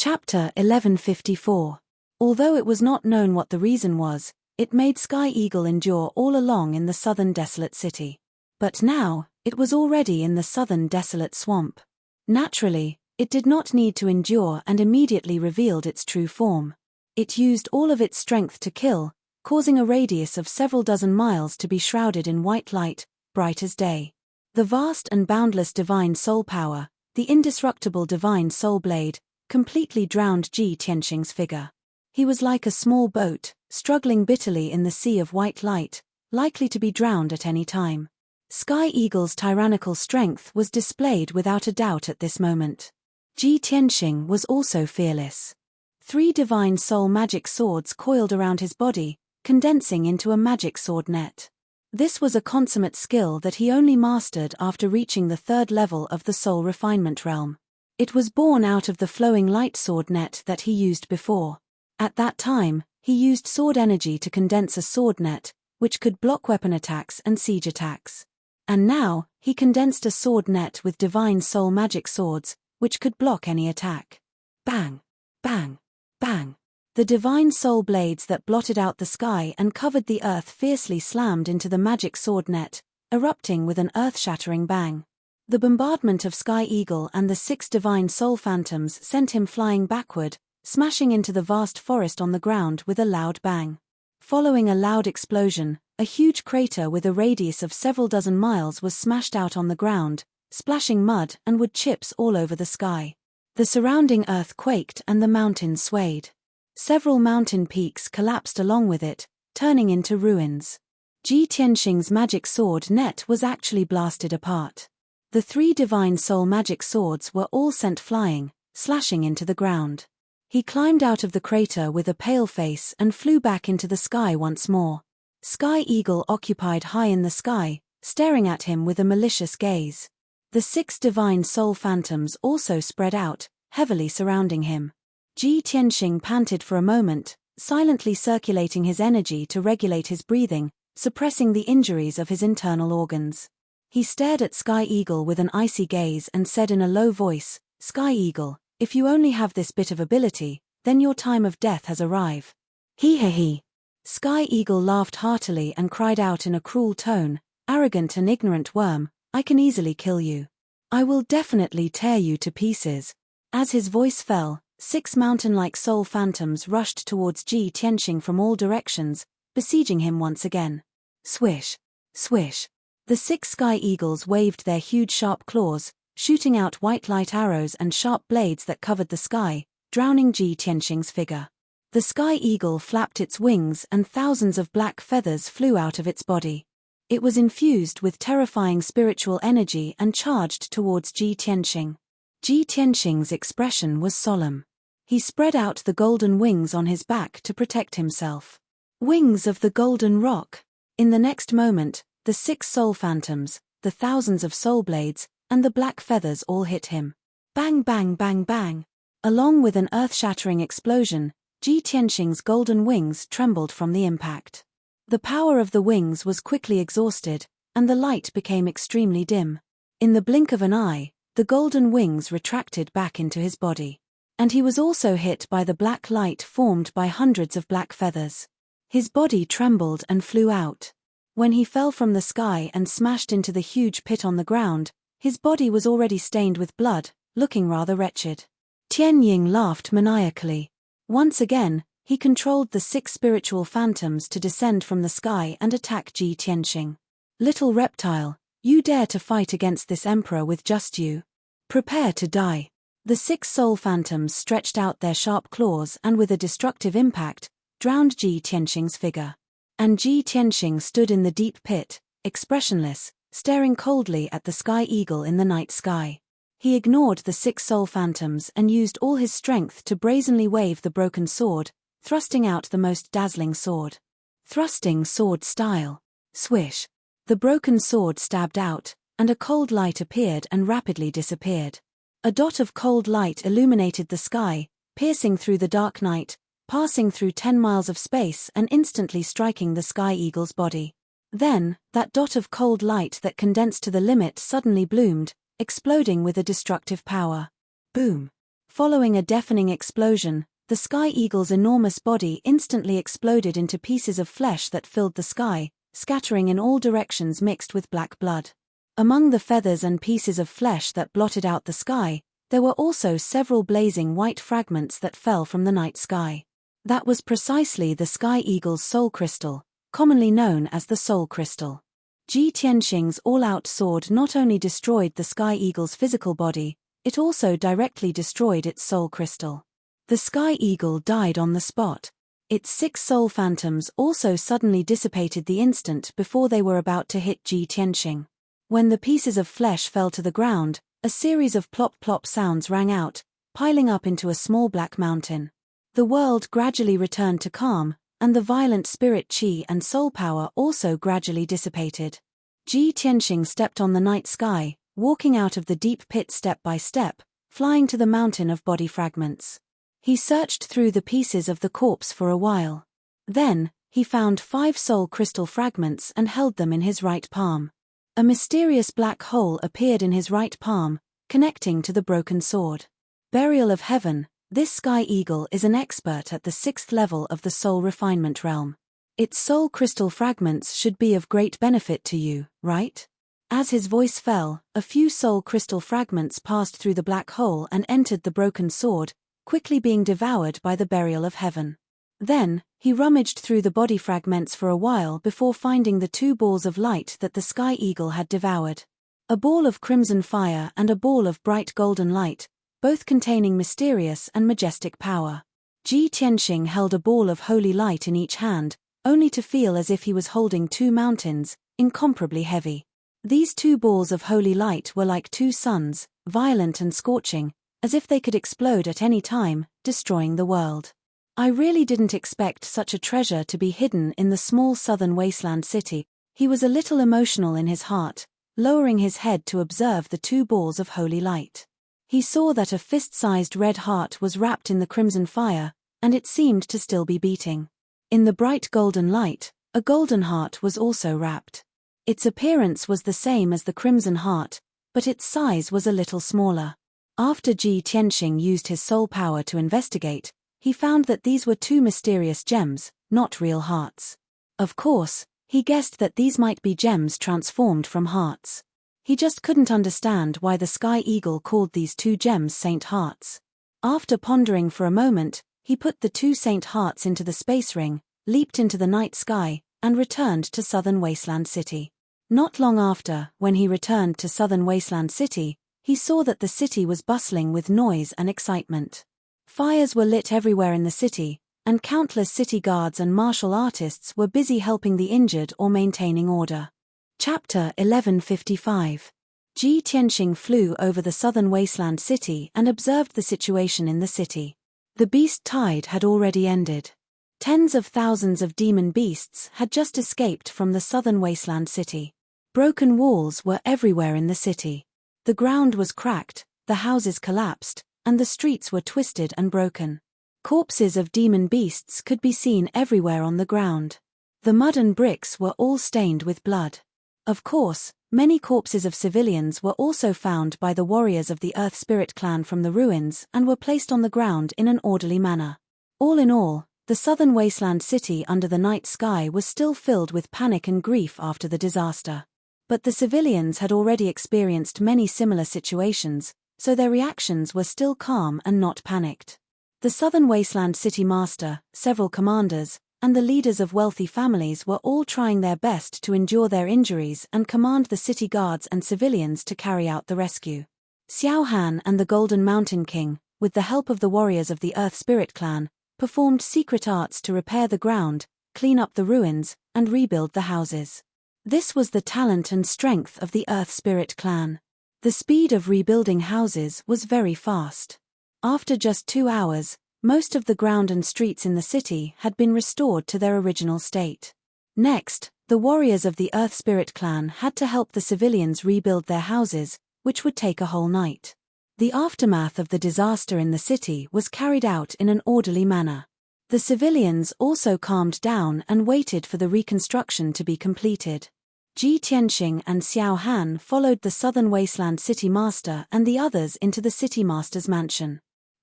Chapter 1154. Although it was not known what the reason was, it made Sky Eagle endure all along in the southern desolate city. But now, it was already in the southern desolate swamp. Naturally, it did not need to endure and immediately revealed its true form. It used all of its strength to kill, causing a radius of several dozen miles to be shrouded in white light, bright as day. The vast and boundless divine soul power, the indestructible divine soul blade, completely drowned Ji Tianxing's figure. He was like a small boat, struggling bitterly in the sea of white light, likely to be drowned at any time. Sky Eagle's tyrannical strength was displayed without a doubt at this moment. Ji Tianxing was also fearless. 3 divine soul magic swords coiled around his body, condensing into a magic sword net. This was a consummate skill that he only mastered after reaching the 3rd level of the soul refinement realm. It was born out of the flowing light sword net that he used before. At that time, he used sword energy to condense a sword net, which could block weapon attacks and siege attacks. And now, he condensed a sword net with divine soul magic swords, which could block any attack. Bang! Bang! Bang! The divine soul blades that blotted out the sky and covered the earth fiercely slammed into the magic sword net, erupting with an earth-shattering bang. The bombardment of Sky Eagle and the 6 divine soul phantoms sent him flying backward, smashing into the vast forest on the ground with a loud bang. Following a loud explosion, a huge crater with a radius of several dozen miles was smashed out on the ground, splashing mud and wood chips all over the sky. The surrounding earth quaked and the mountains swayed. Several mountain peaks collapsed along with it, turning into ruins. Ji Tianxing's magic sword net was actually blasted apart. The 3 divine soul magic swords were all sent flying, slashing into the ground. He climbed out of the crater with a pale face and flew back into the sky once more. Sky Eagle occupied high in the sky, staring at him with a malicious gaze. The 6 divine soul phantoms also spread out, heavily surrounding him. Ji Tianxing panted for a moment, silently circulating his energy to regulate his breathing, suppressing the injuries of his internal organs. He stared at Sky Eagle with an icy gaze and said in a low voice, "Sky Eagle, if you only have this bit of ability, then your time of death has arrived." He. Sky Eagle laughed heartily and cried out in a cruel tone, "Arrogant and ignorant worm, I can easily kill you. I will definitely tear you to pieces." As his voice fell, 6 mountain-like soul phantoms rushed towards Ji Tianxing from all directions, besieging him once again. Swish! Swish! The 6 Sky Eagles waved their huge sharp claws, shooting out white light arrows and sharp blades that covered the sky, drowning Ji Tianxing's figure. The Sky Eagle flapped its wings and thousands of black feathers flew out of its body. It was infused with terrifying spiritual energy and charged towards Ji Tianxing. Ji Tianxing's expression was solemn. He spread out the golden wings on his back to protect himself. Wings of the golden rock! In the next moment, the 6 soul phantoms, the thousands of soul blades, and the black feathers all hit him. Bang bang bang bang! Along with an earth-shattering explosion, Ji Tianxing's golden wings trembled from the impact. The power of the wings was quickly exhausted, and the light became extremely dim. In the blink of an eye, the golden wings retracted back into his body. And he was also hit by the black light formed by hundreds of black feathers. His body trembled and flew out. When he fell from the sky and smashed into the huge pit on the ground, his body was already stained with blood, looking rather wretched. Tian Ying laughed maniacally. Once again, he controlled the 6 spiritual phantoms to descend from the sky and attack Ji Tianxing. "Little reptile, you dare to fight against this emperor with just you? Prepare to die." The 6 soul phantoms stretched out their sharp claws and with a destructive impact, drowned Ji Tianxing's figure. And Ji Tianxing stood in the deep pit, expressionless, staring coldly at the Sky Eagle in the night sky. He ignored the 6 soul phantoms and used all his strength to brazenly wave the broken sword, thrusting out the most dazzling sword. Thrusting sword style. Swish! The broken sword stabbed out, and a cold light appeared and rapidly disappeared. A dot of cold light illuminated the sky, piercing through the dark night, passing through 10 miles of space and instantly striking the Sky Eagle's body. Then, that dot of cold light that condensed to the limit suddenly bloomed, exploding with a destructive power. Boom! Following a deafening explosion, the Sky Eagle's enormous body instantly exploded into pieces of flesh that filled the sky, scattering in all directions mixed with black blood. Among the feathers and pieces of flesh that blotted out the sky, there were also several blazing white fragments that fell from the night sky. That was precisely the Sky Eagle's soul crystal, commonly known as the soul crystal. Ji Tianxing's all-out sword not only destroyed the Sky Eagle's physical body, it also directly destroyed its soul crystal. The Sky Eagle died on the spot. Its 6 soul phantoms also suddenly dissipated the instant before they were about to hit Ji Tianxing. When the pieces of flesh fell to the ground, a series of plop-plop sounds rang out, piling up into a small black mountain. The world gradually returned to calm, and the violent spirit qi and soul power also gradually dissipated. Ji Tianxing stepped on the night sky, walking out of the deep pit step by step, flying to the mountain of body fragments. He searched through the pieces of the corpse for a while. Then, he found 5 soul crystal fragments and held them in his right palm. A mysterious black hole appeared in his right palm, connecting to the broken sword. Burial of Heaven. This Sky Eagle is an expert at the 6th level of the soul refinement realm. Its soul crystal fragments should be of great benefit to you, right? As his voice fell, a few soul crystal fragments passed through the black hole and entered the broken sword, quickly being devoured by the Burial of Heaven. Then, he rummaged through the body fragments for a while before finding the 2 balls of light that the Sky Eagle had devoured. A ball of crimson fire and a ball of bright golden light, both containing mysterious and majestic power. Ji Tianxing held a ball of holy light in each hand, only to feel as if he was holding 2 mountains, incomparably heavy. These 2 balls of holy light were like 2 suns, violent and scorching, as if they could explode at any time, destroying the world. I really didn't expect such a treasure to be hidden in the small southern wasteland city. He was a little emotional in his heart, lowering his head to observe the 2 balls of holy light. He saw that a fist-sized red heart was wrapped in the crimson fire, and it seemed to still be beating. In the bright golden light, a golden heart was also wrapped. Its appearance was the same as the crimson heart, but its size was a little smaller. After Ji Tianxing used his soul power to investigate, he found that these were 2 mysterious gems, not real hearts. Of course, he guessed that these might be gems transformed from hearts. He just couldn't understand why the Sky Eagle called these 2 gems Saint Hearts. After pondering for a moment, he put the 2 Saint Hearts into the space ring, leaped into the night sky, and returned to Southern Wasteland City. Not long after, when he returned to Southern Wasteland City, he saw that the city was bustling with noise and excitement. Fires were lit everywhere in the city, and countless city guards and martial artists were busy helping the injured or maintaining order. Chapter 1155. Ji Tianxing flew over the southern wasteland city and observed the situation in the city. The beast tide had already ended. Tens of thousands of demon beasts had just escaped from the southern wasteland city. Broken walls were everywhere in the city. The ground was cracked, the houses collapsed, and the streets were twisted and broken. Corpses of demon beasts could be seen everywhere on the ground. The mud and bricks were all stained with blood. Of course, many corpses of civilians were also found by the warriors of the Earth Spirit clan from the ruins and were placed on the ground in an orderly manner. All in all, the southern wasteland city under the night sky was still filled with panic and grief after the disaster. But the civilians had already experienced many similar situations, so their reactions were still calm and not panicked. The southern wasteland city master, several commanders, and the leaders of wealthy families were all trying their best to endure their injuries and command the city guards and civilians to carry out the rescue. Xiao Han and the Golden Mountain King, with the help of the warriors of the Earth Spirit clan, performed secret arts to repair the ground, clean up the ruins, and rebuild the houses. This was the talent and strength of the Earth Spirit clan. The speed of rebuilding houses was very fast. After just 2 hours, most of the ground and streets in the city had been restored to their original state. Next, the warriors of the Earth Spirit clan had to help the civilians rebuild their houses, which would take a whole night. The aftermath of the disaster in the city was carried out in an orderly manner. The civilians also calmed down and waited for the reconstruction to be completed. Ji Tianxing and Xiao Han followed the southern wasteland city master and the others into the city master's mansion.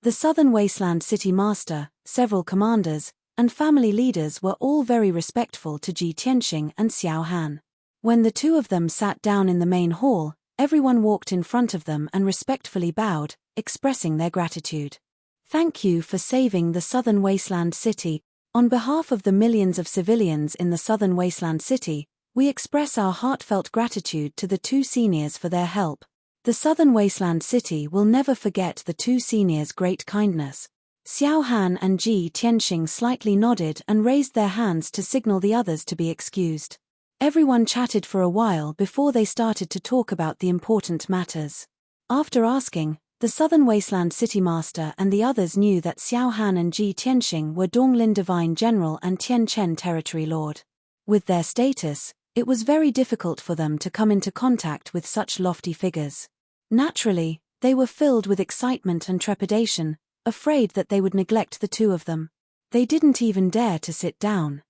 The southern wasteland city master, several commanders, and family leaders were all very respectful to Ji Tianxing and Xiao Han. When the two of them sat down in the main hall, everyone walked in front of them and respectfully bowed, expressing their gratitude. Thank you for saving the southern wasteland city. On behalf of the millions of civilians in the southern wasteland city, we express our heartfelt gratitude to the two seniors for their help. The southern wasteland city will never forget the two seniors' great kindness. Xiao Han and Ji Tianxing slightly nodded and raised their hands to signal the others to be excused. Everyone chatted for a while before they started to talk about the important matters. After asking, the southern wasteland city master and the others knew that Xiao Han and Ji Tianxing were Donglin Divine General and Tian Chen Territory Lord. With their status, it was very difficult for them to come into contact with such lofty figures. Naturally, they were filled with excitement and trepidation, afraid that they would neglect the two of them. They didn't even dare to sit down.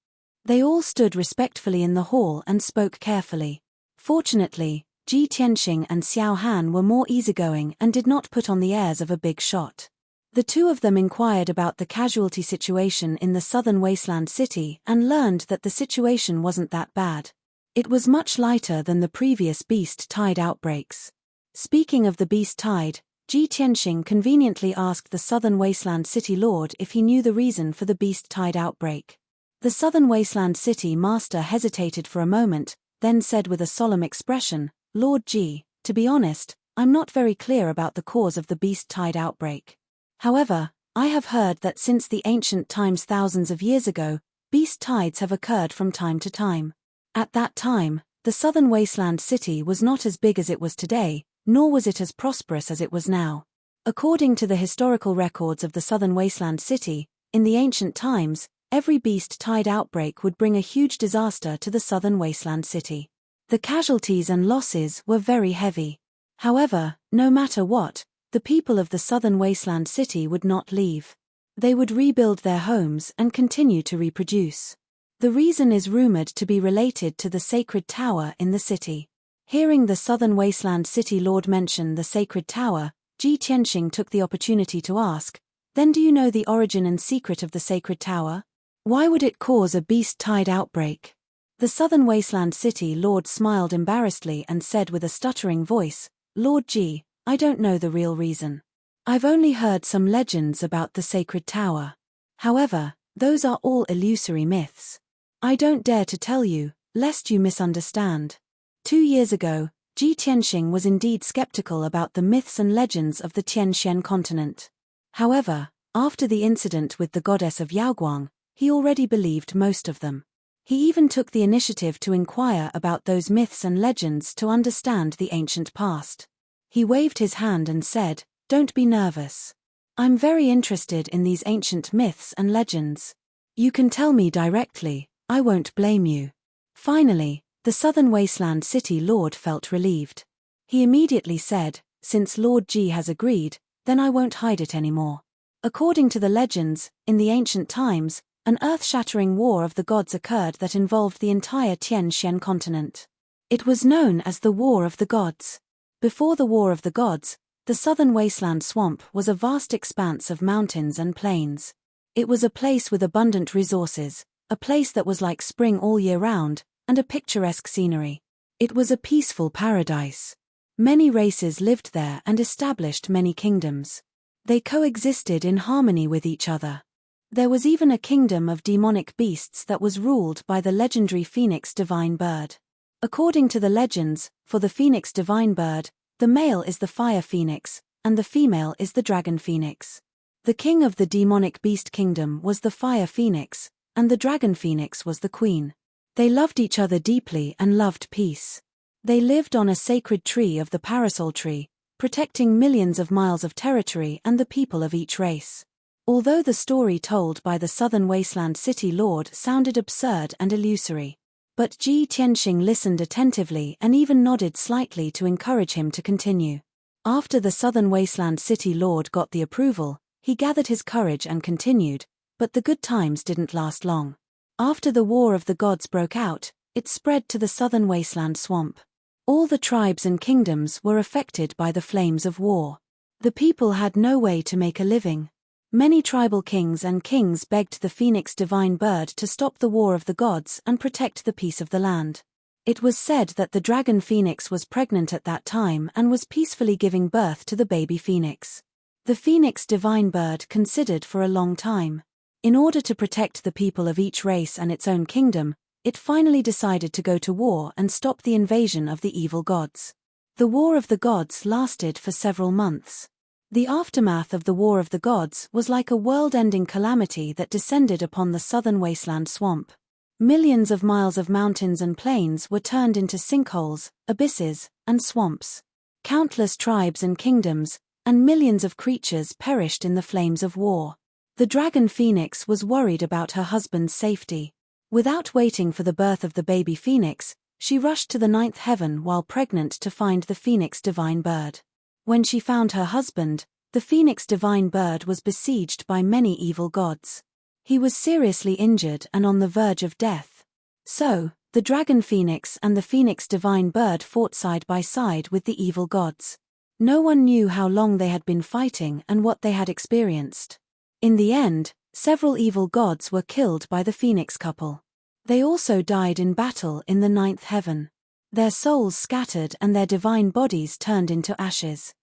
They all stood respectfully in the hall and spoke carefully. Fortunately, Ji Tianxing and Xiao Han were more easygoing and did not put on the airs of a big shot. The two of them inquired about the casualty situation in the southern wasteland city and learned that the situation wasn't that bad. It was much lighter than the previous beast tide outbreaks. Speaking of the beast tide, Ji Tianxing conveniently asked the southern wasteland city lord if he knew the reason for the beast tide outbreak. The southern wasteland city master hesitated for a moment, then said with a solemn expression, "Lord Ji, to be honest, I'm not very clear about the cause of the beast tide outbreak. However, I have heard that since the ancient times thousands of years ago, beast tides have occurred from time to time. At that time, the southern wasteland city was not as big as it was today, nor was it as prosperous as it was now. According to the historical records of the southern wasteland city, in the ancient times, every beast tide outbreak would bring a huge disaster to the southern wasteland city. The casualties and losses were very heavy. However, no matter what, the people of the southern wasteland city would not leave. They would rebuild their homes and continue to reproduce. The reason is rumored to be related to the sacred tower in the city." Hearing the southern wasteland city lord mention the sacred tower, Ji Tianxing took the opportunity to ask, "Then do you know the origin and secret of the sacred tower? Why would it cause a beast tide outbreak?" The southern wasteland city lord smiled embarrassedly and said with a stuttering voice, "Lord Ji, I don't know the real reason. I've only heard some legends about the sacred tower. However, those are all illusory myths. I don't dare to tell you, lest you misunderstand." 2 years ago, Ji Tianxing was indeed skeptical about the myths and legends of the Tianxian continent. However, after the incident with the goddess of Yaoguang, he already believed most of them. He even took the initiative to inquire about those myths and legends to understand the ancient past. He waved his hand and said, "Don't be nervous. I'm very interested in these ancient myths and legends. You can tell me directly, I won't blame you." Finally, the southern wasteland city lord felt relieved. He immediately said, "Since Lord Ji has agreed, then I won't hide it anymore. According to the legends, in the ancient times, an earth-shattering war of the gods occurred that involved the entire Tianxian continent. It was known as the War of the Gods. Before the War of the Gods, the southern wasteland swamp was a vast expanse of mountains and plains. It was a place with abundant resources, a place that was like spring all year round, and a picturesque scenery. It was a peaceful paradise. Many races lived there and established many kingdoms. They coexisted in harmony with each other. There was even a kingdom of demonic beasts that was ruled by the legendary phoenix divine bird. According to the legends, for the phoenix divine bird, the male is the fire phoenix, and the female is the dragon phoenix. The king of the demonic beast kingdom was the fire phoenix, and the dragon phoenix was the queen. They loved each other deeply and loved peace. They lived on a sacred tree of the parasol tree, protecting millions of miles of territory and the people of each race. Although the story told by the southern wasteland city lord sounded absurd and illusory, but Ji Tianxing listened attentively and even nodded slightly to encourage him to continue. After the southern wasteland city lord got the approval, he gathered his courage and continued, but the good times didn't last long. After the War of the Gods broke out, it spread to the southern wasteland swamp. All the tribes and kingdoms were affected by the flames of war. The people had no way to make a living. Many tribal kings and kings begged the phoenix divine bird to stop the war of the gods and protect the peace of the land. It was said that the dragon phoenix was pregnant at that time and was peacefully giving birth to the baby phoenix. The phoenix divine bird considered for a long time. In order to protect the people of each race and its own kingdom, it finally decided to go to war and stop the invasion of the evil gods. The War of the Gods lasted for several months. The aftermath of the War of the Gods was like a world-ending calamity that descended upon the southern wasteland swamp. Millions of miles of mountains and plains were turned into sinkholes, abysses, and swamps. Countless tribes and kingdoms, and millions of creatures perished in the flames of war. The dragon phoenix was worried about her husband's safety. Without waiting for the birth of the baby phoenix, she rushed to the ninth heaven while pregnant to find the phoenix divine bird. When she found her husband, the phoenix divine bird was besieged by many evil gods. He was seriously injured and on the verge of death. So, the dragon phoenix and the phoenix divine bird fought side by side with the evil gods. No one knew how long they had been fighting and what they had experienced. In the end, several evil gods were killed by the phoenix couple. They also died in battle in the ninth heaven. Their souls scattered and their divine bodies turned into ashes.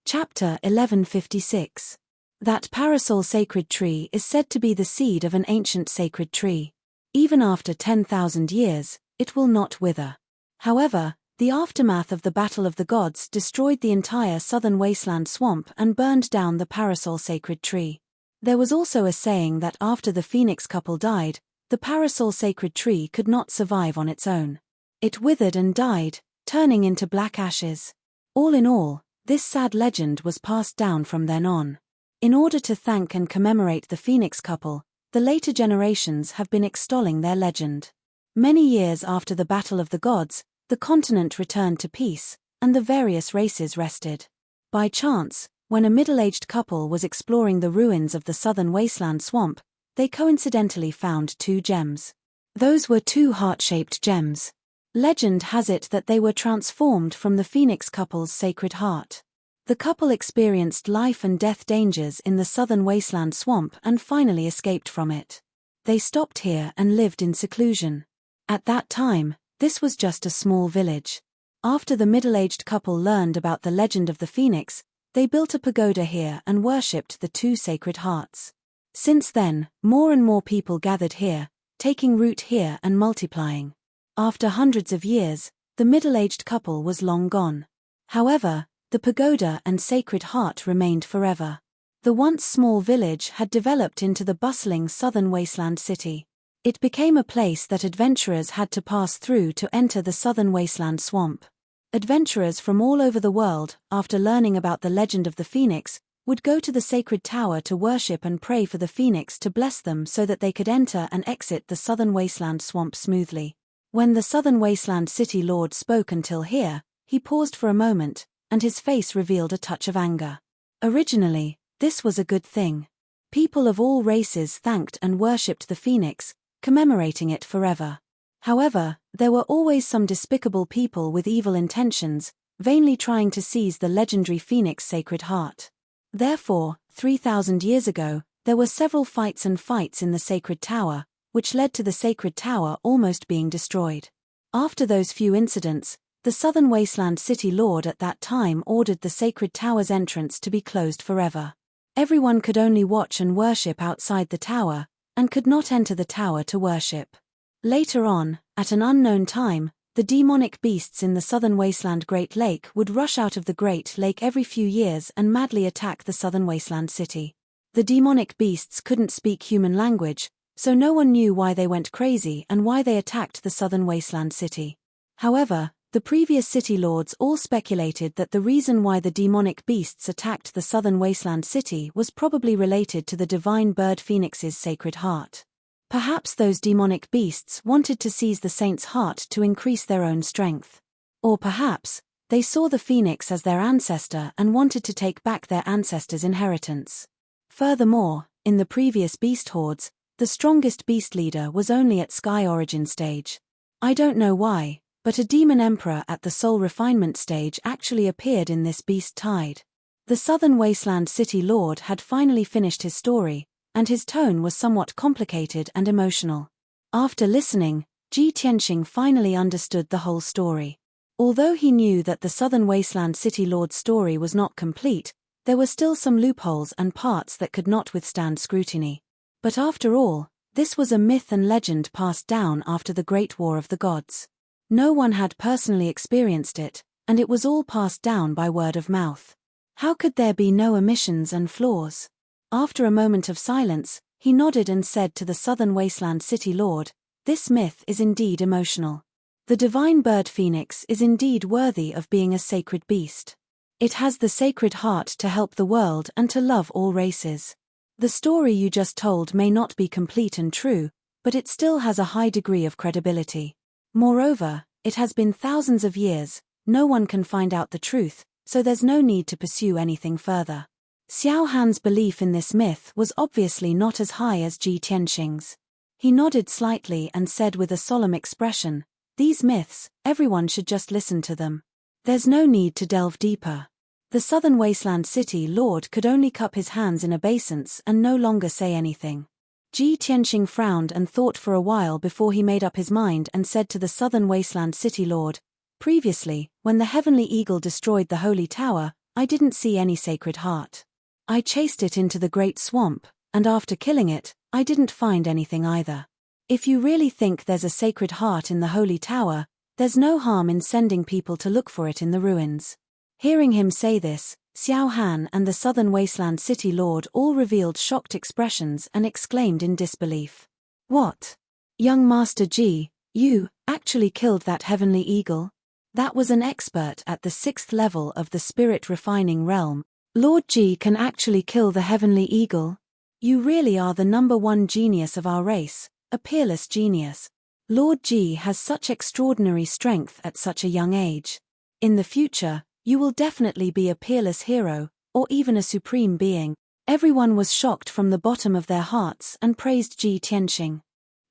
Chapter 1156. That parasol sacred tree is said to be the seed of an ancient sacred tree. Even after 10,000 years, it will not wither. However, the aftermath of the Battle of the Gods destroyed the entire southern wasteland swamp and burned down the parasol sacred tree. There was also a saying that after the phoenix couple died, the parasol sacred tree could not survive on its own. It withered and died, turning into black ashes. All in all, this sad legend was passed down from then on. In order to thank and commemorate the phoenix couple, the later generations have been extolling their legend. Many years after the Battle of the Gods, the continent returned to peace, and the various races rested. By chance, when a middle-aged couple was exploring the ruins of the southern wasteland swamp, they coincidentally found two gems. Those were two heart-shaped gems. Legend has it that they were transformed from the phoenix couple's sacred heart. The couple experienced life and death dangers in the southern wasteland swamp and finally escaped from it. They stopped here and lived in seclusion. At that time, this was just a small village. After the middle-aged couple learned about the legend of the phoenix, they built a pagoda here and worshipped the two sacred hearts. Since then, more and more people gathered here, taking root here and multiplying. After hundreds of years, the middle-aged couple was long gone. However, the pagoda and sacred heart remained forever. The once small village had developed into the bustling southern wasteland city. It became a place that adventurers had to pass through to enter the southern wasteland swamp. Adventurers from all over the world, after learning about the legend of the phoenix, would go to the sacred tower to worship and pray for the phoenix to bless them so that they could enter and exit the southern wasteland swamp smoothly. When the southern wasteland city lord spoke until here, he paused for a moment, and his face revealed a touch of anger. Originally, this was a good thing. People of all races thanked and worshipped the phoenix, commemorating it forever. However, there were always some despicable people with evil intentions, vainly trying to seize the legendary phoenix sacred heart. Therefore, 3,000 years ago, there were several fights in the sacred tower, which led to the sacred tower almost being destroyed. After those few incidents, the southern wasteland city lord at that time ordered the sacred tower's entrance to be closed forever. Everyone could only watch and worship outside the tower, and could not enter the tower to worship. Later on, at an unknown time, the demonic beasts in the southern wasteland Great Lake would rush out of the Great Lake every few years and madly attack the southern wasteland city. The demonic beasts couldn't speak human language, so no one knew why they went crazy and why they attacked the southern wasteland city. However, the previous city lords all speculated that the reason why the demonic beasts attacked the southern wasteland city was probably related to the divine bird phoenix's sacred heart. Perhaps those demonic beasts wanted to seize the saint's heart to increase their own strength. Or perhaps, they saw the phoenix as their ancestor and wanted to take back their ancestors' inheritance. Furthermore, in the previous beast hordes, the strongest beast leader was only at sky origin stage. I don't know why, but a demon emperor at the soul refinement stage actually appeared in this beast tide. The Southern Wasteland City Lord had finally finished his story, and his tone was somewhat complicated and emotional. After listening, Ji Tianxing finally understood the whole story. Although he knew that the Southern Wasteland City Lord's story was not complete, there were still some loopholes and parts that could not withstand scrutiny. But after all, this was a myth and legend passed down after the Great War of the Gods. No one had personally experienced it, and it was all passed down by word of mouth. How could there be no omissions and flaws? After a moment of silence, he nodded and said to the Southern Wasteland City Lord, "This myth is indeed emotional. The divine bird phoenix is indeed worthy of being a sacred beast. It has the sacred heart to help the world and to love all races. The story you just told may not be complete and true, but it still has a high degree of credibility. Moreover, it has been thousands of years, no one can find out the truth, so there's no need to pursue anything further." Xiao Han's belief in this myth was obviously not as high as Ji Tianxing's. He nodded slightly and said with a solemn expression, "These myths, everyone should just listen to them. There's no need to delve deeper." The Southern Wasteland City Lord could only cup his hands in obeisance and no longer say anything. Ji Tianxing frowned and thought for a while before he made up his mind and said to the Southern Wasteland City Lord, "Previously, when the Heavenly Eagle destroyed the Holy Tower, I didn't see any sacred heart. I chased it into the Great Swamp, and after killing it, I didn't find anything either. If you really think there's a sacred heart in the Holy Tower, there's no harm in sending people to look for it in the ruins." Hearing him say this, Xiao Han and the Southern Wasteland City Lord all revealed shocked expressions and exclaimed in disbelief. "What? Young Master Ji, you actually killed that Heavenly Eagle? That was an expert at the 6th level of the spirit refining realm. Lord Ji can actually kill the Heavenly Eagle? You really are the #1 genius of our race, a peerless genius. Lord Ji has such extraordinary strength at such a young age. In the future, you will definitely be a peerless hero, or even a supreme being." Everyone was shocked from the bottom of their hearts and praised Ji Tianxing.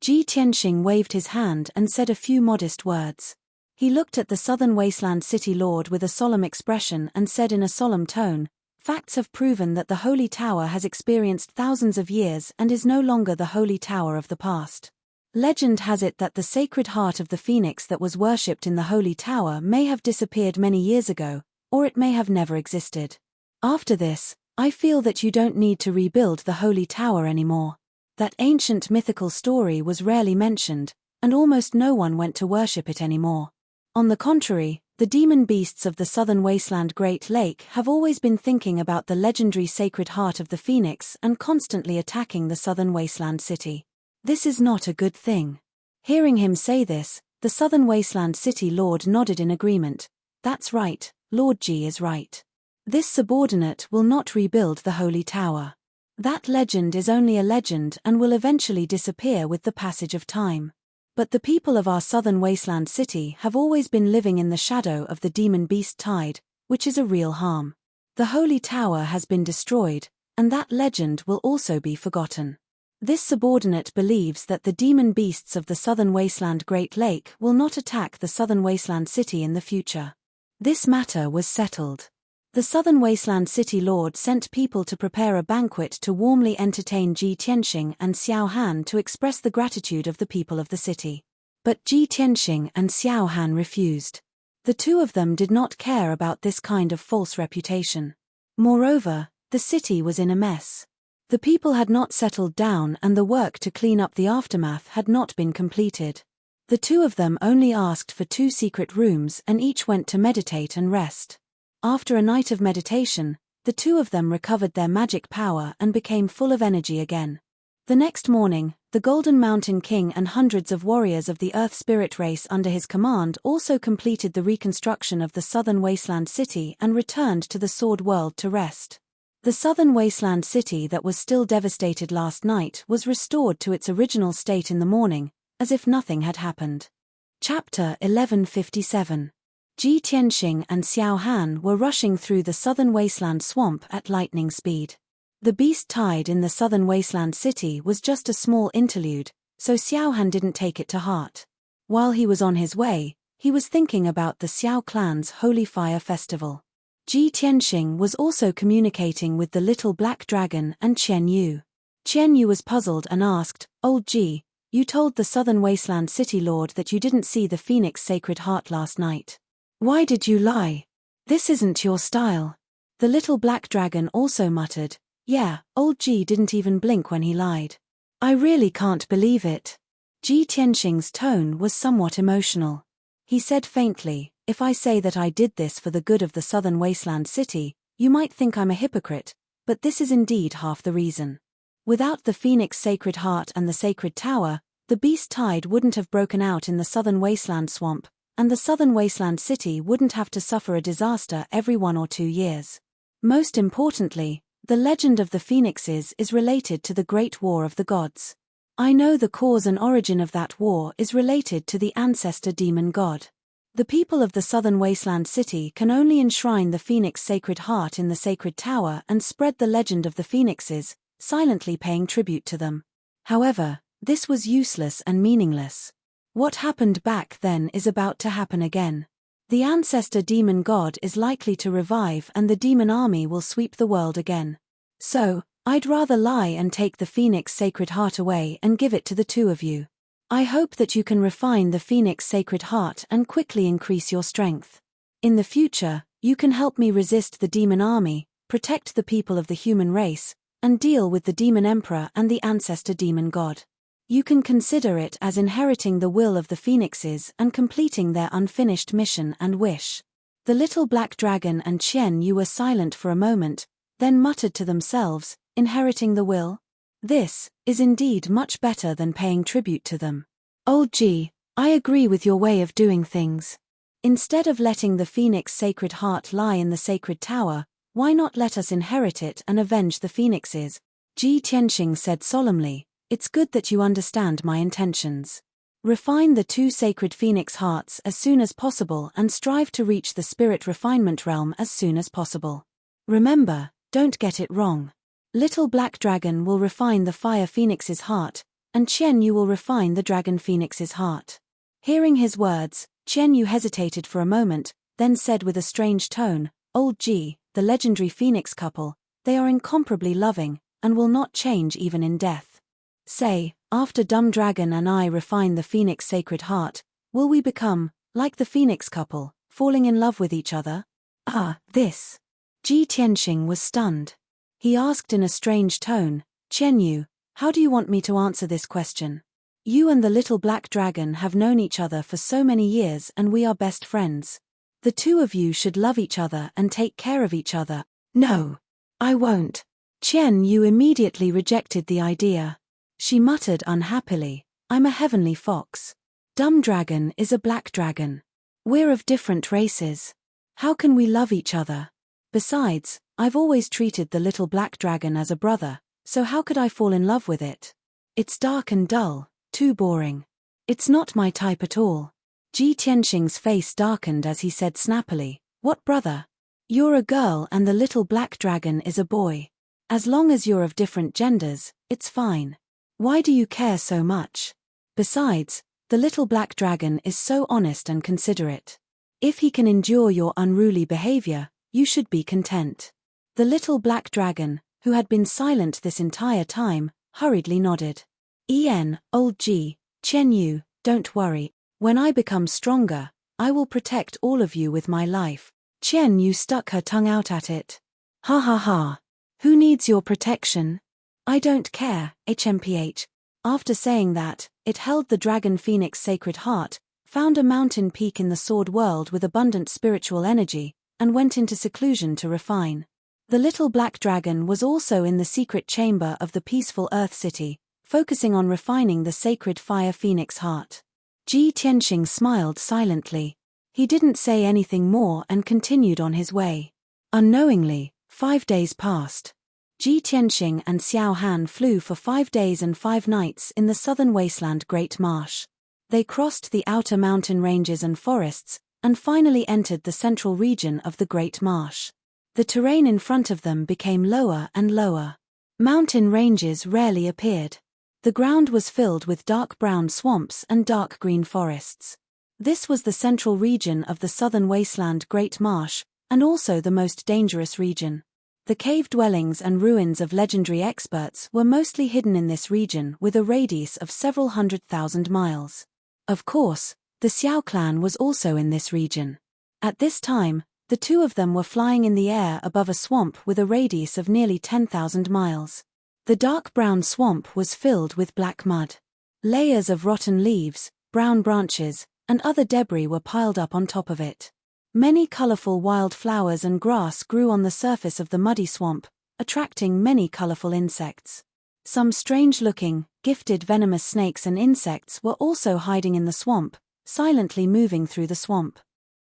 Ji Tianxing waved his hand and said a few modest words. He looked at the Southern Wasteland City Lord with a solemn expression and said in a solemn tone, "Facts have proven that the Holy Tower has experienced thousands of years and is no longer the Holy Tower of the past. Legend has it that the sacred heart of the phoenix that was worshipped in the Holy Tower may have disappeared many years ago, or it may have never existed. After this, I feel that you don't need to rebuild the Holy Tower anymore. That ancient mythical story was rarely mentioned, and almost no one went to worship it anymore. On the contrary, the demon beasts of the Southern Wasteland Great Lake have always been thinking about the legendary sacred heart of the phoenix and constantly attacking the Southern Wasteland City. This is not a good thing." Hearing him say this, the Southern Wasteland City Lord nodded in agreement. "That's right, Lord Ji is right. This subordinate will not rebuild the Holy Tower. That legend is only a legend and will eventually disappear with the passage of time. But the people of our Southern Wasteland City have always been living in the shadow of the demon beast tide, which is a real harm. The Holy Tower has been destroyed, and that legend will also be forgotten. This subordinate believes that the demon beasts of the Southern Wasteland Great Lake will not attack the Southern Wasteland City in the future." This matter was settled. The Southern Wasteland City Lord sent people to prepare a banquet to warmly entertain Ji Tianxing and Xiao Han to express the gratitude of the people of the city. But Ji Tianxing and Xiao Han refused. The two of them did not care about this kind of false reputation. Moreover, the city was in a mess. The people had not settled down and the work to clean up the aftermath had not been completed. The two of them only asked for 2 secret rooms and each went to meditate and rest. After a night of meditation, the two of them recovered their magic power and became full of energy again. The next morning, the Golden Mountain King and hundreds of warriors of the Earth Spirit race under his command also completed the reconstruction of the Southern Wasteland City and returned to the Sword World to rest. The Southern Wasteland City that was still devastated last night was restored to its original state in the morning, as if nothing had happened. Chapter 1157. Ji Tianxing and Xiao Han were rushing through the Southern Wasteland swamp at lightning speed. The beast tide in the Southern Wasteland City was just a small interlude, so Xiao Han didn't take it to heart. While he was on his way, he was thinking about the Xiao clan's Holy Fire Festival. Ji Tianxing was also communicating with the little black dragon and Qian Yu. Qian Yu was puzzled and asked, "Old Ji, you told the Southern Wasteland City Lord that you didn't see the Phoenix Sacred Heart last night. Why did you lie? This isn't your style." The little black dragon also muttered, "Yeah, Old Ji didn't even blink when he lied. I really can't believe it." Ji Tianxing's tone was somewhat emotional. He said faintly, "If I say that I did this for the good of the Southern Wasteland City, you might think I'm a hypocrite, but this is indeed half the reason. Without the Phoenix Sacred Heart and the Sacred Tower, the beast tide wouldn't have broken out in the Southern Wasteland Swamp, and the Southern Wasteland City wouldn't have to suffer a disaster every 1 or 2 years. Most importantly, the legend of the Phoenixes is related to the Great War of the Gods. I know the cause and origin of that war is related to the ancestor demon god. The people of the Southern Wasteland City can only enshrine the Phoenix Sacred Heart in the Sacred Tower and spread the legend of the Phoenixes, silently paying tribute to them. However, this was useless and meaningless. What happened back then is about to happen again. The ancestor demon god is likely to revive and the demon army will sweep the world again. So, I'd rather lie and take the Phoenix Sacred Heart away and give it to the two of you. I hope that you can refine the Phoenix Sacred Heart and quickly increase your strength. In the future, you can help me resist the demon army, protect the people of the human race, and deal with the demon emperor and the ancestor demon god. You can consider it as inheriting the will of the Phoenixes and completing their unfinished mission and wish." The little black dragon and Qian Yu were silent for a moment, then muttered to themselves, "Inheriting the will? This is indeed much better than paying tribute to them. Old Ji, I agree with your way of doing things. Instead of letting the Phoenix Sacred Heart lie in the Sacred Tower, why not let us inherit it and avenge the Phoenixes?" Ji Tianxing said solemnly, "It's good that you understand my intentions. Refine the 2 sacred Phoenix Hearts as soon as possible and strive to reach the Spirit Refinement Realm as soon as possible. Remember, don't get it wrong. Little Black Dragon will refine the Fire Phoenix's heart, and Qian Yu will refine the Dragon Phoenix's heart." Hearing his words, Qian Yu hesitated for a moment, then said with a strange tone, "Old Ji, the legendary Phoenix couple, they are incomparably loving, and will not change even in death. Say, after Dumb Dragon and I refine the Phoenix Sacred Heart, will we become, like the Phoenix couple, falling in love with each other?" This. Ji Tianxing was stunned. He asked in a strange tone, "Qian Yu, how do you want me to answer this question? You and the little black dragon have known each other for so many years and we are best friends. The two of you should love each other and take care of each other." "No, I won't." Qian Yu immediately rejected the idea. She muttered unhappily, "I'm a heavenly fox. Dumb Dragon is a black dragon. We're of different races. How can we love each other? Besides, I've always treated the little black dragon as a brother, so how could I fall in love with it? It's dark and dull, too boring. It's not my type at all." Ji Tianxing's face darkened as he said snappily, "What brother? You're a girl and the little black dragon is a boy. As long as you're of different genders, it's fine. Why do you care so much? Besides, the little black dragon is so honest and considerate. If he can endure your unruly behavior, you should be content." The little black dragon, who had been silent this entire time, hurriedly nodded. Old Ji, Qian Yu, don't worry. When I become stronger, I will protect all of you with my life." Qian Yu stuck her tongue out at it. "Ha ha ha. Who needs your protection? I don't care, HMPH. After saying that, it held the Dragon Phoenix Sacred Heart, found a mountain peak in the Sword World with abundant spiritual energy, and went into seclusion to refine. The little black dragon was also in the secret chamber of the peaceful Earth City, focusing on refining the sacred Fire Phoenix Heart. Ji Tianxing smiled silently. He didn't say anything more and continued on his way. Unknowingly, 5 days passed. Ji Tianxing and Xiao Han flew for 5 days and 5 nights in the southern wasteland Great Marsh. They crossed the outer mountain ranges and forests, and finally entered the central region of the Great Marsh. The terrain in front of them became lower and lower. Mountain ranges rarely appeared. The ground was filled with dark brown swamps and dark green forests. This was the central region of the southern wasteland Great Marsh, and also the most dangerous region. The cave dwellings and ruins of legendary experts were mostly hidden in this region with a radius of several 100,000 miles. Of course, the Xiao clan was also in this region. At this time, the two of them were flying in the air above a swamp with a radius of nearly 10,000 miles. The dark brown swamp was filled with black mud. Layers of rotten leaves, brown branches, and other debris were piled up on top of it. Many colorful wild flowers and grass grew on the surface of the muddy swamp, attracting many colorful insects. Some strange-looking, gifted venomous snakes and insects were also hiding in the swamp, silently moving through the swamp.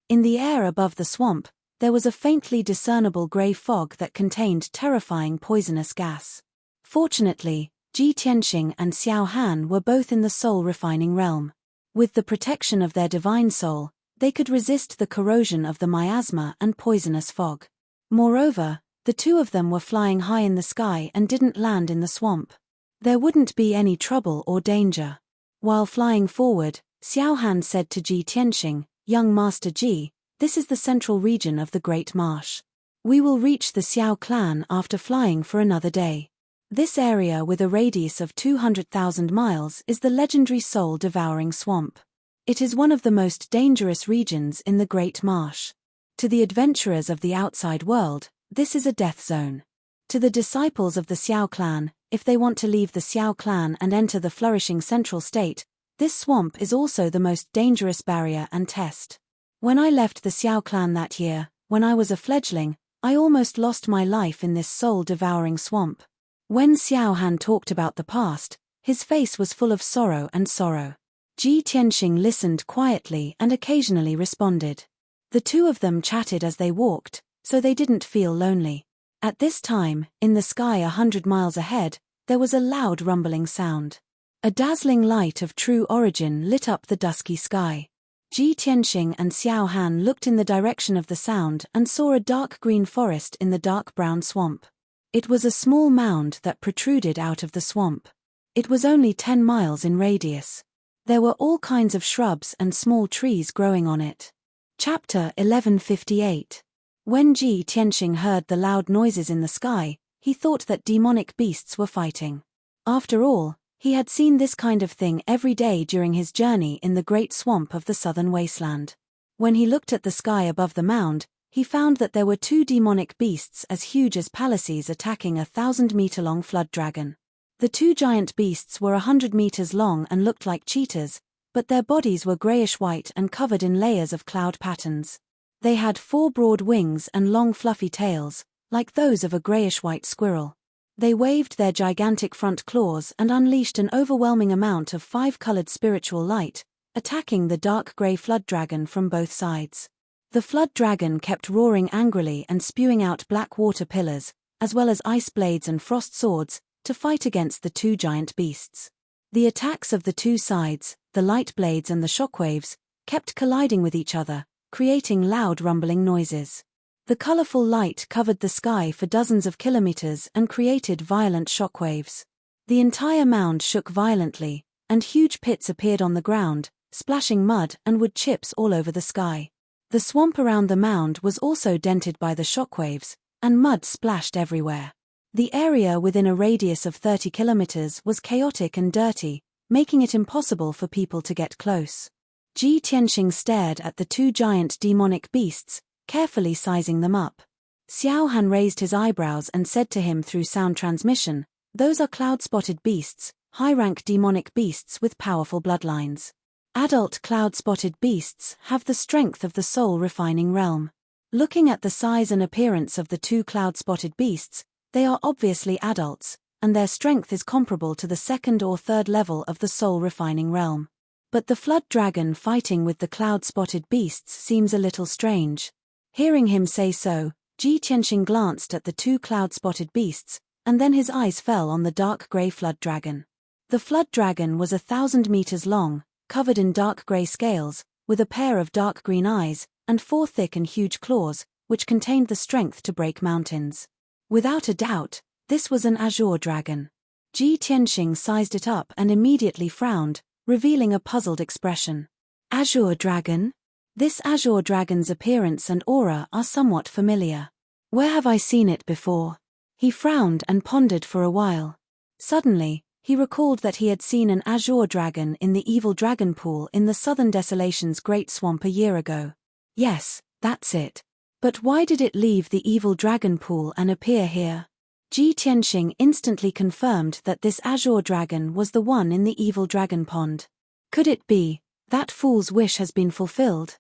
In the air above the swamp, there was a faintly discernible gray fog that contained terrifying poisonous gas. Fortunately, Ji Tianxing and Xiao Han were both in the soul-refining realm. With the protection of their divine soul, they could resist the corrosion of the miasma and poisonous fog. Moreover, the two of them were flying high in the sky and didn't land in the swamp. There wouldn't be any trouble or danger. While flying forward, Xiao Han said to Ji Tianxing, "Young Master Ji, this is the central region of the Great Marsh. We will reach the Xiao clan after flying for another day. This area with a radius of 200,000 miles is the legendary soul-devouring swamp. It is one of the most dangerous regions in the Great Marsh. To the adventurers of the outside world, this is a death zone. To the disciples of the Xiao clan, if they want to leave the Xiao clan and enter the flourishing central state, this swamp is also the most dangerous barrier and test. When I left the Xiao clan that year, when I was a fledgling, I almost lost my life in this soul-devouring swamp." When Xiao Han talked about the past, his face was full of sorrow and sorrow. Ji Tianxing listened quietly and occasionally responded. The two of them chatted as they walked, so they didn't feel lonely. At this time, in the sky 100 miles ahead, there was a loud rumbling sound. A dazzling light of true origin lit up the dusky sky. Ji Tianxing and Xiao Han looked in the direction of the sound and saw a dark green forest in the dark brown swamp. It was a small mound that protruded out of the swamp. It was only 10 miles in radius. There were all kinds of shrubs and small trees growing on it. Chapter 1158. When Ji Tianxing heard the loud noises in the sky, he thought that demonic beasts were fighting. After all, he had seen this kind of thing every day during his journey in the great swamp of the southern wasteland. When he looked at the sky above the mound, he found that there were two demonic beasts as huge as palaces attacking a 1,000-meter-long flood dragon. The two giant beasts were 100 meters long and looked like cheetahs, but their bodies were grayish-white and covered in layers of cloud patterns. They had 4 broad wings and long fluffy tails, like those of a grayish-white squirrel. They waved their gigantic front claws and unleashed an overwhelming amount of 5-colored spiritual light, attacking the dark gray flood dragon from both sides. The flood dragon kept roaring angrily and spewing out black water pillars, as well as ice blades and frost swords, to fight against the two giant beasts. The attacks of the two sides, the light blades and the shockwaves, kept colliding with each other, creating loud rumbling noises. The colorful light covered the sky for dozens of kilometers and created violent shockwaves. The entire mound shook violently, and huge pits appeared on the ground, splashing mud and wood chips all over the sky. The swamp around the mound was also dented by the shockwaves, and mud splashed everywhere. The area within a radius of 30 kilometers was chaotic and dirty, making it impossible for people to get close. Ji Tianxing stared at the two giant demonic beasts, carefully sizing them up. Xiao Han raised his eyebrows and said to him through sound transmission, "Those are cloud-spotted beasts, high-rank demonic beasts with powerful bloodlines. Adult cloud-spotted beasts have the strength of the soul-refining realm." Looking at the size and appearance of the two cloud-spotted beasts, they are obviously adults, and their strength is comparable to the second or third level of the soul-refining realm. But the flood dragon fighting with the cloud-spotted beasts seems a little strange. Hearing him say so, Ji Tianxing glanced at the two cloud-spotted beasts, and then his eyes fell on the dark gray flood dragon. The flood dragon was 1,000 meters long, covered in dark gray scales, with a pair of dark green eyes, and 4 thick and huge claws, which contained the strength to break mountains. Without a doubt, this was an azure dragon. Ji Tianxing sized it up and immediately frowned, revealing a puzzled expression. "Azure dragon? This azure dragon's appearance and aura are somewhat familiar. Where have I seen it before? He frowned and pondered for a while. Suddenly, he recalled that he had seen an azure dragon in the evil dragon pool in the Southern Desolation's Great Swamp a year ago. Yes, that's it. But why did it leave the evil dragon pool and appear here? Ji Tianxing instantly confirmed that this azure dragon was the one in the evil dragon pond. Could it be that fool's wish has been fulfilled?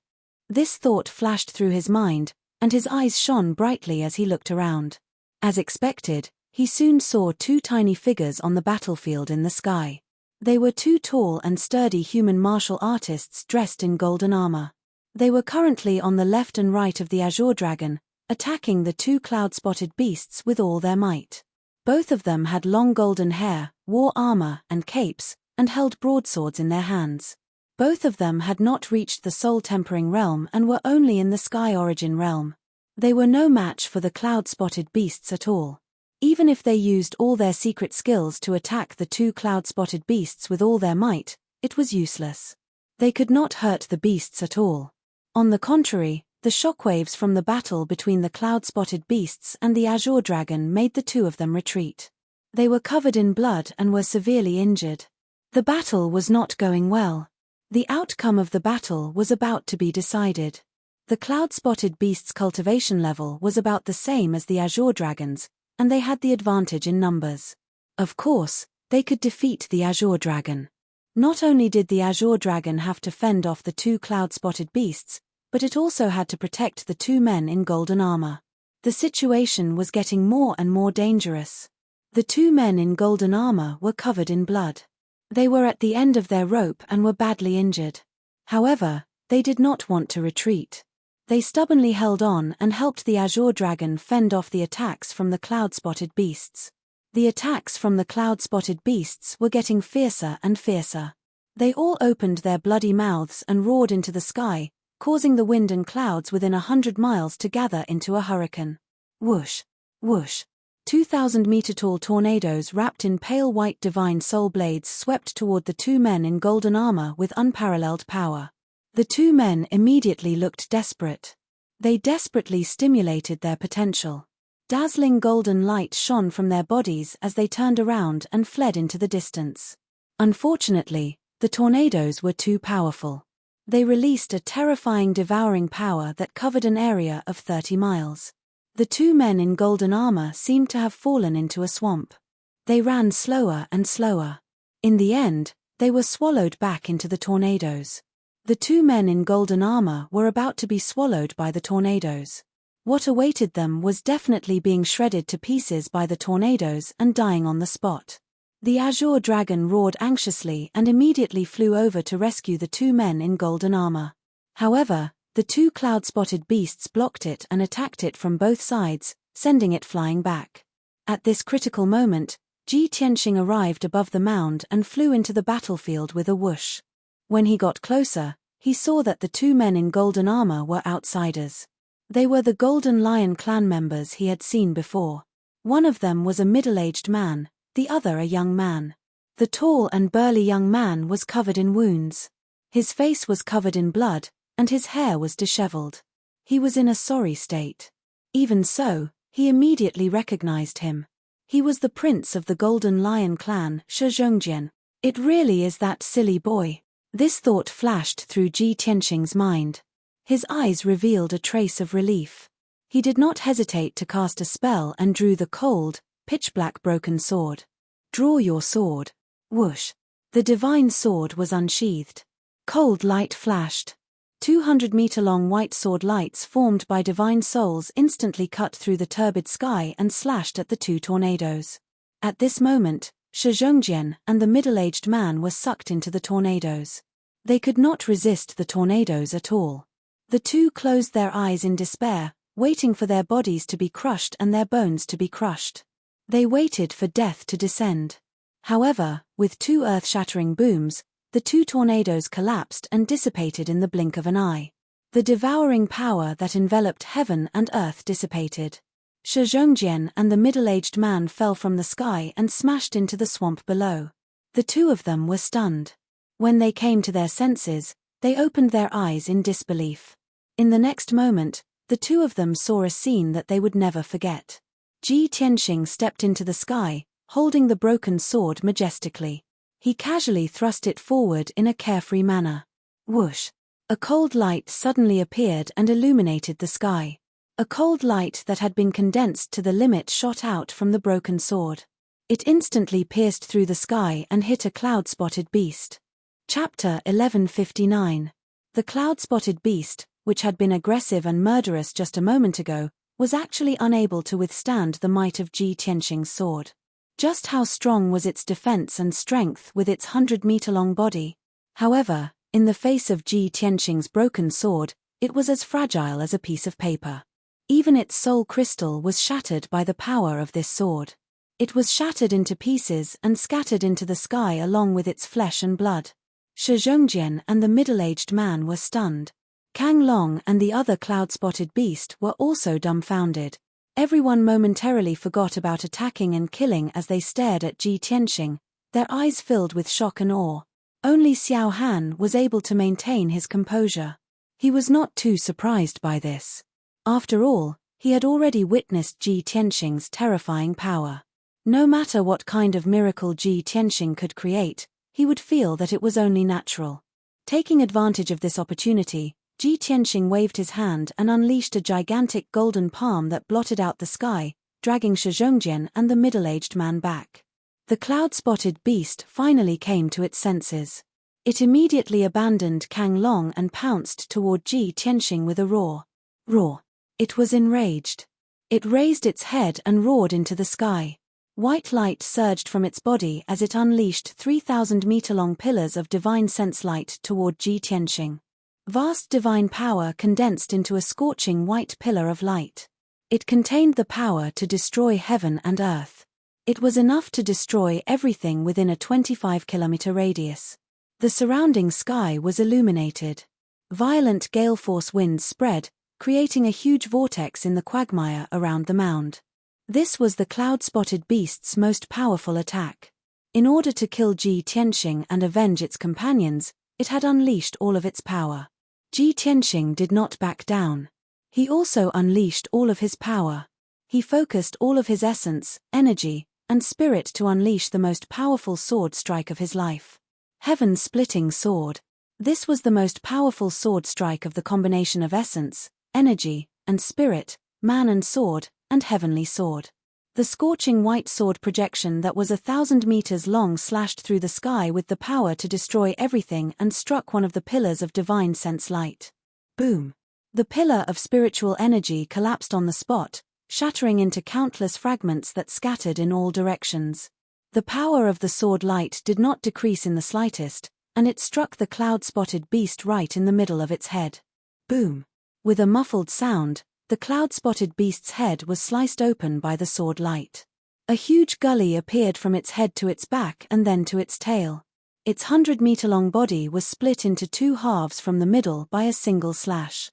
This thought flashed through his mind, and his eyes shone brightly as he looked around. As expected, he soon saw two tiny figures on the battlefield in the sky. They were two tall and sturdy human martial artists dressed in golden armor. They were currently on the left and right of the azure dragon, attacking the two cloud-spotted beasts with all their might. Both of them had long golden hair, wore armor and capes, and held broadswords in their hands. Both of them had not reached the soul-tempering realm and were only in the sky origin realm. They were no match for the cloud-spotted beasts at all. Even if they used all their secret skills to attack the two cloud-spotted beasts with all their might, it was useless. They could not hurt the beasts at all. On the contrary, the shockwaves from the battle between the cloud-spotted beasts and the azure dragon made the two of them retreat. They were covered in blood and were severely injured. The battle was not going well. The outcome of the battle was about to be decided. The cloud-spotted beast's cultivation level was about the same as the azure dragon's, and they had the advantage in numbers. Of course, they could defeat the azure dragon. Not only did the azure dragon have to fend off the two cloud-spotted beasts, but it also had to protect the two men in golden armor. The situation was getting more and more dangerous. The two men in golden armor were covered in blood. They were at the end of their rope and were badly injured. However, they did not want to retreat. They stubbornly held on and helped the azure dragon fend off the attacks from the cloud-spotted beasts. The attacks from the cloud-spotted beasts were getting fiercer and fiercer. They all opened their bloody mouths and roared into the sky, causing the wind and clouds within 100 miles to gather into a hurricane. Whoosh! Whoosh! 2,000-meter-tall tornadoes wrapped in pale white divine soul blades swept toward the two men in golden armor with unparalleled power. The two men immediately looked desperate. They desperately stimulated their potential. Dazzling golden light shone from their bodies as they turned around and fled into the distance. Unfortunately, the tornadoes were too powerful. They released a terrifying devouring power that covered an area of 30 miles. The two men in golden armor seemed to have fallen into a swamp. They ran slower and slower. In the end, they were swallowed back into the tornadoes. The two men in golden armor were about to be swallowed by the tornadoes. What awaited them was definitely being shredded to pieces by the tornadoes and dying on the spot. The azure dragon roared anxiously and immediately flew over to rescue the two men in golden armor. However, the two cloud-spotted beasts blocked it and attacked it from both sides, sending it flying back. At this critical moment, Ji Tianxing arrived above the mound and flew into the battlefield with a whoosh. When he got closer, he saw that the two men in golden armor were outsiders. They were the Golden Lion clan members he had seen before. One of them was a middle-aged man, the other a young man. The tall and burly young man was covered in wounds. His face was covered in blood, and his hair was disheveled. He was in a sorry state. Even so, he immediately recognized him. He was the prince of the Golden Lion clan, Shi Zhongjian. It really is that silly boy. This thought flashed through Ji Tianxing's mind. His eyes revealed a trace of relief. He did not hesitate to cast a spell and drew the cold, pitch-black broken sword. Draw your sword. Whoosh. The divine sword was unsheathed. Cold light flashed. 200-meter-long white sword lights formed by divine souls instantly cut through the turbid sky and slashed at the two tornadoes. At this moment, Shi Zhongjian and the middle-aged man were sucked into the tornadoes. They could not resist the tornadoes at all. The two closed their eyes in despair, waiting for their bodies to be crushed and their bones to be crushed. They waited for death to descend. However, with two earth-shattering booms, the two tornadoes collapsed and dissipated in the blink of an eye. The devouring power that enveloped heaven and earth dissipated. Shi Zhongjian and the middle-aged man fell from the sky and smashed into the swamp below. The two of them were stunned. When they came to their senses, They opened their eyes in disbelief. In the next moment, the two of them saw a scene that they would never forget. Ji Tianxing stepped into the sky, holding the broken sword majestically. He casually thrust it forward in a carefree manner. Whoosh! A cold light suddenly appeared and illuminated the sky. A cold light that had been condensed to the limit shot out from the broken sword. It instantly pierced through the sky and hit a cloud-spotted beast. Chapter 1159. The cloud-spotted beast, which had been aggressive and murderous just a moment ago, was actually unable to withstand the might of Ji Tianxing's sword. Just how strong was its defense and strength with its 100-meter-long body? However, in the face of Ji Tianxing's broken sword, it was as fragile as a piece of paper. Even its soul crystal was shattered by the power of this sword. It was shattered into pieces and scattered into the sky along with its flesh and blood. Shi Zhongjian and the middle-aged man were stunned. Kang Long and the other cloud-spotted beast were also dumbfounded. Everyone momentarily forgot about attacking and killing as they stared at Ji Tianxing, their eyes filled with shock and awe. Only Xiao Han was able to maintain his composure. He was not too surprised by this. After all, he had already witnessed Ji Tianxing's terrifying power. No matter what kind of miracle Ji Tianxing could create, he would feel that it was only natural. Taking advantage of this opportunity, Ji Tianxing waved his hand and unleashed a gigantic golden palm that blotted out the sky, dragging Shi Zhongjian and the middle-aged man back. The cloud-spotted beast finally came to its senses. It immediately abandoned Kang Long and pounced toward Ji Tianxing with a roar. Roar! It was enraged. It raised its head and roared into the sky. White light surged from its body as it unleashed 3,000-meter-long pillars of divine sense light toward Ji Tianxing. Vast divine power condensed into a scorching white pillar of light. It contained the power to destroy heaven and earth. It was enough to destroy everything within a 25-kilometer radius. The surrounding sky was illuminated. Violent gale-force winds spread, creating a huge vortex in the quagmire around the mound. This was the cloud-spotted beast's most powerful attack. In order to kill Ji Tianxing and avenge its companions, it had unleashed all of its power. Ji Tianxing did not back down. He also unleashed all of his power. He focused all of his essence, energy, and spirit to unleash the most powerful sword strike of his life. Heaven-splitting sword. This was the most powerful sword strike of the combination of essence, energy, and spirit, man and sword, and heavenly sword. The scorching white sword projection that was 1,000 meters long slashed through the sky with the power to destroy everything and struck one of the pillars of divine sense light. Boom! The pillar of spiritual energy collapsed on the spot, shattering into countless fragments that scattered in all directions. The power of the sword light did not decrease in the slightest, and it struck the cloud-spotted beast right in the middle of its head. Boom! With a muffled sound, the cloud-spotted beast's head was sliced open by the sword light. A huge gully appeared from its head to its back and then to its tail. Its 100-meter-long body was split into two halves from the middle by a single slash.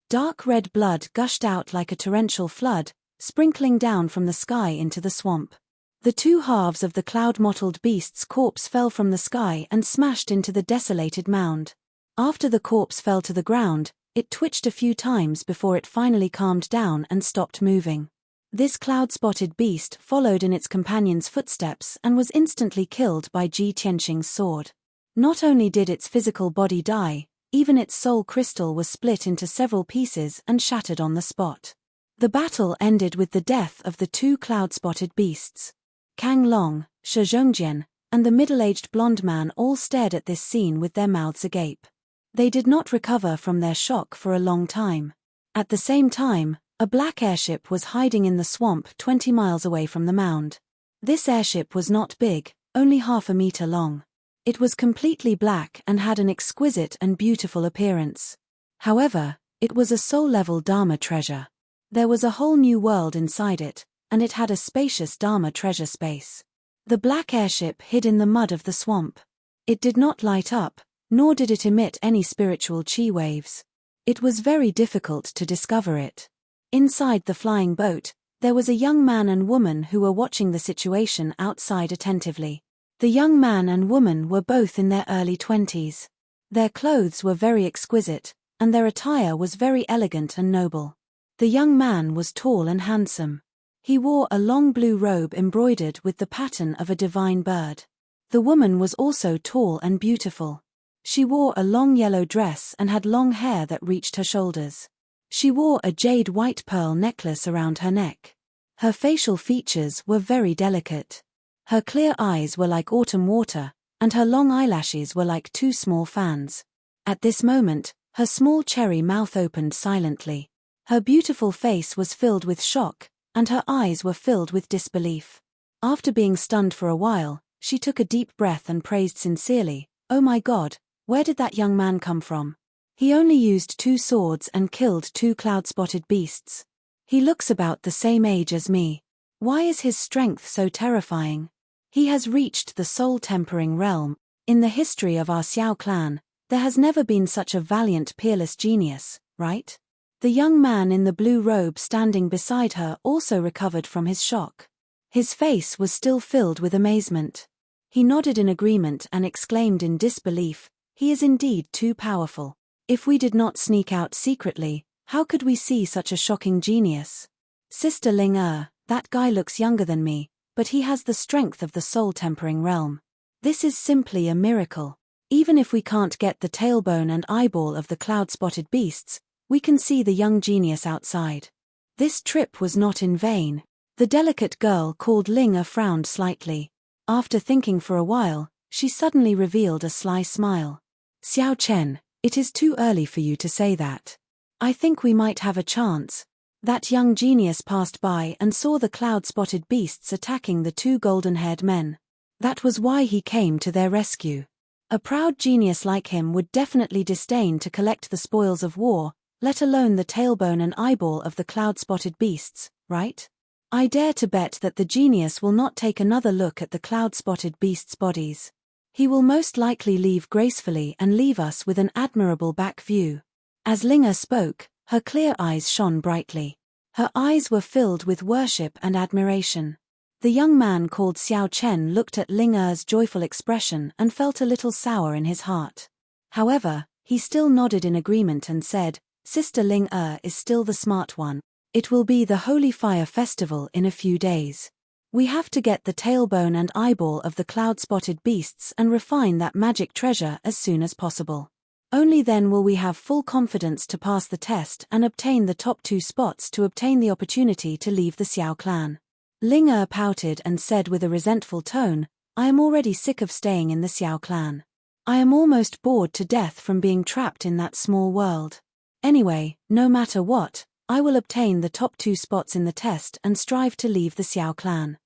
Dark red blood gushed out like a torrential flood, sprinkling down from the sky into the swamp. The two halves of the cloud-mottled beast's corpse fell from the sky and smashed into the desolated mound. After the corpse fell to the ground, it twitched a few times before it finally calmed down and stopped moving. This cloud-spotted beast followed in its companion's footsteps and was instantly killed by Ji Tianxing's sword. Not only did its physical body die, even its soul crystal was split into several pieces and shattered on the spot. The battle ended with the death of the two cloud-spotted beasts. Kang Long, Shi Zhongjian, and the middle-aged blonde man all stared at this scene with their mouths agape. They did not recover from their shock for a long time. At the same time, a black airship was hiding in the swamp 20 miles away from the mound. This airship was not big, only half a meter long. It was completely black and had an exquisite and beautiful appearance. However, it was a soul-level Dharma treasure. There was a whole new world inside it, and it had a spacious Dharma treasure space. The black airship hid in the mud of the swamp. It did not light up, nor did it emit any spiritual chi waves. It was very difficult to discover it. Inside the flying boat, there was a young man and woman who were watching the situation outside attentively. The young man and woman were both in their early 20s. Their clothes were very exquisite, and their attire was very elegant and noble. The young man was tall and handsome. He wore a long blue robe embroidered with the pattern of a divine bird. The woman was also tall and beautiful. She wore a long yellow dress and had long hair that reached her shoulders. She wore a jade white pearl necklace around her neck. Her facial features were very delicate. Her clear eyes were like autumn water, and her long eyelashes were like two small fans. At this moment, her small cherry mouth opened silently. Her beautiful face was filled with shock, and her eyes were filled with disbelief. After being stunned for a while, she took a deep breath and praised sincerely, "Oh my God, where did that young man come from? He only used 2 swords and killed 2 cloud-spotted beasts. He looks about the same age as me. Why is his strength so terrifying? He has reached the soul-tempering realm. In the history of our Xiao clan, there has never been such a valiant peerless genius, right?" The young man in the blue robe standing beside her also recovered from his shock. His face was still filled with amazement. He nodded in agreement and exclaimed in disbelief, "He is indeed too powerful. If we did not sneak out secretly, how could we see such a shocking genius? Sister Ling that guy looks younger than me, but he has the strength of the soul-tempering realm. This is simply a miracle. Even if we can't get the tailbone and eyeball of the cloud-spotted beasts, we can see the young genius outside." This trip was not in vain. The delicate girl called Ling frowned slightly. After thinking for a while, she suddenly revealed a sly smile. "Xiao Chen, it is too early for you to say that. I think we might have a chance." That young genius passed by and saw the cloud-spotted beasts attacking the 2 golden-haired men. That was why he came to their rescue. A proud genius like him would definitely disdain to collect the spoils of war, let alone the tailbone and eyeball of the cloud-spotted beasts, right? I dare to bet that the genius will not take another look at the cloud-spotted beasts' bodies. He will most likely leave gracefully and leave us with an admirable back view. As Ling spoke, her clear eyes shone brightly. Her eyes were filled with worship and admiration. The young man called Xiao Chen looked at Ling joyful expression and felt a little sour in his heart. However, he still nodded in agreement and said, "Sister Ling is still the smart one. It will be the Holy Fire Festival in a few days. We have to get the tailbone and eyeball of the cloud-spotted beasts and refine that magic treasure as soon as possible. Only then will we have full confidence to pass the test and obtain the top 2 spots to obtain the opportunity to leave the Xiao clan." Ling pouted and said with a resentful tone, "I am already sick of staying in the Xiao clan. I am almost bored to death from being trapped in that small world. Anyway, no matter what, I will obtain the top 2 spots in the test and strive to leave the Xiao clan."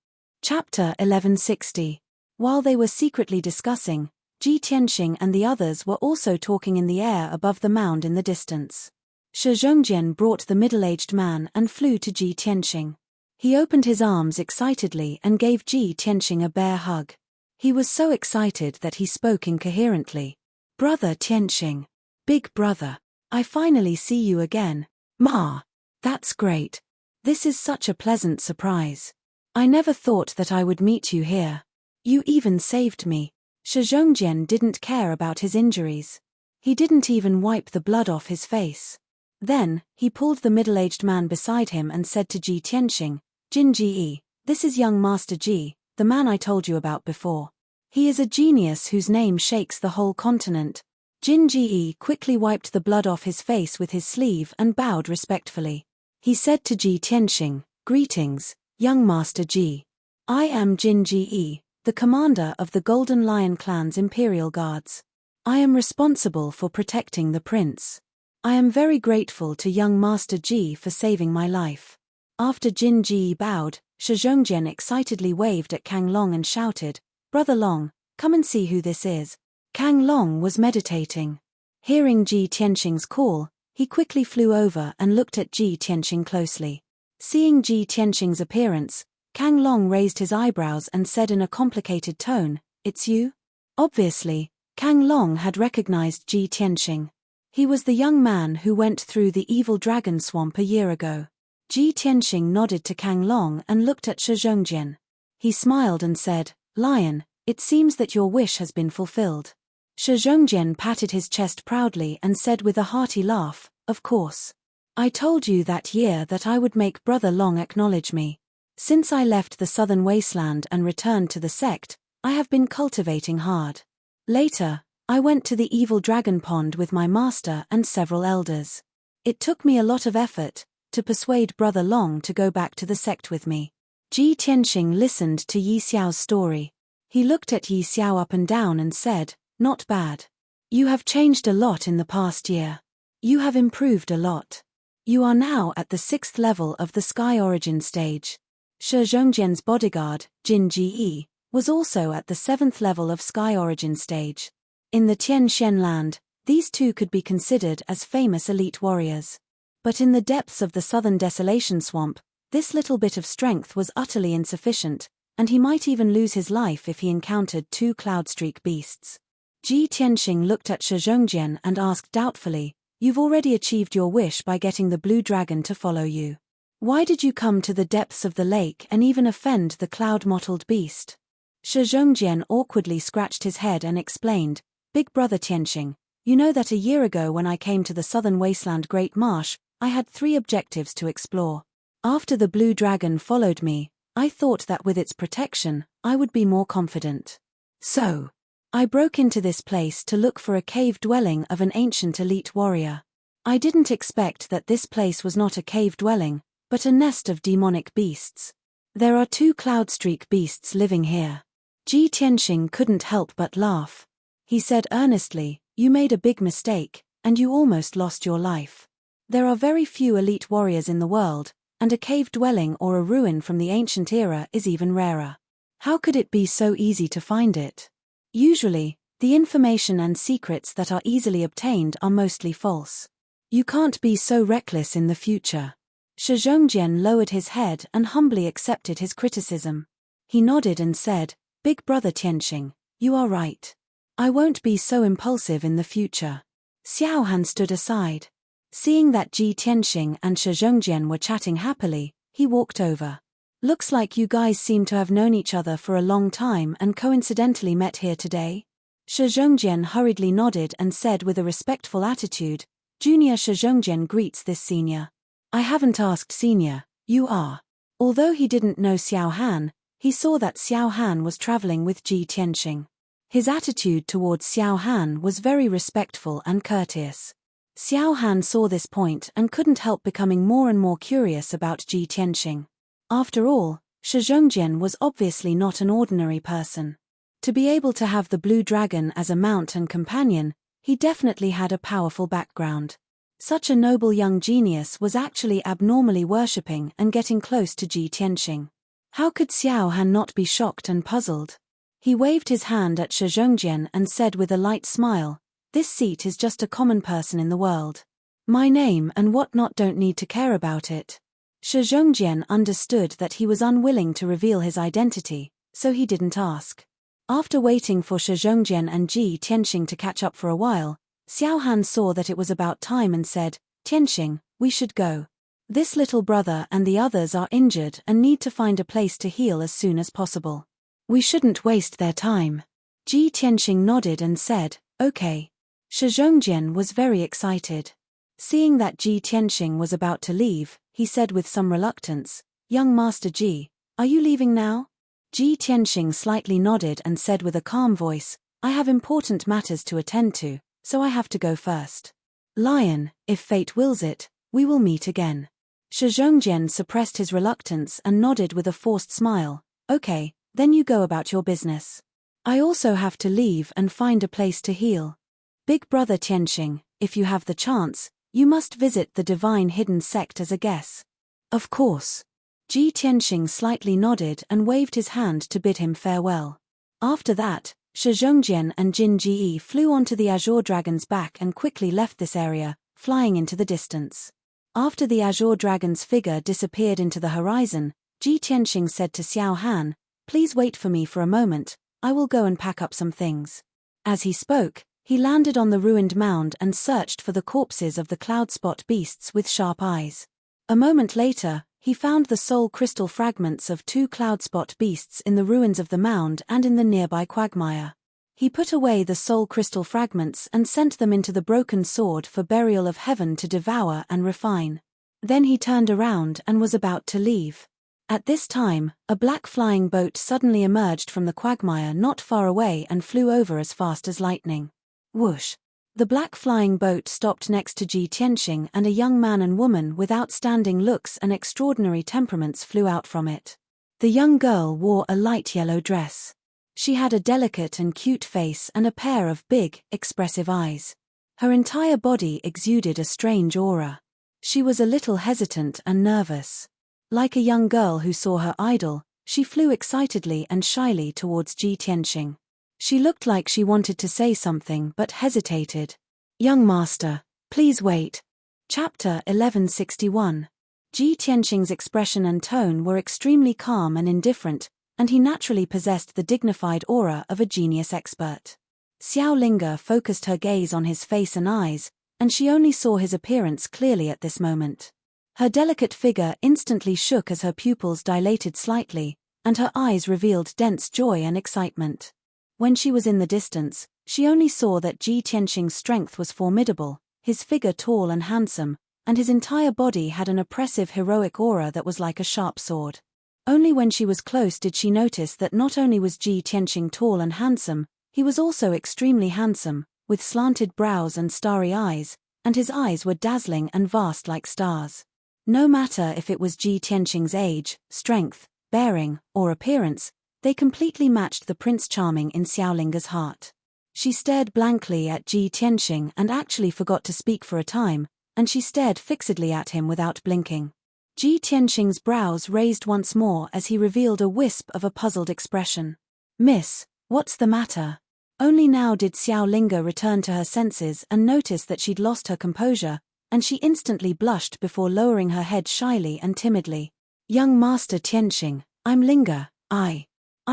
Chapter 1160. While they were secretly discussing, Ji Tianxing and the others were also talking in the air above the mound in the distance. Shi Zhongjian brought the middle-aged man and flew to Ji Tianxing. He opened his arms excitedly and gave Ji Tianxing a bear hug. He was so excited that he spoke incoherently. "Brother Tianxing. Big brother. I finally see you again. Ma. That's great. This is such a pleasant surprise. I never thought that I would meet you here. You even saved me." Shi Zhongjian didn't care about his injuries. He didn't even wipe the blood off his face. Then, he pulled the middle-aged man beside him and said to Ji Tianxing, "Jin Ji, this is young Master Ji, the man I told you about before. He is a genius whose name shakes the whole continent." Jin Ji quickly wiped the blood off his face with his sleeve and bowed respectfully. He said to Ji Tianxing, "Greetings, young Master Ji. I am Jin Ji, the commander of the Golden Lion Clan's Imperial Guards. I am responsible for protecting the prince. I am very grateful to young Master Ji for saving my life." After Jin Ji bowed, Shi Zhongjian excitedly waved at Kang Long and shouted, "Brother Long, come and see who this is." Kang Long was meditating. Hearing Ji Tianxing's call, he quickly flew over and looked at Ji Tianxing closely. Seeing Ji Tianxing's appearance, Kang Long raised his eyebrows and said in a complicated tone, "It's you?" Obviously, Kang Long had recognized Ji Tianxing. He was the young man who went through the evil dragon swamp a year ago. Ji Tianxing nodded to Kang Long and looked at Shi Zhongjian. He smiled and said, "Lion, it seems that your wish has been fulfilled. Shi Zhongjian patted his chest proudly and said with a hearty laugh, "Of course. I told you that year that I would make Brother Long acknowledge me. Since I left the southern wasteland and returned to the sect, I have been cultivating hard. Later, I went to the evil dragon pond with my master and several elders. It took me a lot of effort to persuade Brother Long to go back to the sect with me." Ji Tianxing listened to Yi Xiao's story. He looked at Yi Xiao up and down and said, "Not bad. You have changed a lot in the past year. You have improved a lot. You are now at the 6th level of the Sky Origin stage." Shi Zhongjian's bodyguard, Jin Ji, was also at the 7th level of Sky Origin stage. In the Tian Shen land, these two could be considered as famous elite warriors. But in the depths of the southern desolation swamp, this little bit of strength was utterly insufficient, and he might even lose his life if he encountered two cloudstreak beasts. Ji Tianxing looked at Shi Zhongjian and asked doubtfully, "You've already achieved your wish by getting the blue dragon to follow you. Why did you come to the depths of the lake and even offend the cloud-mottled beast?" Shi Zhongjian awkwardly scratched his head and explained, "Big brother Tianxing, you know that a year ago when I came to the southern wasteland Great Marsh, I had 3 objectives to explore. After the blue dragon followed me, I thought that with its protection, I would be more confident. So, I broke into this place to look for a cave dwelling of an ancient elite warrior. I didn't expect that this place was not a cave dwelling, but a nest of demonic beasts. There are 2 cloudstreak beasts living here." Ji Tianxing couldn't help but laugh. He said earnestly, "You made a big mistake, and you almost lost your life. There are very few elite warriors in the world, and a cave dwelling or a ruin from the ancient era is even rarer. How could it be so easy to find it? Usually, the information and secrets that are easily obtained are mostly false. You can't be so reckless in the future." Shi Zhongjian lowered his head and humbly accepted his criticism. He nodded and said, "Big brother Tianxing, you are right. I won't be so impulsive in the future." Xiao Han stood aside. Seeing that Ji Tianxing and Shi Zhongjian were chatting happily, he walked over. "Looks like you guys seem to have known each other for a long time and coincidentally met here today." Shi Zhongjian hurriedly nodded and said with a respectful attitude, "Junior Shi Zhongjian greets this senior." "I haven't asked senior, you are." Although he didn't know Xiao Han, he saw that Xiao Han was traveling with Ji Tianxing. His attitude towards Xiao Han was very respectful and courteous. Xiao Han saw this point and couldn't help becoming more and more curious about Ji Tianxing. After all, Shi Zhongjian was obviously not an ordinary person. To be able to have the blue dragon as a mount and companion, he definitely had a powerful background. Such a noble young genius was actually abnormally worshipping and getting close to Ji Tianxing. How could Xiao Han not be shocked and puzzled? He waved his hand at Shi Zhongjian and said with a light smile, "This seat is just a common person in the world. My name and whatnot don't need to care about it." Shi Zhongjian understood that he was unwilling to reveal his identity, so he didn't ask. After waiting for Shi Zhongjian and Ji Tianxing to catch up for a while, Xiao Han saw that it was about time and said, "Tianxing, we should go. This little brother and the others are injured and need to find a place to heal as soon as possible. We shouldn't waste their time." Ji Tianxing nodded and said, "Okay." Shi Zhongjian was very excited. Seeing that Ji Tianxing was about to leave, he said with some reluctance, "Young Master Ji, are you leaving now?" Ji Tianxing slightly nodded and said with a calm voice, "I have important matters to attend to, so I have to go first. Lion, if fate wills it, we will meet again." Shi Zhongjian suppressed his reluctance and nodded with a forced smile, "Okay, then you go about your business. I also have to leave and find a place to heal. Big brother Tianxing, if you have the chance, you must visit the divine hidden sect as a guest." "Of course." Ji Tianxing slightly nodded and waved his hand to bid him farewell. After that, Shi Zhongjian and Jin Ji flew onto the Azure Dragon's back and quickly left this area, flying into the distance. After the Azure Dragon's figure disappeared into the horizon, Ji Tianxing said to Xiao Han, "Please wait for me for a moment, I will go and pack up some things." As he spoke, he landed on the ruined mound and searched for the corpses of the cloudspot beasts with sharp eyes. A moment later, he found the soul crystal fragments of 2 cloudspot beasts in the ruins of the mound and in the nearby quagmire. He put away the soul crystal fragments and sent them into the broken sword for burial of heaven to devour and refine. Then he turned around and was about to leave. At this time, a black flying boat suddenly emerged from the quagmire not far away and flew over as fast as lightning. Whoosh! The black flying boat stopped next to Ji Tianxing, and a young man and woman with outstanding looks and extraordinary temperaments flew out from it. The young girl wore a light yellow dress. She had a delicate and cute face and a pair of big, expressive eyes. Her entire body exuded a strange aura. She was a little hesitant and nervous. Like a young girl who saw her idol, she flew excitedly and shyly towards Ji Tianxing. She looked like she wanted to say something but hesitated. "Young master, please wait." Chapter 1161. Ji Tianxing's expression and tone were extremely calm and indifferent, and he naturally possessed the dignified aura of a genius expert. Xiao Linga focused her gaze on his face and eyes, and she only saw his appearance clearly at this moment. Her delicate figure instantly shook as her pupils dilated slightly, and her eyes revealed dense joy and excitement. When she was in the distance, she only saw that Ji Tianxing's strength was formidable, his figure tall and handsome, and his entire body had an oppressive heroic aura that was like a sharp sword. Only when she was close did she notice that not only was Ji Tianxing tall and handsome, he was also extremely handsome, with slanted brows and starry eyes, and his eyes were dazzling and vast like stars. No matter if it was Ji Tianxing's age, strength, bearing, or appearance, they completely matched the Prince Charming in Xiaolinga's heart. She stared blankly at Ji Tianxing and actually forgot to speak for a time, and she stared fixedly at him without blinking. Ji Tianxing's brows raised once more as he revealed a wisp of a puzzled expression. "Miss, what's the matter?" Only now did Xiaolinga return to her senses and notice that she'd lost her composure, and she instantly blushed before lowering her head shyly and timidly. "Young Master Tianxing, I'm Linga. I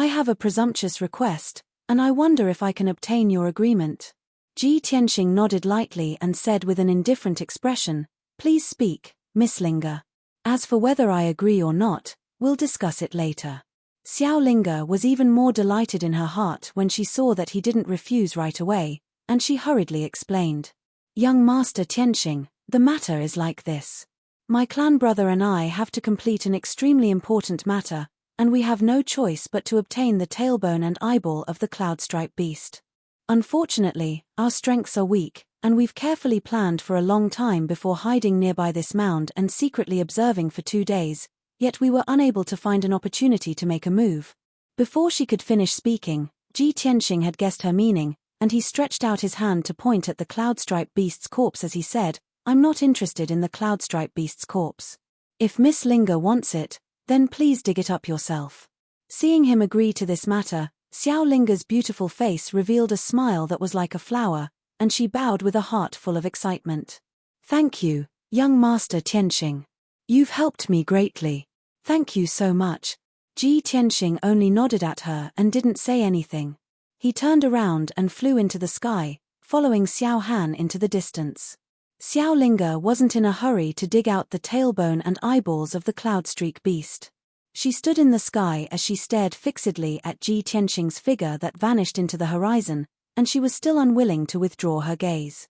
have a presumptuous request, and I wonder if I can obtain your agreement." Ji Tianxing nodded lightly and said with an indifferent expression, "Please speak, Miss Linga. As for whether I agree or not, we'll discuss it later." Xiao Linga was even more delighted in her heart when she saw that he didn't refuse right away, and she hurriedly explained. "Young Master Tianxing, the matter is like this. My clan brother and I have to complete an extremely important matter, and we have no choice but to obtain the tailbone and eyeball of the cloudstripe beast. Unfortunately, our strengths are weak, and we've carefully planned for a long time before hiding nearby this mound and secretly observing for 2 days, yet we were unable to find an opportunity to make a move." Before she could finish speaking, Ji Tianxing had guessed her meaning, and he stretched out his hand to point at the cloudstripe beast's corpse as he said, "I'm not interested in the cloudstripe beast's corpse. If Miss Linga wants it, then please dig it up yourself." Seeing him agree to this matter, Xiao Linga's beautiful face revealed a smile that was like a flower, and she bowed with a heart full of excitement. "Thank you, young Master Tianxing. You've helped me greatly. Thank you so much." Ji Tianxing only nodded at her and didn't say anything. He turned around and flew into the sky, following Xiao Han into the distance. Xiao Linga wasn't in a hurry to dig out the tailbone and eyeballs of the cloudstreak beast. She stood in the sky as she stared fixedly at Ji Tianxing's figure that vanished into the horizon, and she was still unwilling to withdraw her gaze.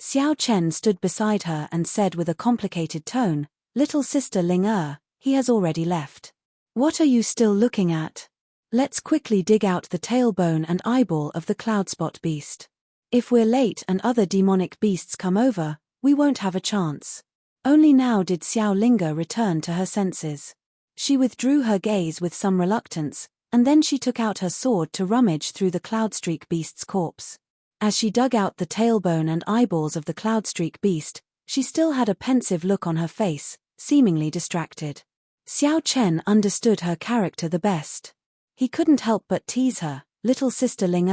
Xiao Chen stood beside her and said with a complicated tone, "Little sister Ling he has already left. What are you still looking at? Let's quickly dig out the tailbone and eyeball of the cloudspot beast. If we're late and other demonic beasts come over, we won't have a chance." Only now did Xiao Linga return to her senses. She withdrew her gaze with some reluctance, and then she took out her sword to rummage through the cloudstreak beast's corpse. As she dug out the tailbone and eyeballs of the cloudstreak beast, she still had a pensive look on her face, seemingly distracted. Xiao Chen understood her character the best. He couldn't help but tease her, "Little sister Ling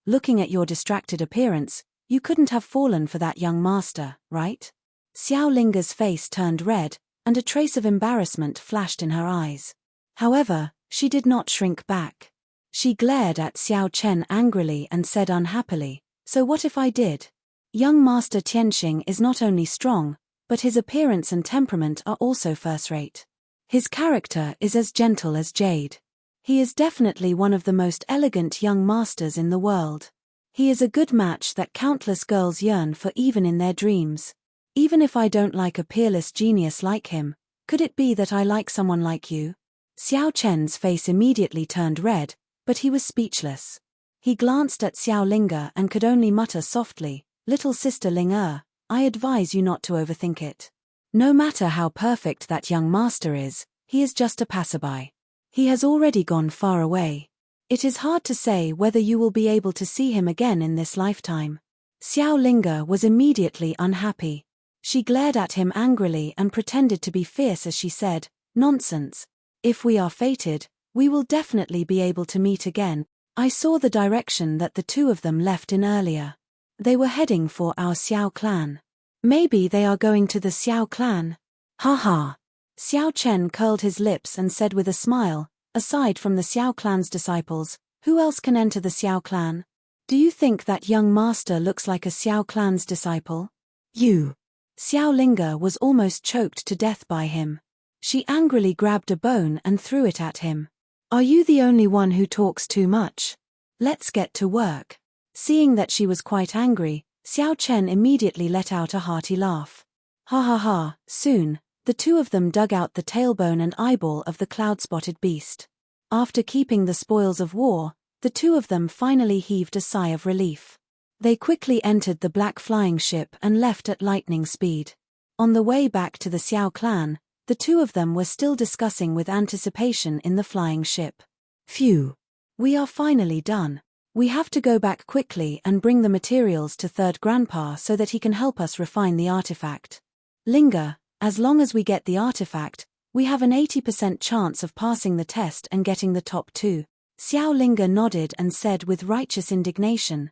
looking at your distracted appearance, you couldn't have fallen for that young master, right?" Xiao Linga's face turned red, and a trace of embarrassment flashed in her eyes. However, she did not shrink back. She glared at Xiao Chen angrily and said unhappily, "So what if I did? Young Master Tianxing is not only strong, but his appearance and temperament are also first-rate. His character is as gentle as jade. He is definitely one of the most elegant young masters in the world." He is a good match that countless girls yearn for even in their dreams. Even if I don't like a peerless genius like him, could it be that I like someone like you? Xiao Chen's face immediately turned red, but he was speechless. He glanced at Xiao Linge and could only mutter softly, "Little sister Ling, I advise you not to overthink it. No matter how perfect that young master is, he is just a passerby. He has already gone far away. It is hard to say whether you will be able to see him again in this lifetime." Xiao Linge was immediately unhappy. She glared at him angrily and pretended to be fierce as she said, "Nonsense. If we are fated, we will definitely be able to meet again. I saw the direction that the two of them left in earlier. They were heading for our Xiao clan. Maybe they are going to the Xiao clan." Ha ha. Xiao Chen curled his lips and said with a smile, "Aside from the Xiao clan's disciples, who else can enter the Xiao clan? Do you think that young master looks like a Xiao clan's disciple?" "You." Xiao Linge was almost choked to death by him. She angrily grabbed a bone and threw it at him. "Are you the only one who talks too much? Let's get to work." Seeing that she was quite angry, Xiao Chen immediately let out a hearty laugh. Ha ha ha. Soon, the two of them dug out the tailbone and eyeball of the cloud-spotted beast. After keeping the spoils of war, the two of them finally heaved a sigh of relief. They quickly entered the black flying ship and left at lightning speed. On the way back to the Xiao clan, the two of them were still discussing with anticipation in the flying ship. "Phew. We are finally done. We have to go back quickly and bring the materials to Third Grandpa so that he can help us refine the artifact. Linge, as long as we get the artifact, we have an 80% chance of passing the test and getting the top 2. Xiao Linge nodded and said with righteous indignation,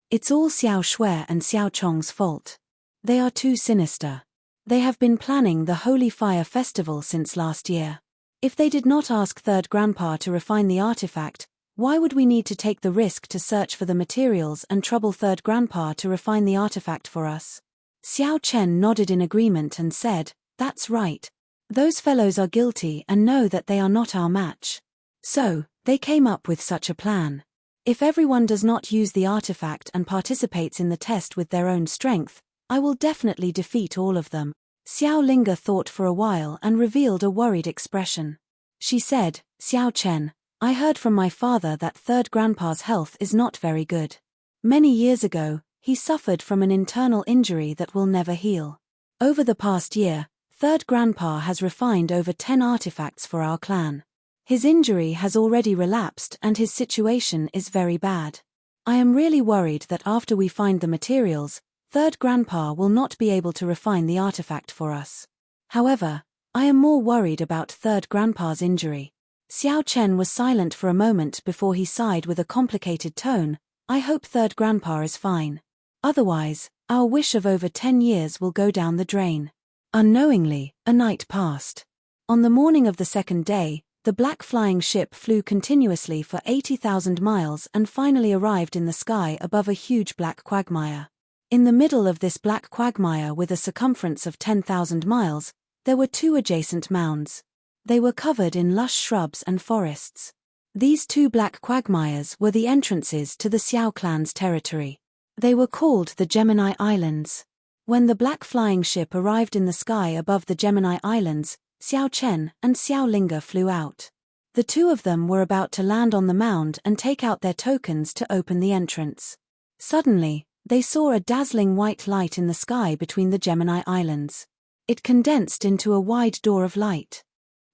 It's all Xiao Shui and Xiao Chong's fault. They are too sinister. They have been planning the Holy Fire Festival since last year. If they did not ask Third Grandpa to refine the artifact, why would we need to take the risk to search for the materials and trouble Third Grandpa to refine the artifact for us?" Xiao Chen nodded in agreement and said, "That's right. Those fellows are guilty and know that they are not our match. So, they came up with such a plan. If everyone does not use the artifact and participates in the test with their own strength, I will definitely defeat all of them." Xiao Linge thought for a while and revealed a worried expression. She said, "Xiao Chen, I heard from my father that Third Grandpa's health is not very good. Many years ago, he suffered from an internal injury that will never heal. Over the past year, Third Grandpa has refined over 10 artifacts for our clan. His injury has already relapsed and his situation is very bad. I am really worried that after we find the materials, Third Grandpa will not be able to refine the artifact for us. However, I am more worried about Third Grandpa's injury." Xiao Chen was silent for a moment before he sighed with a complicated tone, "I hope Third Grandpa is fine. Otherwise, our wish of over 10 years will go down the drain." Unknowingly, a night passed. On the morning of the second day, the black flying ship flew continuously for 80,000 miles and finally arrived in the sky above a huge black quagmire. In the middle of this black quagmire with a circumference of 10,000 miles, there were 2 adjacent mounds. They were covered in lush shrubs and forests. These 2 black quagmires were the entrances to the Xiao clan's territory. They were called the Gemini Islands. When the black flying ship arrived in the sky above the Gemini Islands, Xiao Chen and Xiao Linge flew out. The two of them were about to land on the mound and take out their tokens to open the entrance. Suddenly, they saw a dazzling white light in the sky between the Gemini Islands. It condensed into a wide door of light.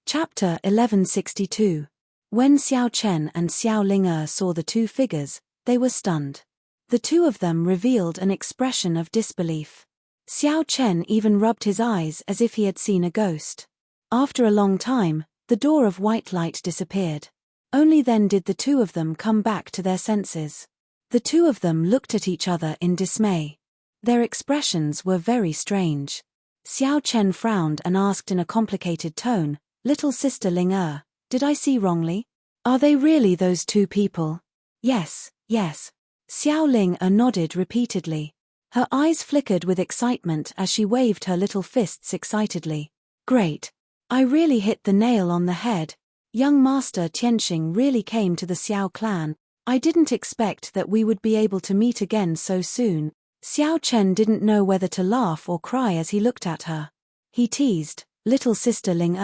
Chapter 1162. When Xiao Chen and Xiao Linge saw the 2 figures, they were stunned. The 2 of them revealed an expression of disbelief. Xiao Chen even rubbed his eyes as if he had seen a ghost. After a long time, the door of white light disappeared. Only then did the 2 of them come back to their senses. The 2 of them looked at each other in dismay. Their expressions were very strange. Xiao Chen frowned and asked in a complicated tone, "Little sister Ling, did I see wrongly? Are they really those 2 people?" Yes. Xiao Ling nodded repeatedly. Her eyes flickered with excitement as she waved her little fists excitedly. "Great. I really hit the nail on the head. Young Master Tianxing really came to the Xiao clan. I didn't expect that we would be able to meet again so soon. Xiao Chen didn't know whether to laugh or cry as he looked at her. He teased, "Little sister Ling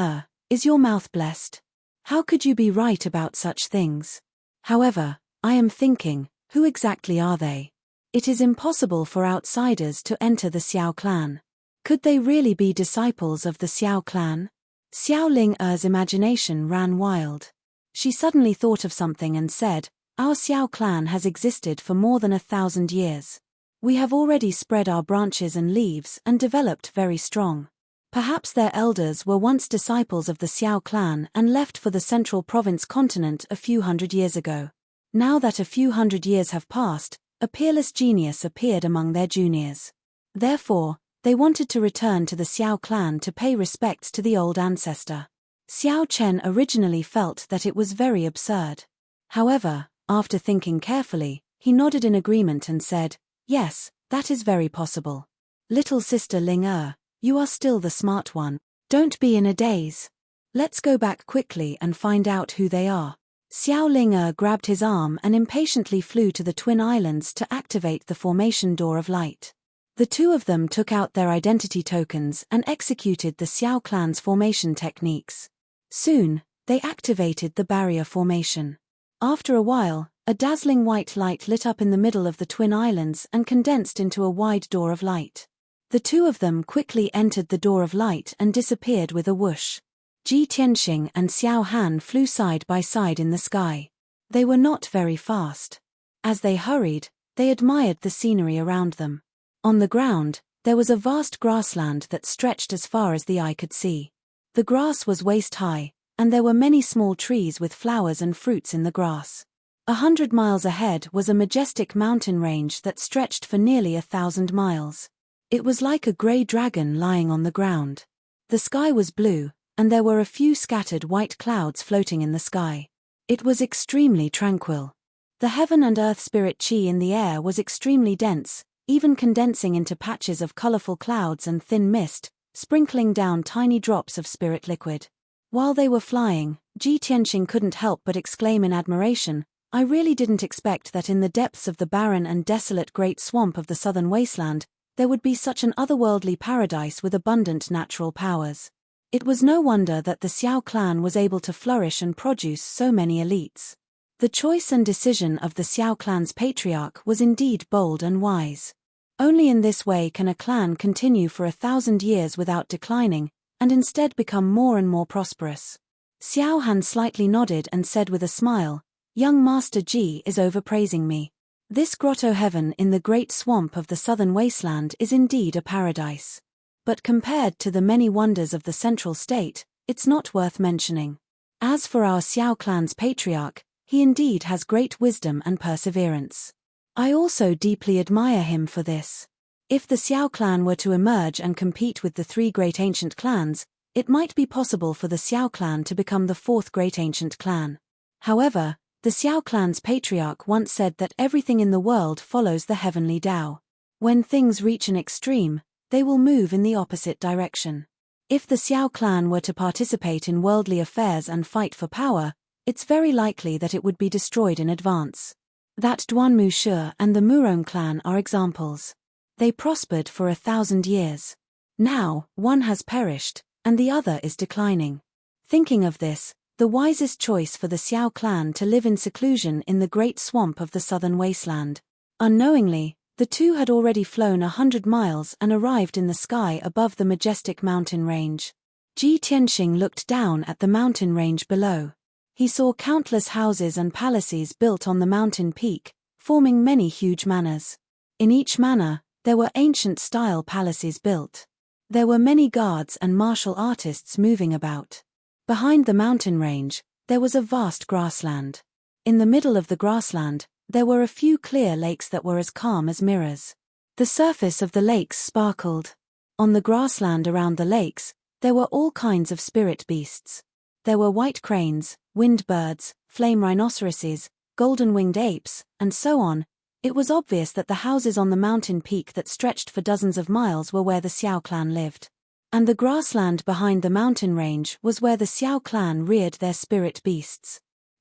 is your mouth blessed? How could you be right about such things? However, I am thinking, who exactly are they? It is impossible for outsiders to enter the Xiao clan. Could they really be disciples of the Xiao clan?" Xiao Ling imagination ran wild. She suddenly thought of something and said, "Our Xiao clan has existed for more than 1,000 years. We have already spread our branches and leaves and developed very strong. Perhaps their elders were once disciples of the Xiao clan and left for the Central Province continent a few hundred years ago. Now that a few hundred years have passed, a peerless genius appeared among their juniors. Therefore, they wanted to return to the Xiao clan to pay respects to the old ancestor." Xiao Chen originally felt that it was very absurd. However, after thinking carefully, he nodded in agreement and said, "Yes, that is very possible. Little sister Ling you are still the smart one. Don't be in a daze. Let's go back quickly and find out who they are." Xiao Ling grabbed his arm and impatiently flew to the Twin Islands to activate the formation door of light. The two of them took out their identity tokens and executed the Xiao clan's formation techniques. Soon, they activated the barrier formation. After a while, a dazzling white light lit up in the middle of the Twin Islands and condensed into a wide door of light. The two of them quickly entered the door of light and disappeared with a whoosh. Ji Tianxing and Xiao Han flew side by side in the sky. They were not very fast. As they hurried, they admired the scenery around them. On the ground, there was a vast grassland that stretched as far as the eye could see. The grass was waist-high, and there were many small trees with flowers and fruits in the grass. 100 miles ahead was a majestic mountain range that stretched for nearly 1,000 miles. It was like a grey dragon lying on the ground. The sky was blue, and there were a few scattered white clouds floating in the sky. It was extremely tranquil. The heaven and earth spirit chi in the air was extremely dense, even condensing into patches of colorful clouds and thin mist, sprinkling down tiny drops of spirit liquid. While they were flying, Ji Tianxing couldn't help but exclaim in admiration, "I really didn't expect that in the depths of the barren and desolate great swamp of the southern wasteland, there would be such an otherworldly paradise with abundant natural powers." It was no wonder that the Xiao clan was able to flourish and produce so many elites. The choice and decision of the Xiao clan's patriarch was indeed bold and wise. Only in this way can a clan continue for 1,000 years without declining, and instead become more and more prosperous. Xiao Han slightly nodded and said with a smile, "Young Master Ji is overpraising me. This grotto heaven in the great swamp of the southern wasteland is indeed a paradise. But compared to the many wonders of the central state, it's not worth mentioning. As for our Xiao clan's patriarch, he indeed has great wisdom and perseverance. I also deeply admire him for this. If the Xiao clan were to emerge and compete with the three great ancient clans, it might be possible for the Xiao clan to become the fourth great ancient clan. However, the Xiao clan's patriarch once said that everything in the world follows the heavenly Tao. When things reach an extreme, they will move in the opposite direction. If the Xiao clan were to participate in worldly affairs and fight for power, it's very likely that it would be destroyed in advance. That Duanmu Shi and the Murong clan are examples. They prospered for 1,000 years. Now, one has perished, and the other is declining. Thinking of this, the wisest choice for the Xiao clan to live in seclusion in the great swamp of the southern wasteland. Unknowingly, the two had already flown 100 miles and arrived in the sky above the majestic mountain range. Ji Tianxing looked down at the mountain range below. He saw countless houses and palaces built on the mountain peak, forming many huge manors. In each manor, there were ancient-style palaces built. There were many guards and martial artists moving about. Behind the mountain range, there was a vast grassland. In the middle of the grassland, there were a few clear lakes that were as calm as mirrors. The surface of the lakes sparkled. On the grassland around the lakes, there were all kinds of spirit beasts. There were white cranes, wind birds, flame rhinoceroses, golden-winged apes, and so on. It was obvious that the houses on the mountain peak that stretched for dozens of miles were where the Xiao clan lived. And the grassland behind the mountain range was where the Xiao clan reared their spirit beasts.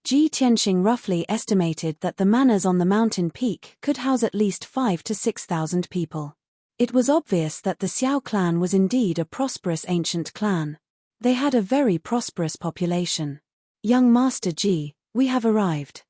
Ji Tianxing roughly estimated that the manors on the mountain peak could house at least 5,000 to 6,000 people. It was obvious that the Xiao clan was indeed a prosperous ancient clan. They had a very prosperous population. Young Master Ji, we have arrived.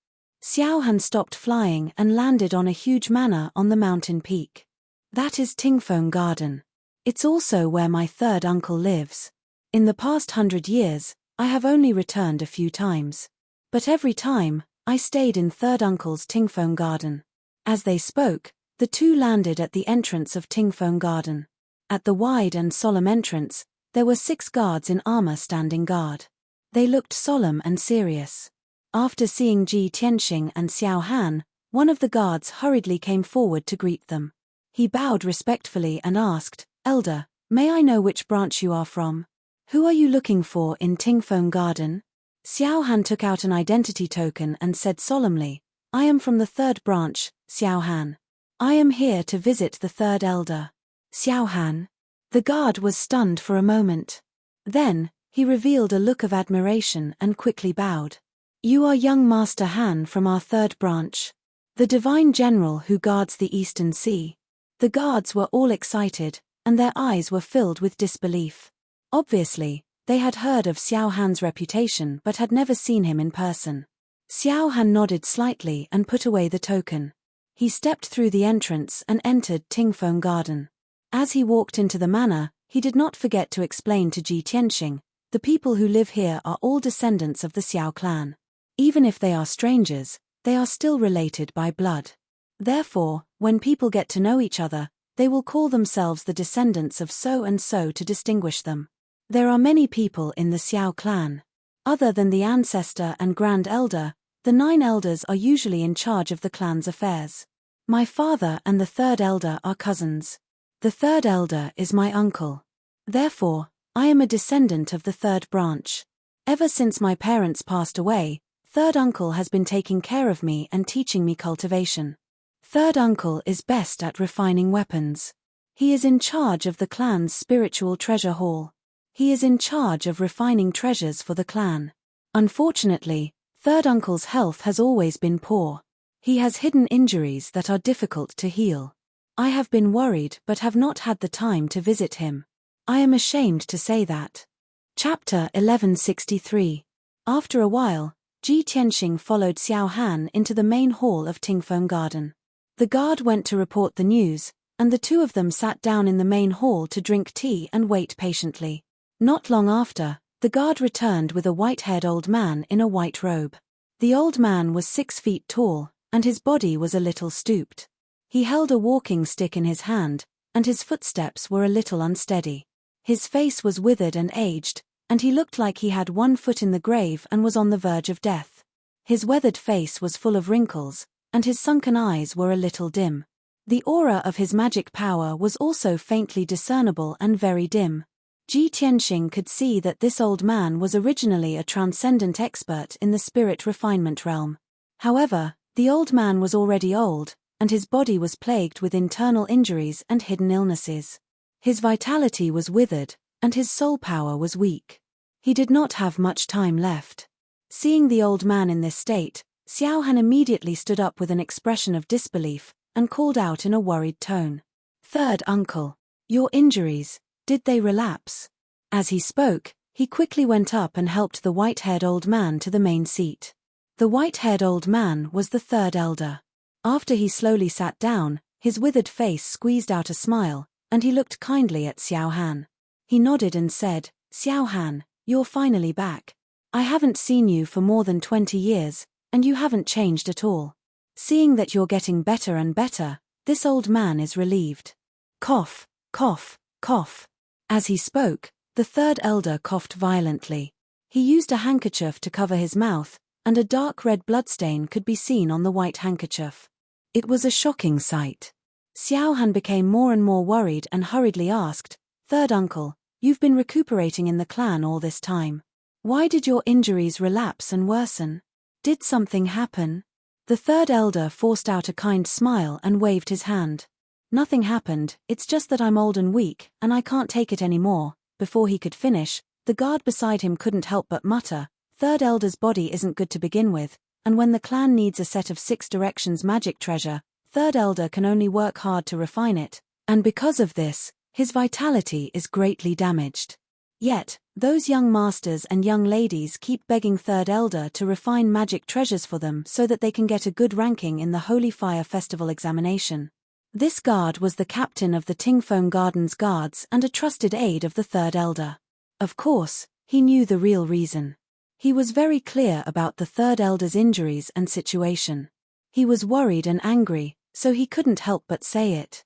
Xiao Han stopped flying and landed on a huge manor on the mountain peak. That is Tingfeng Garden. It's also where my third uncle lives. In the past 100 years, I have only returned a few times. But every time, I stayed in third uncle's Tingfeng Garden. As they spoke, the two landed at the entrance of Tingfeng Garden. At the wide and solemn entrance, there were 6 guards in armor standing guard. They looked solemn and serious. After seeing Ji Tianxing and Xiao Han, one of the guards hurriedly came forward to greet them. He bowed respectfully and asked, "Elder, may I know which branch you are from? Who are you looking for in Tingfeng Garden?" Xiao Han took out an identity token and said solemnly, "I am from the third branch, Xiao Han. I am here to visit the third elder." Xiao Han. The guard was stunned for a moment. Then, he revealed a look of admiration and quickly bowed. "You are young Master Han from our third branch, the divine general who guards the Eastern Sea." The guards were all excited, and their eyes were filled with disbelief. Obviously, they had heard of Xiao Han's reputation but had never seen him in person. Xiao Han nodded slightly and put away the token. He stepped through the entrance and entered Tingfeng Garden. As he walked into the manor, he did not forget to explain to Ji Tianxing, "The people who live here are all descendants of the Xiao clan. Even if they are strangers, they are still related by blood. Therefore, when people get to know each other, they will call themselves the descendants of so and so to distinguish them. There are many people in the Xiao clan. Other than the ancestor and grand elder, the 9 elders are usually in charge of the clan's affairs. My father and the third elder are cousins. The third elder is my uncle. Therefore, I am a descendant of the third branch. Ever since my parents passed away, third uncle has been taking care of me and teaching me cultivation. Third uncle is best at refining weapons. He is in charge of the clan's spiritual treasure hall. He is in charge of refining treasures for the clan. Unfortunately, third uncle's health has always been poor. He has hidden injuries that are difficult to heal. I have been worried but have not had the time to visit him. I am ashamed to say that." Chapter 1163. After a while, Ji Tianxing followed Xiao Han into the main hall of Tingfeng Garden. The guard went to report the news, and the two of them sat down in the main hall to drink tea and wait patiently. Not long after, the guard returned with a white-haired old man in a white robe. The old man was 6 feet tall, and his body was a little stooped. He held a walking stick in his hand, and his footsteps were a little unsteady. His face was withered and aged, and he looked like he had 1 foot in the grave and was on the verge of death. His weathered face was full of wrinkles, and his sunken eyes were a little dim. The aura of his magic power was also faintly discernible and very dim. Ji Tianxing could see that this old man was originally a transcendent expert in the spirit refinement realm. However, the old man was already old, and his body was plagued with internal injuries and hidden illnesses. His vitality was withered, and his soul power was weak. He did not have much time left. Seeing the old man in this state, Xiao Han immediately stood up with an expression of disbelief, and called out in a worried tone, "Third uncle, your injuries, did they relapse?" As he spoke, he quickly went up and helped the white-haired old man to the main seat. The white-haired old man was the third elder. After he slowly sat down, his withered face squeezed out a smile, and he looked kindly at Xiao Han. He nodded and said, "Xiao Han, you're finally back. I haven't seen you for more than 20 years, and you haven't changed at all. Seeing that you're getting better and better, this old man is relieved." Cough, cough, cough. As he spoke, the third elder coughed violently. He used a handkerchief to cover his mouth, and a dark red bloodstain could be seen on the white handkerchief. It was a shocking sight. Xiao Han became more and more worried and hurriedly asked, "Third uncle, you've been recuperating in the clan all this time. Why did your injuries relapse and worsen? Did something happen?" The third elder forced out a kind smile and waved his hand. "Nothing happened, it's just that I'm old and weak, and I can't take it anymore." Before he could finish, the guard beside him couldn't help but mutter, Third Elder's body isn't good to begin with, and when the clan needs a set of 6 directions magic treasure, Third Elder can only work hard to refine it, and because of this, his vitality is greatly damaged. Yet, those young masters and young ladies keep begging Third Elder to refine magic treasures for them so that they can get a good ranking in the Holy Fire Festival examination. This guard was the captain of the Tingfeng Gardens Guards and a trusted aide of the Third Elder. Of course, he knew the real reason. He was very clear about the Third Elder's injuries and situation. He was worried and angry, so he couldn't help but say it.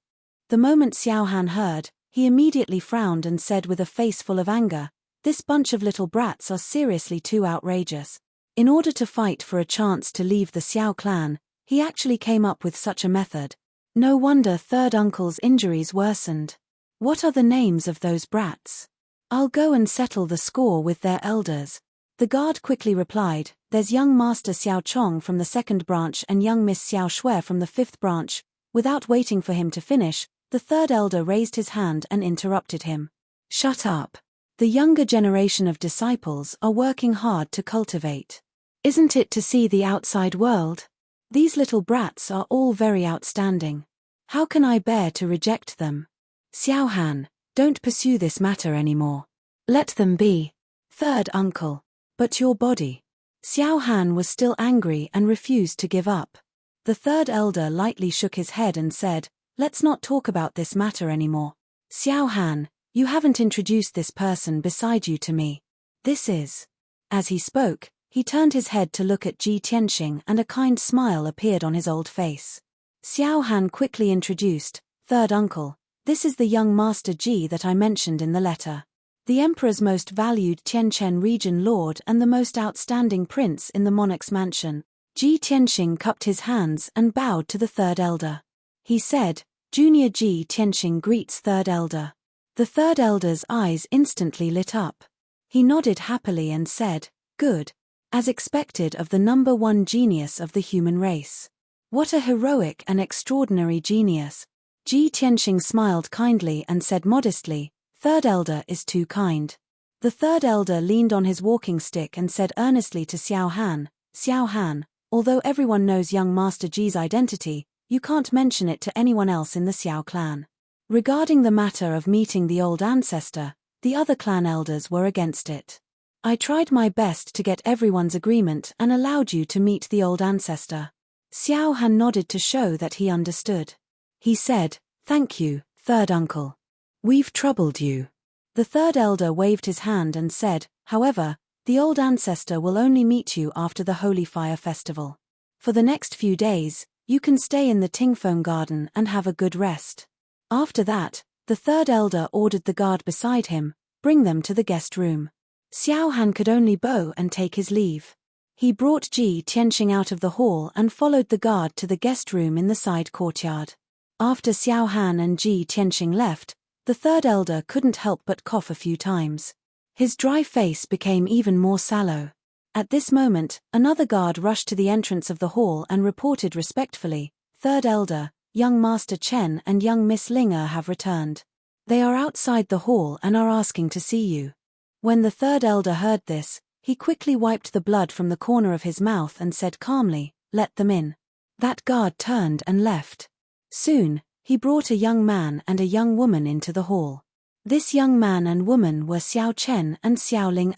The moment Xiao Han heard, he immediately frowned and said with a face full of anger, "This bunch of little brats are seriously too outrageous." In order to fight for a chance to leave the Xiao clan, he actually came up with such a method. No wonder Third Uncle's injuries worsened. What are the names of those brats? I'll go and settle the score with their elders. The guard quickly replied, "There's young Master Xiao Chong from the 2nd branch and young Miss Xiao Shui from the 5th branch." Without waiting for him to finish, the Third Elder raised his hand and interrupted him. "Shut up. The younger generation of disciples are working hard to cultivate. Isn't it to see the outside world? These little brats are all very outstanding. How can I bear to reject them? Xiao Han, don't pursue this matter anymore. Let them be. Third Uncle. But your body." Xiao Han was still angry and refused to give up. The Third Elder lightly shook his head and said, "Let's not talk about this matter anymore. Xiao Han, you haven't introduced this person beside you to me. This is..." As he spoke, he turned his head to look at Ji Tianxing and a kind smile appeared on his old face. Xiao Han quickly introduced, "Third Uncle, this is the young Master Ji that I mentioned in the letter. The Emperor's most valued Tianchen region lord and the most outstanding prince in the monarch's mansion." Ji Tianxing cupped his hands and bowed to the Third Elder. He said, "Junior Ji Tianxing greets Third Elder." The Third Elder's eyes instantly lit up. He nodded happily and said, "Good. As expected of the number 1 genius of the human race. What a heroic and extraordinary genius." Ji Tianxing smiled kindly and said modestly, "Third Elder is too kind." The Third Elder leaned on his walking stick and said earnestly to Xiao Han, "Xiao Han, although everyone knows young Master Ji's identity, you can't mention it to anyone else in the Xiao clan. Regarding the matter of meeting the old ancestor, the other clan elders were against it. I tried my best to get everyone's agreement and allowed you to meet the old ancestor." Xiao Han nodded to show that he understood. He said, "Thank you, Third Uncle. We've troubled you." The Third Elder waved his hand and said, "However, the old ancestor will only meet you after the Holy Fire Festival. For the next few days, you can stay in the Tingfeng Garden and have a good rest." After that, the Third Elder ordered the guard beside him, "Bring them to the guest room." Xiao Han could only bow and take his leave. He brought Ji Tianxing out of the hall and followed the guard to the guest room in the side courtyard. After Xiao Han and Ji Tianxing left, the Third Elder couldn't help but cough a few times. His dry face became even more sallow. At this moment, another guard rushed to the entrance of the hall and reported respectfully, "Third Elder, young Master Chen and young Miss Linger have returned. They are outside the hall and are asking to see you." When the Third Elder heard this, he quickly wiped the blood from the corner of his mouth and said calmly, "Let them in." That guard turned and left. Soon, he brought a young man and a young woman into the hall. This young man and woman were Xiao Chen and Xiao Ling.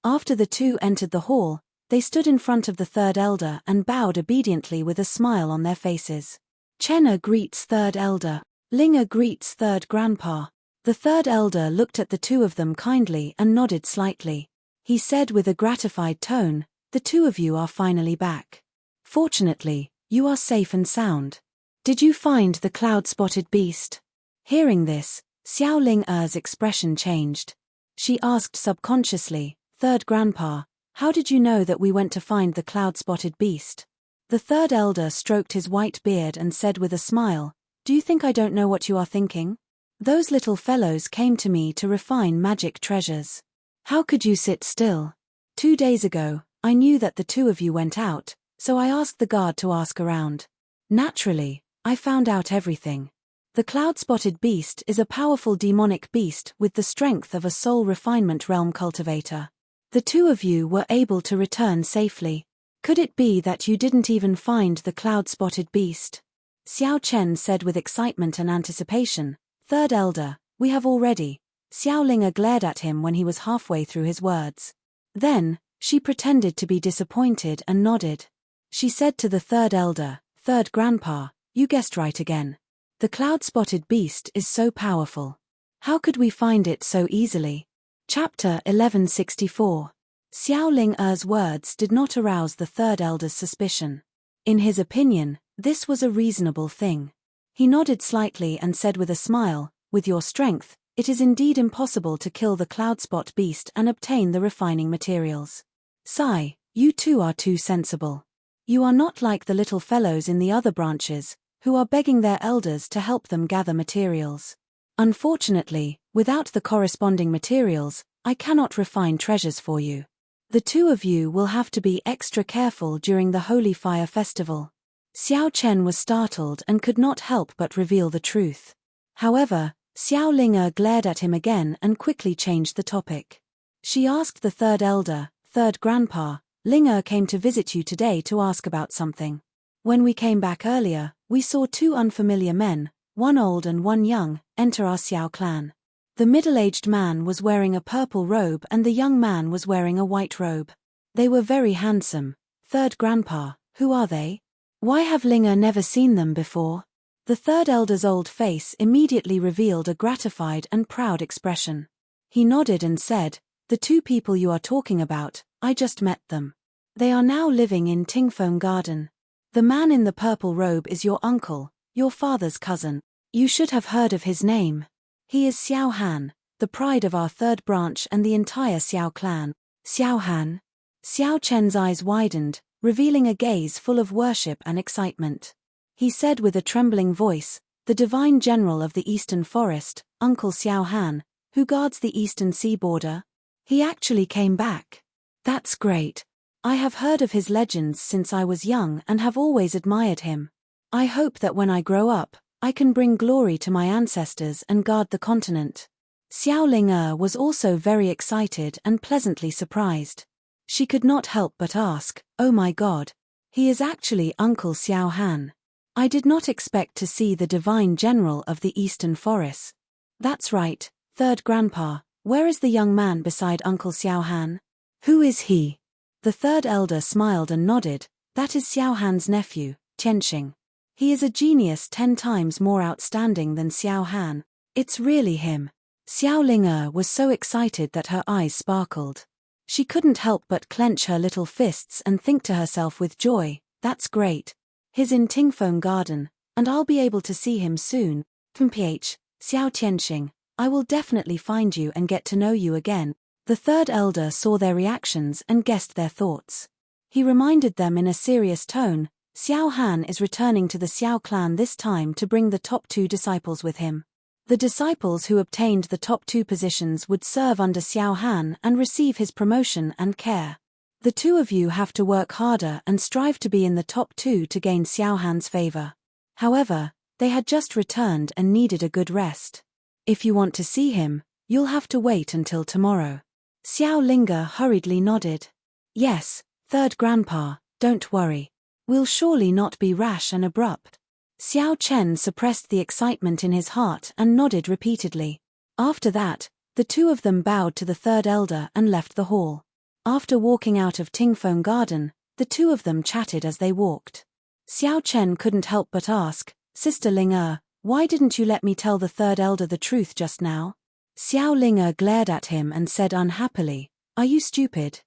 After the two entered the hall, they stood in front of the Third Elder and bowed obediently with a smile on their faces. Chen greets Third Elder. Ling greets Third Grandpa. The Third Elder looked at the two of them kindly and nodded slightly. He said with a gratified tone, "The two of you are finally back. Fortunately, you are safe and sound. Did you find the cloud-spotted beast?" Hearing this, Xiao Ling's expression changed. She asked subconsciously, "Third Grandpa, how did you know that we went to find the cloud-spotted beast?" The Third Elder stroked his white beard and said with a smile, "Do you think I don't know what you are thinking? Those little fellows came to me to refine magic treasures. How could you sit still? 2 days ago, I knew that the two of you went out, so I asked the guard to ask around. Naturally, I found out everything. The cloud-spotted beast is a powerful demonic beast with the strength of a soul refinement realm cultivator. The two of you were able to return safely. Could it be that you didn't even find the cloud-spotted beast? Xiao Chen said with excitement and anticipation. Third elder, we have already. Xiao Linga glared at him when he was halfway through his words. Then, she pretended to be disappointed and nodded. She said to the third elder, Third grandpa, you guessed right again. The cloud-spotted beast is so powerful. How could we find it so easily? Chapter 1164. Xiao Ling-er's words did not arouse the third elder's suspicion. In his opinion, this was a reasonable thing. He nodded slightly and said with a smile, with your strength, it is indeed impossible to kill the cloud-spot beast and obtain the refining materials. Sai, you too are too sensible. You are not like the little fellows in the other branches, who are begging their elders to help them gather materials. Unfortunately, without the corresponding materials, I cannot refine treasures for you. The two of you will have to be extra careful during the Holy Fire Festival. Xiao Chen was startled and could not help but reveal the truth. However, Xiao Ling-er glared at him again and quickly changed the topic. She asked the third elder, Third grandpa, Ling-er came to visit you today to ask about something. When we came back earlier, we saw two unfamiliar men, one old and one young, enter our Xiao clan. The middle-aged man was wearing a purple robe and the young man was wearing a white robe. They were very handsome. Third grandpa, who are they? Why have Ling-er never seen them before? The third elder's old face immediately revealed a gratified and proud expression. He nodded and said, the two people you are talking about, I just met them. They are now living in Tingfeng Garden. The man in the purple robe is your uncle, your father's cousin. You should have heard of his name. He is Xiao Han, the pride of our third branch and the entire Xiao clan. Xiao Han? Xiao Chen's eyes widened, revealing a gaze full of worship and excitement. He said with a trembling voice, the divine general of the Eastern Forest, Uncle Xiao Han, who guards the Eastern Sea border. He actually came back. That's great. I have heard of his legends since I was young and have always admired him. I hope that when I grow up, I can bring glory to my ancestors and guard the continent. Xiao Ling-er was also very excited and pleasantly surprised. She could not help but ask, oh my God. He is actually Uncle Xiao Han. I did not expect to see the divine general of the Eastern Forest. That's right, third grandpa, where is the young man beside Uncle Xiao Han? Who is he? The third elder smiled and nodded, that is Xiao Han's nephew, Tianxing. He is a genius 10 times more outstanding than Xiao Han. It's really him. Xiao Ling-er was so excited that her eyes sparkled. She couldn't help but clench her little fists and think to herself with joy, that's great. He's in Tingfeng Garden, and I'll be able to see him soon. Xiao Tianxing, I will definitely find you and get to know you again. The third elder saw their reactions and guessed their thoughts. He reminded them in a serious tone, Xiao Han is returning to the Xiao clan this time to bring the top 2 disciples with him. The disciples who obtained the top 2 positions would serve under Xiao Han and receive his promotion and care. The two of you have to work harder and strive to be in the top 2 to gain Xiao Han's favor. However, they had just returned and needed a good rest. If you want to see him, you'll have to wait until tomorrow. Xiao Ling-er hurriedly nodded. Yes, third grandpa, don't worry. We'll surely not be rash and abrupt. Xiao Chen suppressed the excitement in his heart and nodded repeatedly. After that, the two of them bowed to the third elder and left the hall. After walking out of Tingfeng Garden, the two of them chatted as they walked. Xiao Chen couldn't help but ask, Sister Ling-er, why didn't you let me tell the third elder the truth just now? Xiao Ling-er glared at him and said unhappily, are you stupid?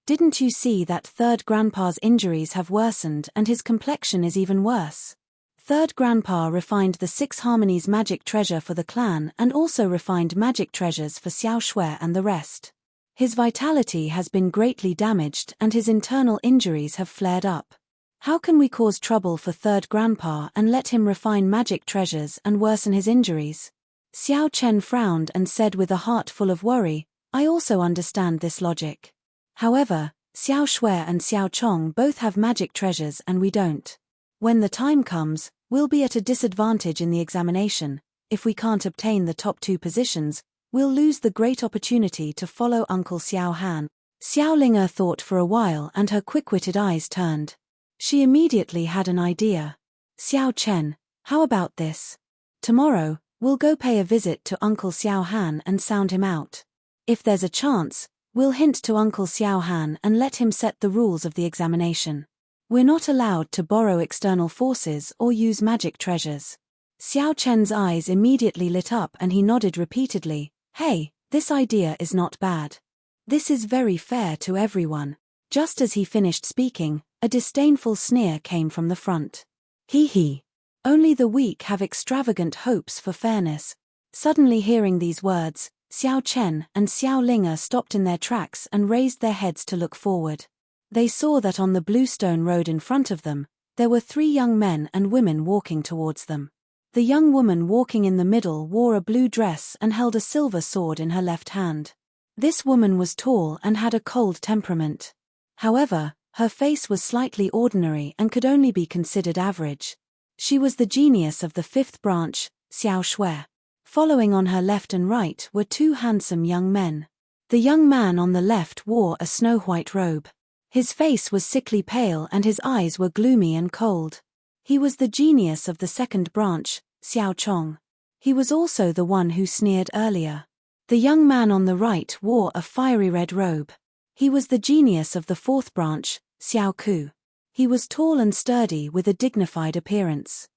Didn't you see that third grandpa's injuries have worsened and his complexion is even worse? Third grandpa refined the 6 harmonies magic treasure for the clan and also refined magic treasures for Xiao Shui and the rest. His vitality has been greatly damaged and his internal injuries have flared up. How can we cause trouble for third grandpa and let him refine magic treasures and worsen his injuries? Xiao Chen frowned and said with a heart full of worry, I also understand this logic. However, Xiao Shui and Xiao Chong both have magic treasures and we don't. When the time comes, we'll be at a disadvantage in the examination. If we can't obtain the top 2 positions, we'll lose the great opportunity to follow Uncle Xiao Han. Xiao Ling'er thought for a while and her quick-witted eyes turned. She immediately had an idea. Xiao Chen, how about this? Tomorrow, we'll go pay a visit to Uncle Xiao Han and sound him out. If there's a chance, we'll hint to Uncle Xiao Han and let him set the rules of the examination. We're not allowed to borrow external forces or use magic treasures. Xiao Chen's eyes immediately lit up and he nodded repeatedly. Hey, this idea is not bad. This is very fair to everyone. Just as he finished speaking, a disdainful sneer came from the front. Hee hee. Only the weak have extravagant hopes for fairness. Suddenly hearing these words, Xiao Chen and Xiao Ling'er stopped in their tracks and raised their heads to look forward. They saw that on the bluestone road in front of them, there were 3 young men and women walking towards them. The young woman walking in the middle wore a blue dress and held a silver sword in her left hand. This woman was tall and had a cold temperament. However, her face was slightly ordinary and could only be considered average. She was the genius of the 5th branch, Xiao Shui. Following on her left and right were 2 handsome young men. The young man on the left wore a snow-white robe. His face was sickly pale and his eyes were gloomy and cold. He was the genius of the 2nd branch, Xiao Chong. He was also the one who sneered earlier. The young man on the right wore a fiery red robe. He was the genius of the 4th branch, Xiao Ku. He was tall and sturdy with a dignified appearance.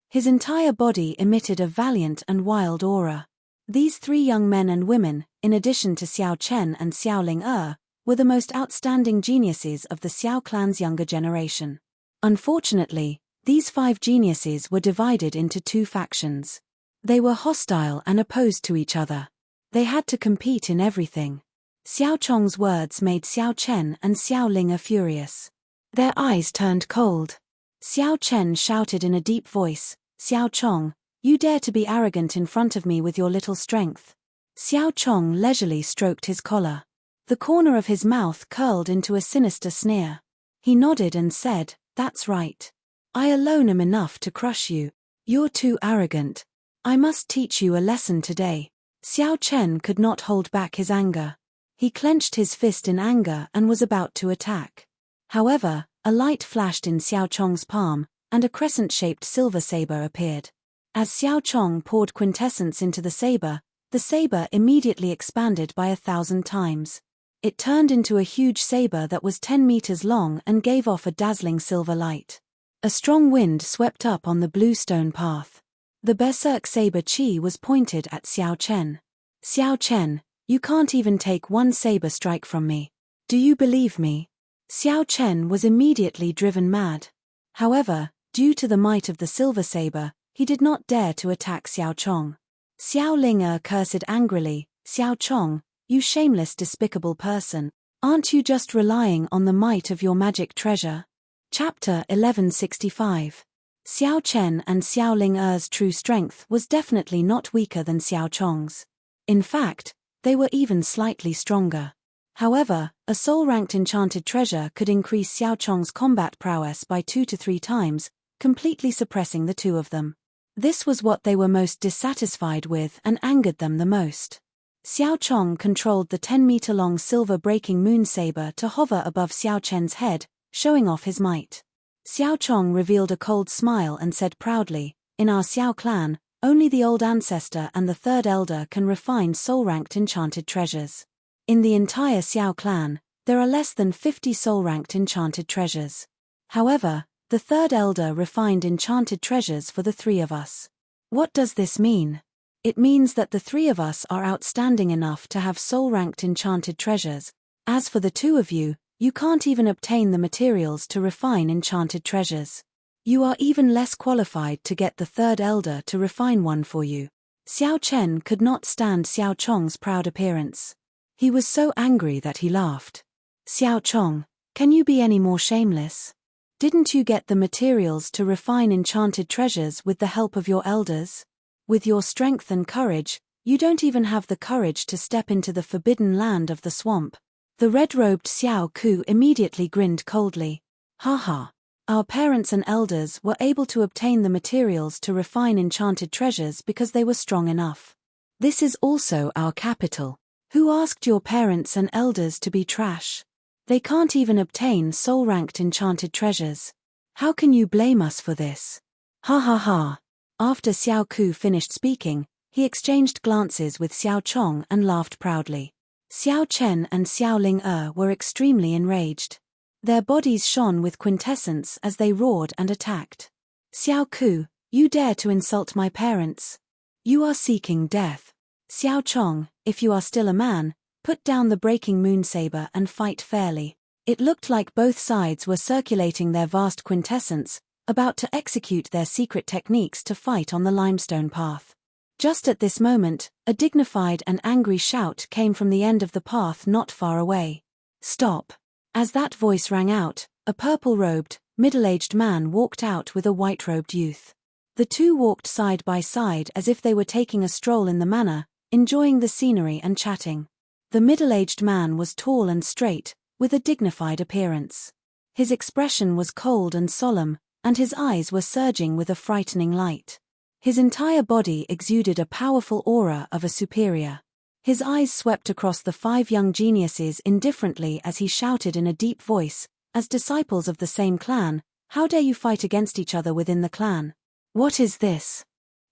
His entire body emitted a valiant and wild aura. These 3 young men and women, in addition to Xiao Chen and Xiao Ling'er, were the most outstanding geniuses of the Xiao clan's younger generation. Unfortunately, these 5 geniuses were divided into 2 factions. They were hostile and opposed to each other. They had to compete in everything. Xiao Chong's words made Xiao Chen and Xiao Ling'er furious. Their eyes turned cold. Xiao Chen shouted in a deep voice, Xiao Chong, you dare to be arrogant in front of me with your little strength. Xiao Chong leisurely stroked his collar. The corner of his mouth curled into a sinister sneer. He nodded and said, that's right. I alone am enough to crush you. You're too arrogant. I must teach you a lesson today. Xiao Chen could not hold back his anger. He clenched his fist in anger and was about to attack. However, a light flashed in Xiao Chong's palm, and a crescent-shaped silver saber appeared. As Xiao Chong poured quintessence into the saber immediately expanded by 1,000 times. It turned into a huge saber that was 10 meters long and gave off a dazzling silver light. A strong wind swept up on the bluestone path. The berserk saber chi was pointed at Xiao Chen. Xiao Chen, you can't even take one saber strike from me. Do you believe me? Xiao Chen was immediately driven mad. However, due to the might of the silver saber, he did not dare to attack Xiao Chong. Xiao Ling'er cursed angrily, Xiao Chong, you shameless despicable person, aren't you just relying on the might of your magic treasure? Chapter 1165. Xiao Chen and Xiao Ling'er's true strength was definitely not weaker than Xiao Chong's. In fact, they were even slightly stronger. However, a soul-ranked enchanted treasure could increase Xiao Chong's combat prowess by 2 to 3 times, completely suppressing the 2 of them. This was what they were most dissatisfied with and angered them the most. Xiao Chong controlled the 10-meter-long silver-breaking moon saber to hover above Xiao Chen's head, showing off his might. Xiao Chong revealed a cold smile and said proudly, in our Xiao clan, only the old ancestor and the 3rd elder can refine soul-ranked enchanted treasures. In the entire Xiao clan, there are less than 50 soul-ranked enchanted treasures. However, the 3rd elder refined enchanted treasures for the 3 of us. What does this mean? It means that the 3 of us are outstanding enough to have soul-ranked enchanted treasures. As for the 2 of you, you can't even obtain the materials to refine enchanted treasures. You are even less qualified to get the 3rd elder to refine one for you. Xiao Chen could not stand Xiao Chong's proud appearance. He was so angry that he laughed. Xiao Chong, can you be any more shameless? Didn't you get the materials to refine enchanted treasures with the help of your elders? With your strength and courage, you don't even have the courage to step into the forbidden land of the swamp. The red-robed Xiao Ku immediately grinned coldly. Ha ha. Our parents and elders were able to obtain the materials to refine enchanted treasures because they were strong enough. This is also our capital. Who asked your parents and elders to be trash? They can't even obtain soul-ranked enchanted treasures. How can you blame us for this? Ha ha ha. After Xiao Ku finished speaking, he exchanged glances with Xiao Chong and laughed proudly. Xiao Chen and Xiao Ling were extremely enraged. Their bodies shone with quintessence as they roared and attacked. Xiao Ku, you dare to insult my parents? You are seeking death. Xiao Chong, if you are still a man, put down the breaking moon saber and fight fairly. It looked like both sides were circulating their vast quintessence, about to execute their secret techniques to fight on the limestone path. Just at this moment, a dignified and angry shout came from the end of the path not far away. Stop! As that voice rang out, a purple-robed, middle-aged man walked out with a white-robed youth. The two walked side by side as if they were taking a stroll in the manor, enjoying the scenery and chatting. The middle-aged man was tall and straight, with a dignified appearance. His expression was cold and solemn, and his eyes were surging with a frightening light. His entire body exuded a powerful aura of a superior. His eyes swept across the 5 young geniuses indifferently as he shouted in a deep voice, as disciples of the same clan, how dare you fight against each other within the clan? What is this?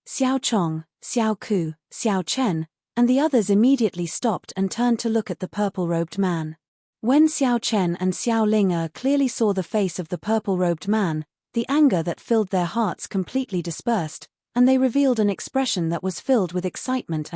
Xiao Chong, Xiao Ku, Xiao Chen, and the others immediately stopped and turned to look at the purple-robed man. When Xiao Chen and Xiao Ling clearly saw the face of the purple-robed man, the anger that filled their hearts completely dispersed, and they revealed an expression that was filled with excitement.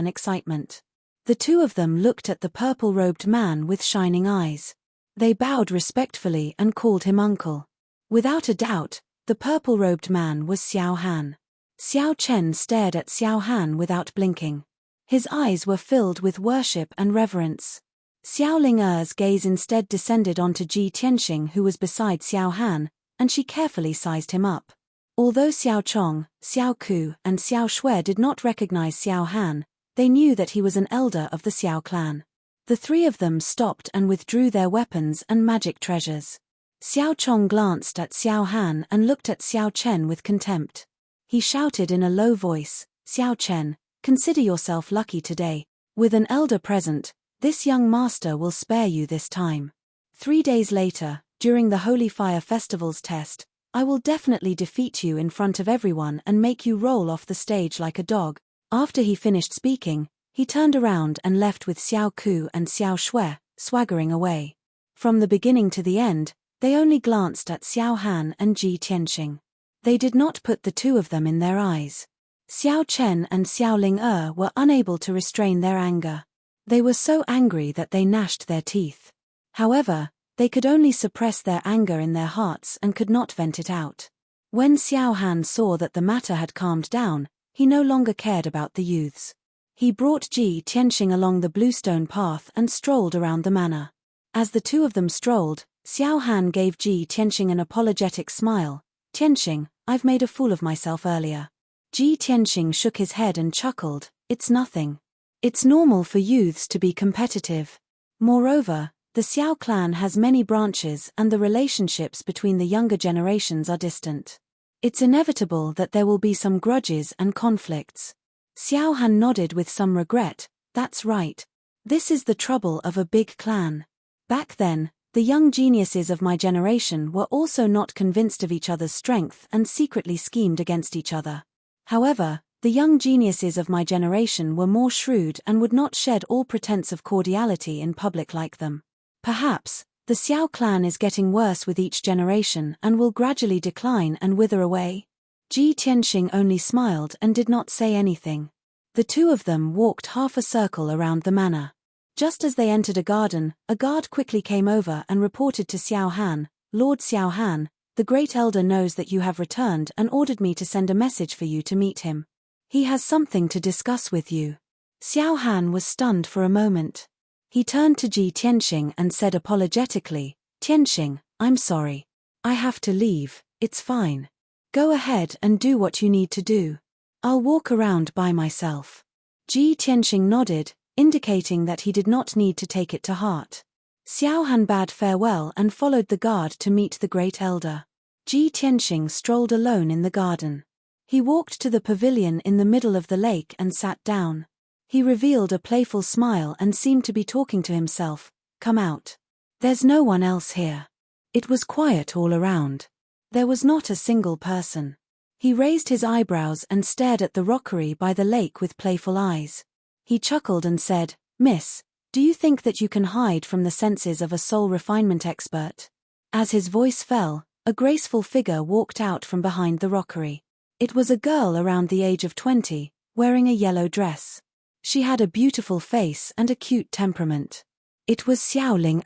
The two of them looked at the purple-robed man with shining eyes. They bowed respectfully and called him uncle. Without a doubt, the purple-robed man was Xiao Han. Xiao Chen stared at Xiao Han without blinking. His eyes were filled with worship and reverence. Xiao Ling's gaze instead descended onto Ji Tianxing, who was beside Xiao Han, and she carefully sized him up. Although Xiao Chong, Xiao Ku, and Xiao Shui did not recognize Xiao Han, they knew that he was an elder of the Xiao clan. The 3 of them stopped and withdrew their weapons and magic treasures. Xiao Chong glanced at Xiao Han and looked at Xiao Chen with contempt. He shouted in a low voice, Xiao Chen, consider yourself lucky today. With an elder present, this young master will spare you this time. 3 days later, during the Holy Fire Festival's test, I will definitely defeat you in front of everyone and make you roll off the stage like a dog. After he finished speaking, he turned around and left with Xiao Ku and Xiao Shui, swaggering away. From the beginning to the end, they only glanced at Xiao Han and Ji Tianxing. They did not put the 2 of them in their eyes. Xiao Chen and Xiao Ling were unable to restrain their anger. They were so angry that they gnashed their teeth. However, they could only suppress their anger in their hearts and could not vent it out. When Xiao Han saw that the matter had calmed down, he no longer cared about the youths. He brought Ji Tianxing along the bluestone path and strolled around the manor. As the 2 of them strolled, Xiao Han gave Ji Tianxing an apologetic smile. Tianxing, I've made a fool of myself earlier. Ji Tianxing shook his head and chuckled, it's nothing. It's normal for youths to be competitive. Moreover, the Xiao clan has many branches and the relationships between the younger generations are distant. It's inevitable that there will be some grudges and conflicts. Xiao Han nodded with some regret, that's right. This is the trouble of a big clan. Back then, the young geniuses of my generation were also not convinced of each other's strength and secretly schemed against each other. However, the young geniuses of my generation were more shrewd and would not shed all pretense of cordiality in public like them. Perhaps, the Xiao clan is getting worse with each generation and will gradually decline and wither away. Ji Tianxing only smiled and did not say anything. The 2 of them walked half a circle around the manor. Just as they entered a garden, a guard quickly came over and reported to Xiao Han, Lord Xiao Han, the great elder knows that you have returned and ordered me to send a message for you to meet him. He has something to discuss with you. Xiao Han was stunned for a moment. He turned to Ji Tianxing and said apologetically, Tianxing, I'm sorry. I have to leave, it's fine. Go ahead and do what you need to do. I'll walk around by myself. Ji Tianxing nodded, indicating that he did not need to take it to heart. Xiao Han bade farewell and followed the guard to meet the great elder. Ji Tianxing strolled alone in the garden. He walked to the pavilion in the middle of the lake and sat down. He revealed a playful smile and seemed to be talking to himself. Come out. There's no one else here. It was quiet all around. There was not a single person. He raised his eyebrows and stared at the rockery by the lake with playful eyes. He chuckled and said, Miss, do you think that you can hide from the senses of a soul refinement expert? As his voice fell, a graceful figure walked out from behind the rockery. It was a girl around the age of 20, wearing a yellow dress. She had a beautiful face and a cute temperament. It was Xiao Ling.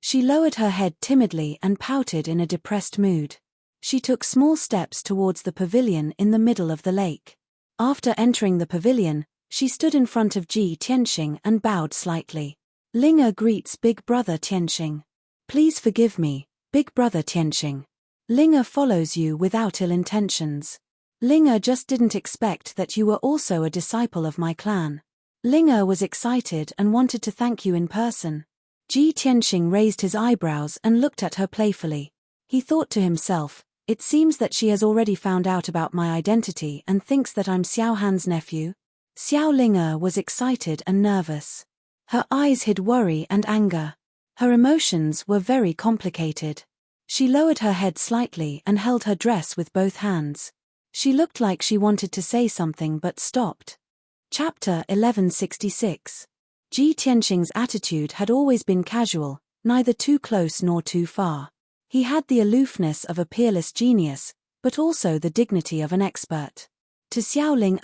She lowered her head timidly and pouted in a depressed mood. She took small steps towards the pavilion in the middle of the lake. After entering the pavilion, she stood in front of Ji Tianxing and bowed slightly. Ling greets Big Brother Tianxing. Please forgive me, Big Brother Tianxing. Ling follows you without ill intentions. Ling just didn't expect that you were also a disciple of my clan. Ling was excited and wanted to thank you in person. Ji Tianxing raised his eyebrows and looked at her playfully. He thought to himself, it seems that she has already found out about my identity and thinks that I'm Xiao Han's nephew. Xiao Ling was excited and nervous. Her eyes hid worry and anger. Her emotions were very complicated. She lowered her head slightly and held her dress with both hands. She looked like she wanted to say something but stopped. Chapter 1166. Ji Tianxing's attitude had always been casual, neither too close nor too far. He had the aloofness of a peerless genius, but also the dignity of an expert. To Xiao Ling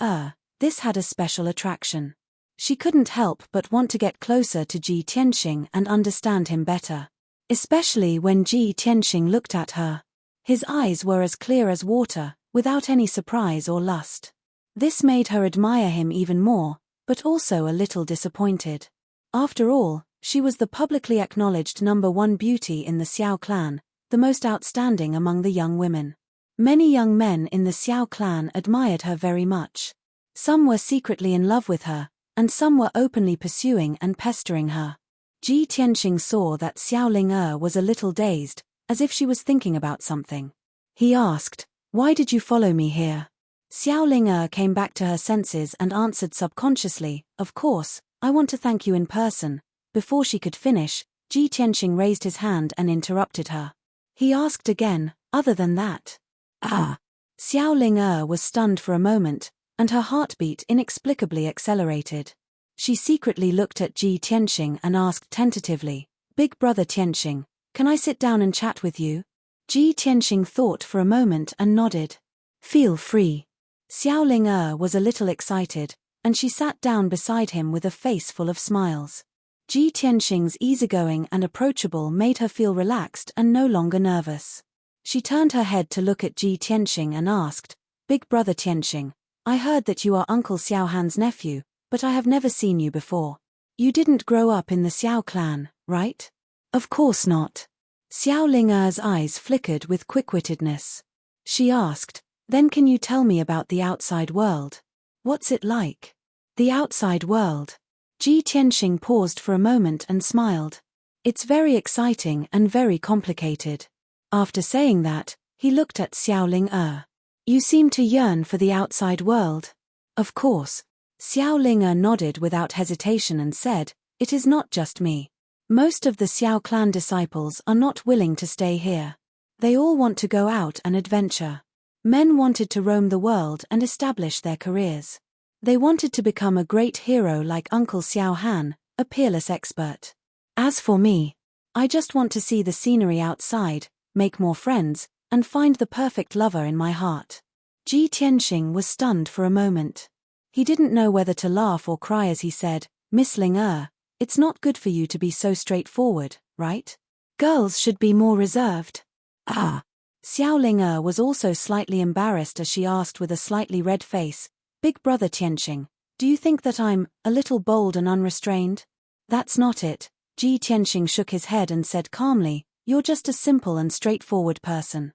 this had a special attraction. She couldn't help but want to get closer to Ji Tianxing and understand him better. Especially when Ji Tianxing looked at her. His eyes were as clear as water, without any surprise or lust. This made her admire him even more, but also a little disappointed. After all, she was the publicly acknowledged #1 beauty in the Xiao clan, the most outstanding among the young women. Many young men in the Xiao clan admired her very much. Some were secretly in love with her, and some were openly pursuing and pestering her. Ji Tianxing saw that Xiao Ling was a little dazed, as if she was thinking about something. He asked, Why did you follow me here? Xiao Ling came back to her senses and answered subconsciously, Of course, I want to thank you in person. Before she could finish, Ji Tianxing raised his hand and interrupted her. He asked again, Other than that? Xiao Ling was stunned for a moment, and her heartbeat inexplicably accelerated. She secretly looked at Ji Tianxing and asked tentatively, Big Brother Tianxing, can I sit down and chat with you? Ji Tianxing thought for a moment and nodded. Feel free. Xiao Ling was a little excited, and she sat down beside him with a face full of smiles. Ji Tianxing's easygoing and approachable made her feel relaxed and no longer nervous. She turned her head to look at Ji Tianxing and asked, Big Brother Tianxing, I heard that you are Uncle Xiao Han's nephew, but I have never seen you before. You didn't grow up in the Xiao clan, right? Of course not. Xiao Ling's eyes flickered with quick-wittedness. She asked, Then can you tell me about the outside world? What's it like? The outside world. Ji Tianxing paused for a moment and smiled. It's very exciting and very complicated. After saying that, he looked at Xiao Ling. You seem to yearn for the outside world. Of course. Xiao Ling nodded without hesitation and said, It is not just me. Most of the Xiao clan disciples are not willing to stay here. They all want to go out and adventure. Men wanted to roam the world and establish their careers. They wanted to become a great hero like Uncle Xiao Han, a peerless expert. As for me, I just want to see the scenery outside, make more friends, and find the perfect lover in my heart. Ji Tianxing was stunned for a moment. He didn't know whether to laugh or cry as he said, Miss Ling it's not good for you to be so straightforward, right? Girls should be more reserved. Xiao Ling was also slightly embarrassed as she asked with a slightly red face, Big Brother Tianxing, do you think that I'm a little bold and unrestrained? That's not it. Ji Tianxing shook his head and said calmly, You're just a simple and straightforward person.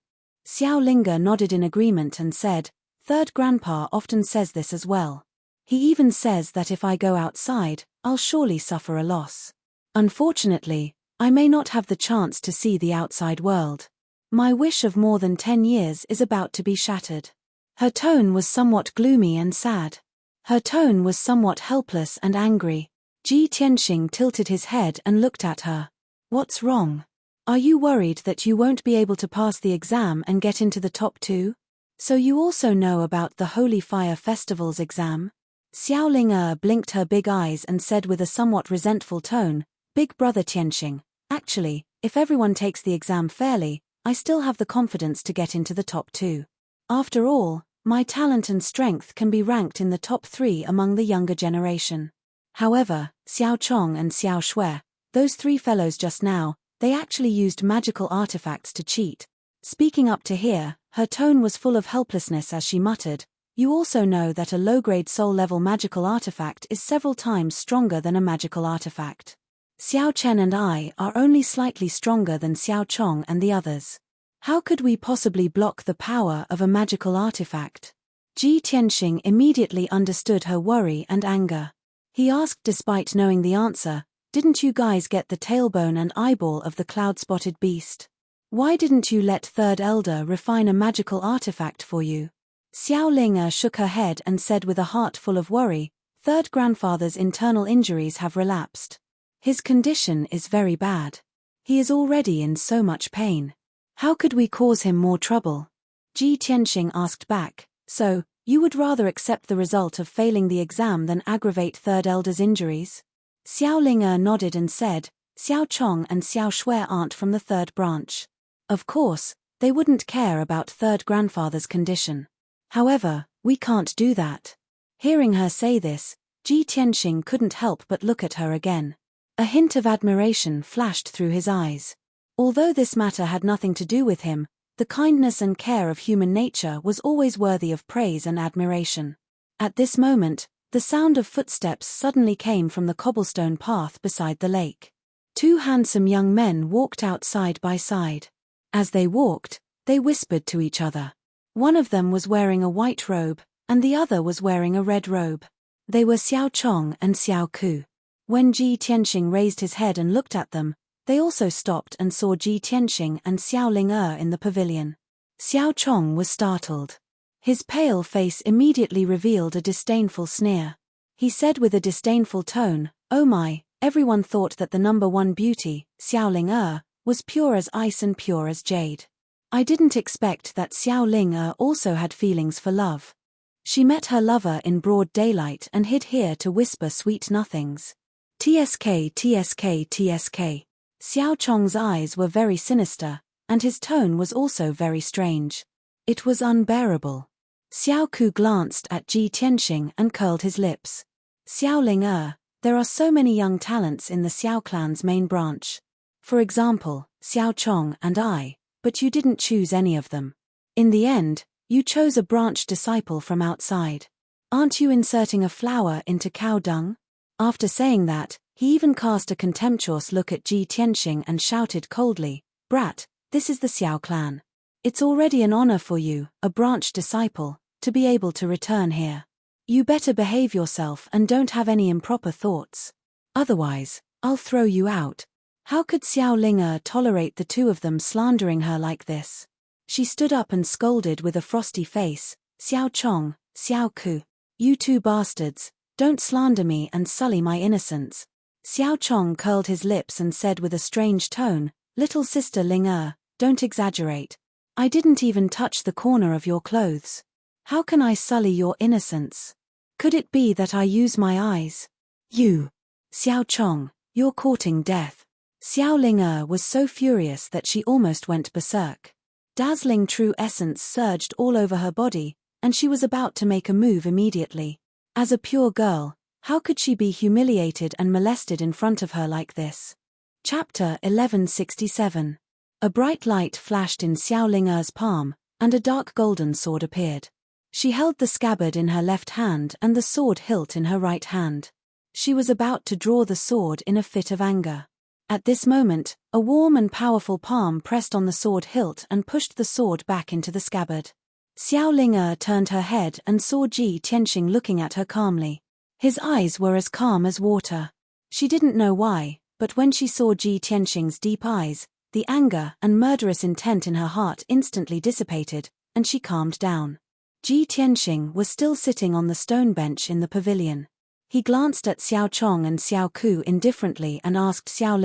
Xiao Ling nodded in agreement and said, Third Grandpa often says this as well. He even says that if I go outside, I'll surely suffer a loss. Unfortunately, I may not have the chance to see the outside world. My wish of more than 10 years is about to be shattered. Her tone was somewhat gloomy and sad. Her tone was somewhat helpless and angry. Ji Tianxing tilted his head and looked at her. What's wrong? Are you worried that you won't be able to pass the exam and get into the top 2? So you also know about the Holy Fire Festival's exam? Xiao Ling blinked her big eyes and said with a somewhat resentful tone, Big brother Tianxing, actually, if everyone takes the exam fairly, I still have the confidence to get into the top 2. After all, my talent and strength can be ranked in the top 3 among the younger generation. However, Xiao Chong and Xiao Shui, those 3 fellows just now, they actually used magical artifacts to cheat. Speaking up to here, her tone was full of helplessness as she muttered, You also know that a low-grade soul-level magical artifact is several times stronger than a magical artifact. Xiao Chen and I are only slightly stronger than Xiao Chong and the others. How could we possibly block the power of a magical artifact? Ji Tianxing immediately understood her worry and anger. He asked despite knowing the answer, Didn't you guys get the tailbone and eyeball of the cloud-spotted beast? Why didn't you let Third Elder refine a magical artifact for you? Xiao Ling shook her head and said with a heart full of worry, Third grandfather's internal injuries have relapsed. His condition is very bad. He is already in so much pain. How could we cause him more trouble? Ji Tianxing asked back, So, you would rather accept the result of failing the exam than aggravate Third Elder's injuries? Xiao Ling nodded and said, Xiao Chong and Xiao Shui aren't from the 3rd branch. Of course, they wouldn't care about Third grandfather's condition. However, we can't do that. Hearing her say this, Ji Tianxing couldn't help but look at her again. A hint of admiration flashed through his eyes. Although this matter had nothing to do with him, the kindness and care of human nature was always worthy of praise and admiration. At this moment, the sound of footsteps suddenly came from the cobblestone path beside the lake. 2 handsome young men walked out side by side. As they walked, they whispered to each other. One of them was wearing a white robe, and the other was wearing a red robe. They were Xiao Chong and Xiao Ku. When Ji Tianxing raised his head and looked at them, they also stopped and saw Ji Tianxing and Xiao Ling in the pavilion. Xiao Chong was startled. His pale face immediately revealed a disdainful sneer. He said with a disdainful tone, Oh my, everyone thought that the number 1 beauty, Xiao Ling was pure as ice and pure as jade. I didn't expect that Xiao Ling also had feelings for love. She met her lover in broad daylight and hid here to whisper sweet nothings. TSK, TSK, TSK. Xiao Chong's eyes were very sinister, and his tone was also very strange. It was unbearable. Xiao Ku glanced at Ji Tianxing and curled his lips. Xiao Ling there are so many young talents in the Xiao clan's main branch. For example, Xiao Chong and I, but you didn't choose any of them. In the end, you chose a branch disciple from outside. Aren't you inserting a flower into cow dung? After saying that, he even cast a contemptuous look at Ji Tianxing and shouted coldly, Brat, this is the Xiao clan. It's already an honor for you, a branch disciple, to be able to return here. You better behave yourself and don't have any improper thoughts. Otherwise, I'll throw you out. How could Xiao Ling tolerate the 2 of them slandering her like this? She stood up and scolded with a frosty face, Xiao Chong, Xiao Ku. You 2 bastards, don't slander me and sully my innocence. Xiao Chong curled his lips and said with a strange tone, Little sister Ling don't exaggerate. I didn't even touch the corner of your clothes. How can I sully your innocence? Could it be that I use my eyes? You. Xiao Chong, you're courting death. Xiao Ling was so furious that she almost went berserk. Dazzling true essence surged all over her body, and she was about to make a move immediately. As a pure girl, how could she be humiliated and molested in front of her like this? Chapter 1167. A bright light flashed in Xiao Ling's palm, and a dark golden sword appeared. She held the scabbard in her left hand and the sword hilt in her right hand. She was about to draw the sword in a fit of anger. At this moment, a warm and powerful palm pressed on the sword hilt and pushed the sword back into the scabbard. Xiao Ling turned her head and saw Ji Tianxing looking at her calmly. His eyes were as calm as water. She didn't know why, but when she saw Ji Tianxing's deep eyes, the anger and murderous intent in her heart instantly dissipated, and she calmed down. Ji Tianxing was still sitting on the stone bench in the pavilion. He glanced at Xiao Chong and Xiao Ku indifferently and asked Xiao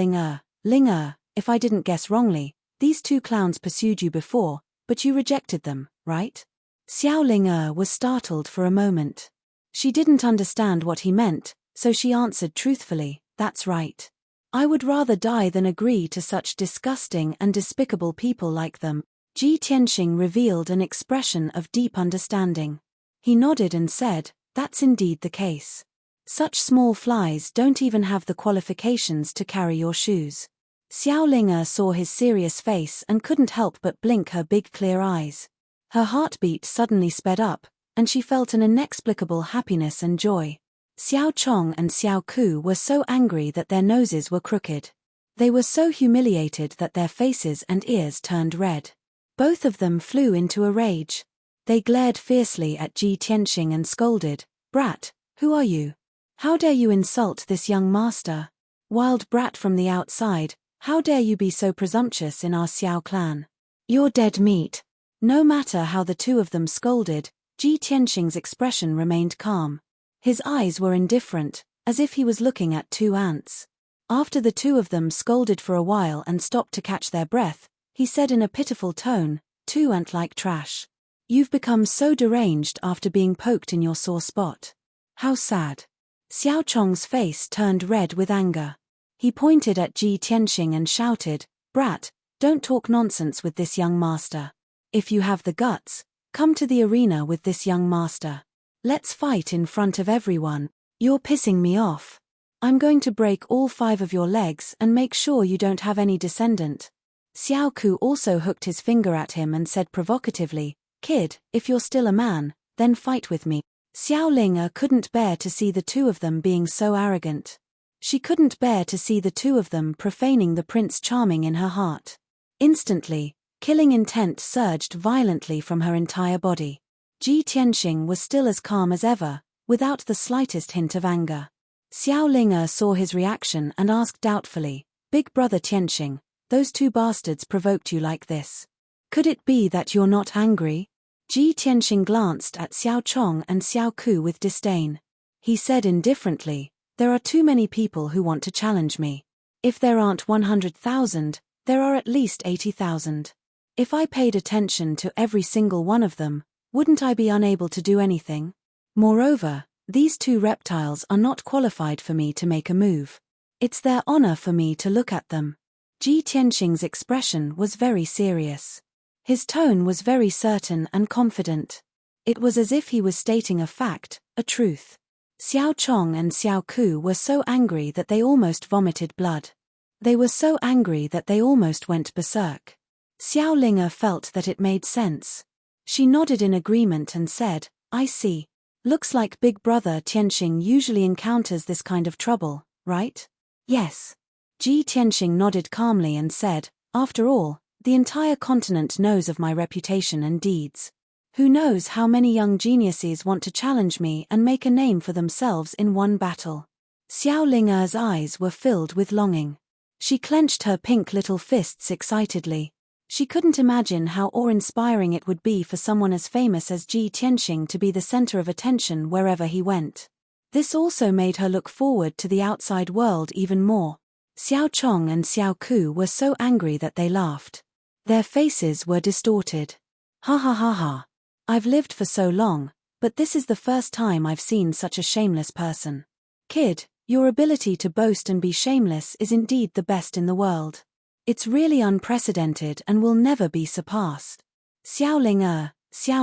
Ling, if I didn't guess wrongly, these two clowns pursued you before, but you rejected them, right? Xiao Ling was startled for a moment. She didn't understand what he meant, so she answered truthfully, that's right. I would rather die than agree to such disgusting and despicable people like them. Ji Tianxing revealed an expression of deep understanding. He nodded and said, that's indeed the case. Such small flies don't even have the qualifications to carry your shoes. Xiao Ling saw his serious face and couldn't help but blink her big clear eyes. Her heartbeat suddenly sped up, and she felt an inexplicable happiness and joy. Xiao Chong and Xiao Ku were so angry that their noses were crooked. They were so humiliated that their faces and ears turned red. Both of them flew into a rage. They glared fiercely at Ji Tianxing and scolded, "Brat, who are you? How dare you insult this young master? Wild brat from the outside, how dare you be so presumptuous in our Xiao clan? You're dead meat." No matter how the two of them scolded, Ji Tianxing's expression remained calm. His eyes were indifferent, as if he was looking at two ants. After the two of them scolded for a while and stopped to catch their breath, he said in a pitiful tone, "Two ant-like trash. You've become so deranged after being poked in your sore spot. How sad." Xiao Chong's face turned red with anger. He pointed at Ji Tianxing and shouted, "Brat, don't talk nonsense with this young master. If you have the guts, come to the arena with this young master. Let's fight in front of everyone. You're pissing me off. I'm going to break all 5 of your legs and make sure you don't have any descendant." Xiao Ku also hooked his finger at him and said provocatively, "Kid, if you're still a man, then fight with me." Xiao Ling couldn't bear to see the two of them being so arrogant. She couldn't bear to see the two of them profaning the Prince Charming in her heart. Instantly, killing intent surged violently from her entire body. Ji Tianxing was still as calm as ever, without the slightest hint of anger. Xiao Ling saw his reaction and asked doubtfully, "Big brother Tianxing, those two bastards provoked you like this. Could it be that you're not angry?" Ji Tianxing glanced at Xiao Chong and Xiao Ku with disdain. He said indifferently, "There are too many people who want to challenge me. If there aren't 100,000, there are at least 80,000. If I paid attention to every single one of them, wouldn't I be unable to do anything? Moreover, these two reptiles are not qualified for me to make a move. It's their honor for me to look at them." Ji Tianxing's expression was very serious. His tone was very certain and confident. It was as if he was stating a fact, a truth. Xiao Chong and Xiao Ku were so angry that they almost vomited blood. They were so angry that they almost went berserk. Xiao Ling felt that it made sense. She nodded in agreement and said, "I see. Looks like Big Brother Tianxing usually encounters this kind of trouble, right?" "Yes." Ji Tianxing nodded calmly and said, "After all, the entire continent knows of my reputation and deeds. Who knows how many young geniuses want to challenge me and make a name for themselves in one battle." Xiao Ling's eyes were filled with longing. She clenched her pink little fists excitedly. She couldn't imagine how awe-inspiring it would be for someone as famous as Ji Tianxing to be the center of attention wherever he went. This also made her look forward to the outside world even more. Xiao Chong and Xiao Ku were so angry that they laughed. Their faces were distorted. "Ha ha ha ha. I've lived for so long, but this is the first time I've seen such a shameless person. Kid, your ability to boast and be shameless is indeed the best in the world. It's really unprecedented and will never be surpassed." Xiao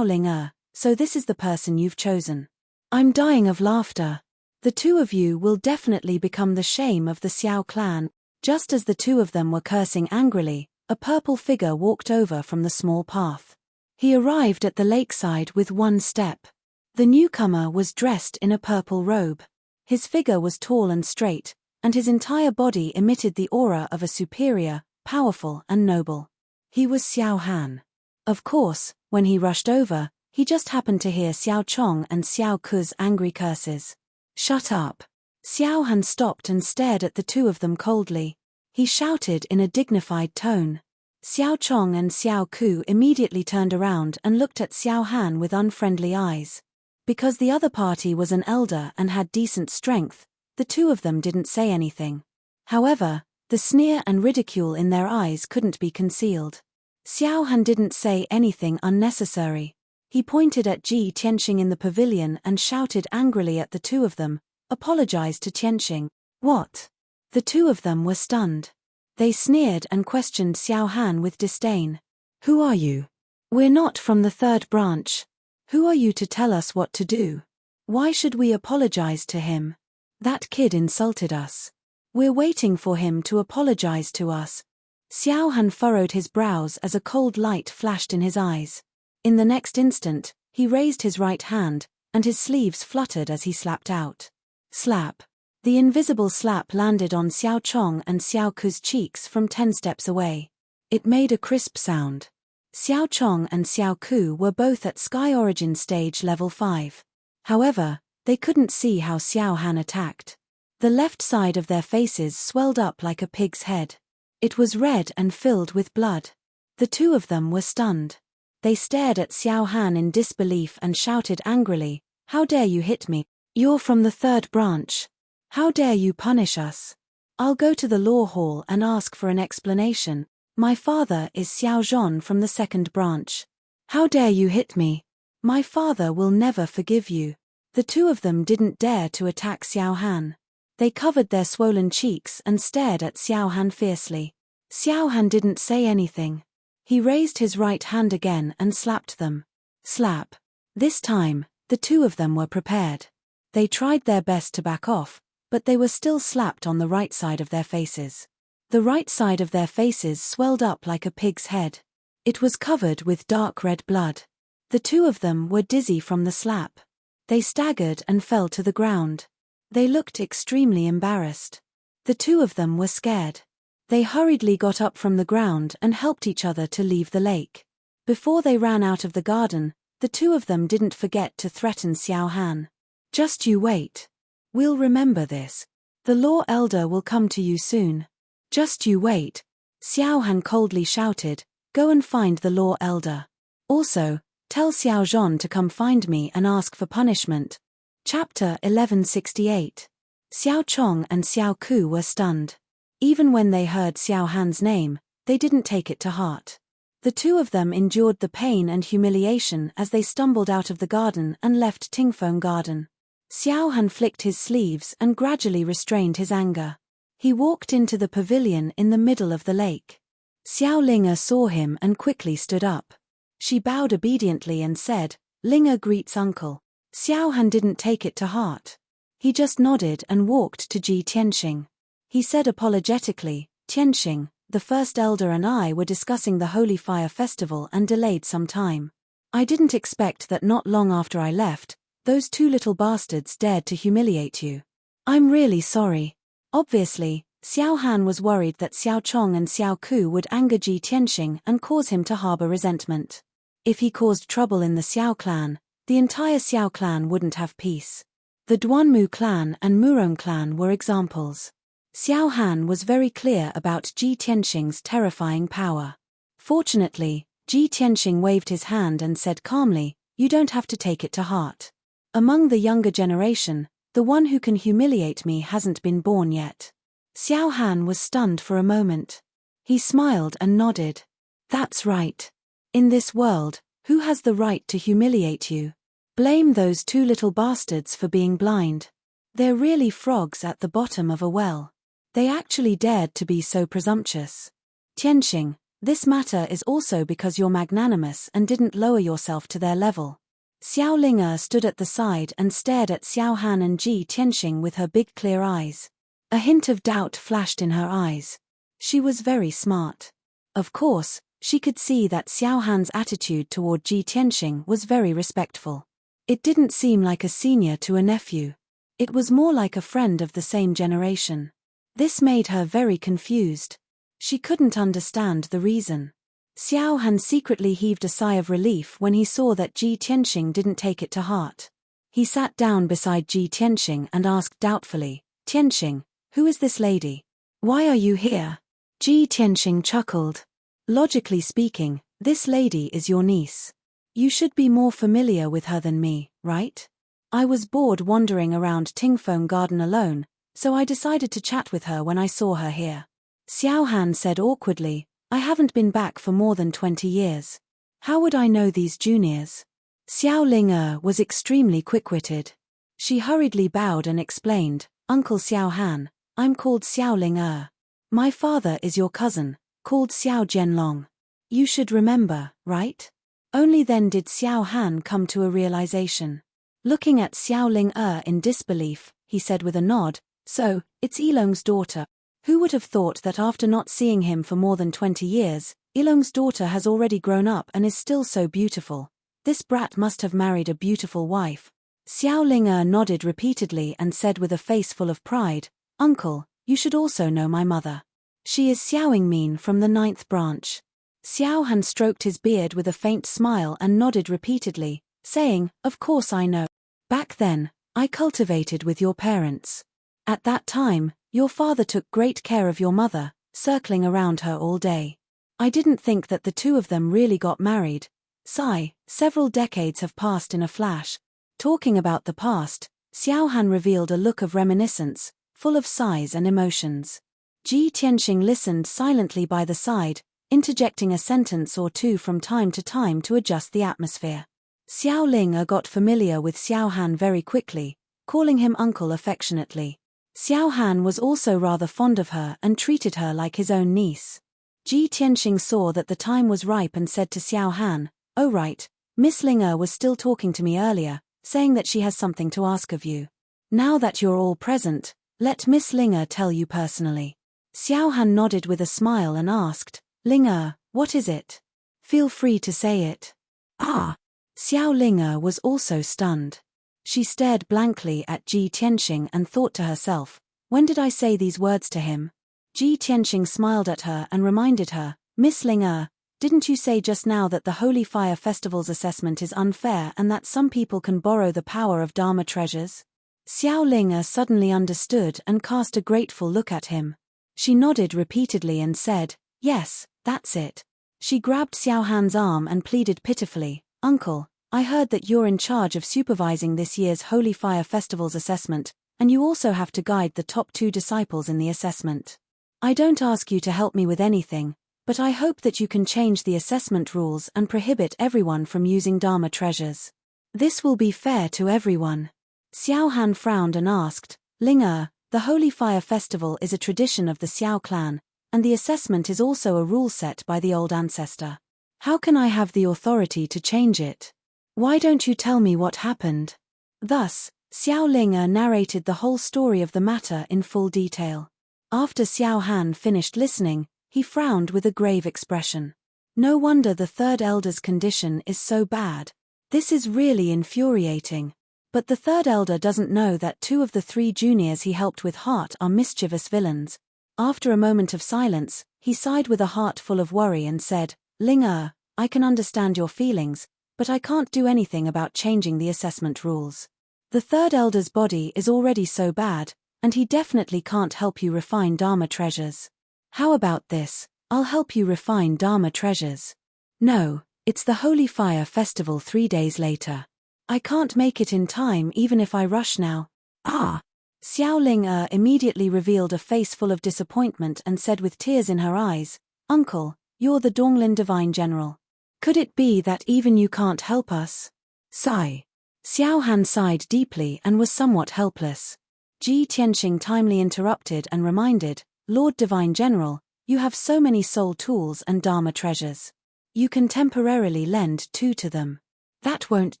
Ling, so this is the person you've chosen. I'm dying of laughter. The two of you will definitely become the shame of the Xiao clan." Just as the two of them were cursing angrily, a purple figure walked over from the small path. He arrived at the lakeside with one step. The newcomer was dressed in a purple robe. His figure was tall and straight, and his entire body emitted the aura of a superior, powerful and noble. He was Xiao Han. Of course, when he rushed over, he just happened to hear Xiao Chong and Xiao Ku's angry curses. "Shut up." Xiao Han stopped and stared at the two of them coldly. He shouted in a dignified tone, Xiao Chong and Xiao Ku immediately turned around and looked at Xiao Han with unfriendly eyes. Because the other party was an elder and had decent strength, the two of them didn't say anything. However, the sneer and ridicule in their eyes couldn't be concealed. Xiao Han didn't say anything unnecessary. He pointed at Ji Tianxing in the pavilion and shouted angrily at the two of them, apologized to Tianxing. What? The two of them were stunned. They sneered and questioned Xiao Han with disdain. Who are you? We're not from the third branch. Who are you to tell us what to do? Why should we apologize to him? That kid insulted us. We're waiting for him to apologize to us. Xiao Han furrowed his brows as a cold light flashed in his eyes. In the next instant, he raised his right hand, and his sleeves fluttered as he slapped out. Slap. The invisible slap landed on Xiao Chong and Xiao Ku's cheeks from 10 steps away. It made a crisp sound. Xiao Chong and Xiao Ku were both at Sky Origin Stage Level 5. However, they couldn't see how Xiao Han attacked. The left side of their faces swelled up like a pig's head. It was red and filled with blood. The two of them were stunned. They stared at Xiao Han in disbelief and shouted angrily, "How dare you hit me? You're from the third branch. How dare you punish us? I'll go to the law hall and ask for an explanation. My father is Xiao Zhon from the second branch. How dare you hit me? My father will never forgive you." The two of them didn't dare to attack Xiao Han. They covered their swollen cheeks and stared at Xiao Han fiercely. Xiao Han didn't say anything. He raised his right hand again and slapped them. Slap. This time, the two of them were prepared. They tried their best to back off, but they were still slapped on the right side of their faces. The right side of their faces swelled up like a pig's head. It was covered with dark red blood. The two of them were dizzy from the slap. They staggered and fell to the ground. They looked extremely embarrassed. The two of them were scared. They hurriedly got up from the ground and helped each other to leave the lake. Before they ran out of the garden, the two of them didn't forget to threaten Xiao Han. "Just you wait. We'll remember this. The law elder will come to you soon. Just you wait." Xiao Han coldly shouted, "Go and find the law elder. Also, tell Xiao Zhon to come find me and ask for punishment." Chapter 1168. Xiao Chong and Xiao Ku were stunned. Even when they heard Xiao Han's name, they didn't take it to heart. The two of them endured the pain and humiliation as they stumbled out of the garden and left Tingfeng Garden. Xiao Han flicked his sleeves and gradually restrained his anger. He walked into the pavilion in the middle of the lake. Xiao Linga saw him and quickly stood up. She bowed obediently and said, "Linga greets uncle." Xiao Han didn't take it to heart. He just nodded and walked to Ji Tianxing. He said apologetically, "Tianxing, the first elder and I were discussing the Holy Fire Festival and delayed some time. I didn't expect that not long after I left, those two little bastards dared to humiliate you. I'm really sorry." Obviously, Xiao Han was worried that Xiao Chong and Xiao Ku would anger Ji Tianxing and cause him to harbor resentment. If he caused trouble in the Xiao clan, the entire Xiao clan wouldn't have peace. The Duanmu clan and Murong clan were examples. Xiao Han was very clear about Ji Tianxing's terrifying power. Fortunately, Ji Tianxing waved his hand and said calmly, "You don't have to take it to heart. Among the younger generation, the one who can humiliate me hasn't been born yet." Xiao Han was stunned for a moment. He smiled and nodded. "That's right. In this world, who has the right to humiliate you? Blame those two little bastards for being blind. They're really frogs at the bottom of a well. They actually dared to be so presumptuous. Tianxing, this matter is also because you're magnanimous and didn't lower yourself to their level." Xiao Linga stood at the side and stared at Xiao Han and Ji Tianxing with her big clear eyes. A hint of doubt flashed in her eyes. She was very smart. Of course, she could see that Xiao Han's attitude toward Ji Tianxing was very respectful. It didn't seem like a senior to a nephew. It was more like a friend of the same generation. This made her very confused. She couldn't understand the reason. Xiao Han secretly heaved a sigh of relief when he saw that Ji Tianxing didn't take it to heart. He sat down beside Ji Tianxing and asked doubtfully, "Tianxing, who is this lady? Why are you here?" Ji Tianxing chuckled. Logically speaking, this lady is your niece. You should be more familiar with her than me, right? I was bored wandering around Tingfeng Garden alone, so I decided to chat with her when I saw her here. Xiao Han said awkwardly, I haven't been back for more than 20 years. How would I know these juniors? Xiao Ling was extremely quick-witted. She hurriedly bowed and explained, Uncle Xiao Han, I'm called Xiao Ling. My father is your cousin, called Xiao Jianlong. You should remember, right? Only then did Xiao Han come to a realization. Looking at Xiao Ling in disbelief, he said with a nod, so, it's Ilong's daughter. Who would have thought that after not seeing him for more than 20 years, Ilong's daughter has already grown up and is still so beautiful? This brat must have married a beautiful wife. Xiao Ling nodded repeatedly and said with a face full of pride, Uncle, you should also know my mother. She is Xiao Yingmin from the 9th branch. Xiao Han stroked his beard with a faint smile and nodded repeatedly, saying, Of course I know. Back then, I cultivated with your parents. At that time, your father took great care of your mother, circling around her all day. I didn't think that the two of them really got married. Sigh, several decades have passed in a flash. Talking about the past, Xiao Han revealed a look of reminiscence, full of sighs and emotions. Ji Tianxing listened silently by the side, interjecting a sentence or two from time to time to adjust the atmosphere. Xiao Ling got familiar with Xiao Han very quickly, calling him uncle affectionately. Xiao Han was also rather fond of her and treated her like his own niece. Ji Tianxing saw that the time was ripe and said to Xiao Han, Oh right, Miss Ling was still talking to me earlier, saying that she has something to ask of you. Now that you're all present, let Miss Ling tell you personally. Xiao Han nodded with a smile and asked, Ling, what is it? Feel free to say it. Ah! Xiao Ling was also stunned. She stared blankly at Ji Tianxing and thought to herself, when did I say these words to him? Ji Tianxing smiled at her and reminded her, Miss Ling, didn't you say just now that the Holy Fire Festival's assessment is unfair and that some people can borrow the power of Dharma treasures? Xiao Ling suddenly understood and cast a grateful look at him. She nodded repeatedly and said, Yes, that's it. She grabbed Xiao Han's arm and pleaded pitifully, Uncle, I heard that you're in charge of supervising this year's Holy Fire Festival's assessment, and you also have to guide the top 2 disciples in the assessment. I don't ask you to help me with anything, but I hope that you can change the assessment rules and prohibit everyone from using Dharma treasures. This will be fair to everyone. Xiao Han frowned and asked, Ling, the Holy Fire Festival is a tradition of the Xiao clan, and the assessment is also a rule set by the old ancestor. How can I have the authority to change it? Why don't you tell me what happened? Thus, Xiao Ling narrated the whole story of the matter in full detail. After Xiao Han finished listening, he frowned with a grave expression. No wonder the 3rd elder's condition is so bad. This is really infuriating. But the 3rd elder doesn't know that 2 of the 3 juniors he helped with heart are mischievous villains. After a moment of silence, he sighed with a heart full of worry and said, Ling, I can understand your feelings, but I can't do anything about changing the assessment rules. The 3rd elder's body is already so bad, and he definitely can't help you refine Dharma treasures. How about this? I'll help you refine Dharma treasures. No, it's the Holy Fire Festival 3 days later. I can't make it in time even if I rush now. Ah! Xiao Ling immediately revealed a face full of disappointment and said with tears in her eyes, Uncle, you're the Donglin Divine General. Could it be that even you can't help us? Sigh. Xiao Han sighed deeply and was somewhat helpless. Ji Tianxing timely interrupted and reminded, Lord Divine General, you have so many soul tools and Dharma treasures. You can temporarily lend 2 to them. That won't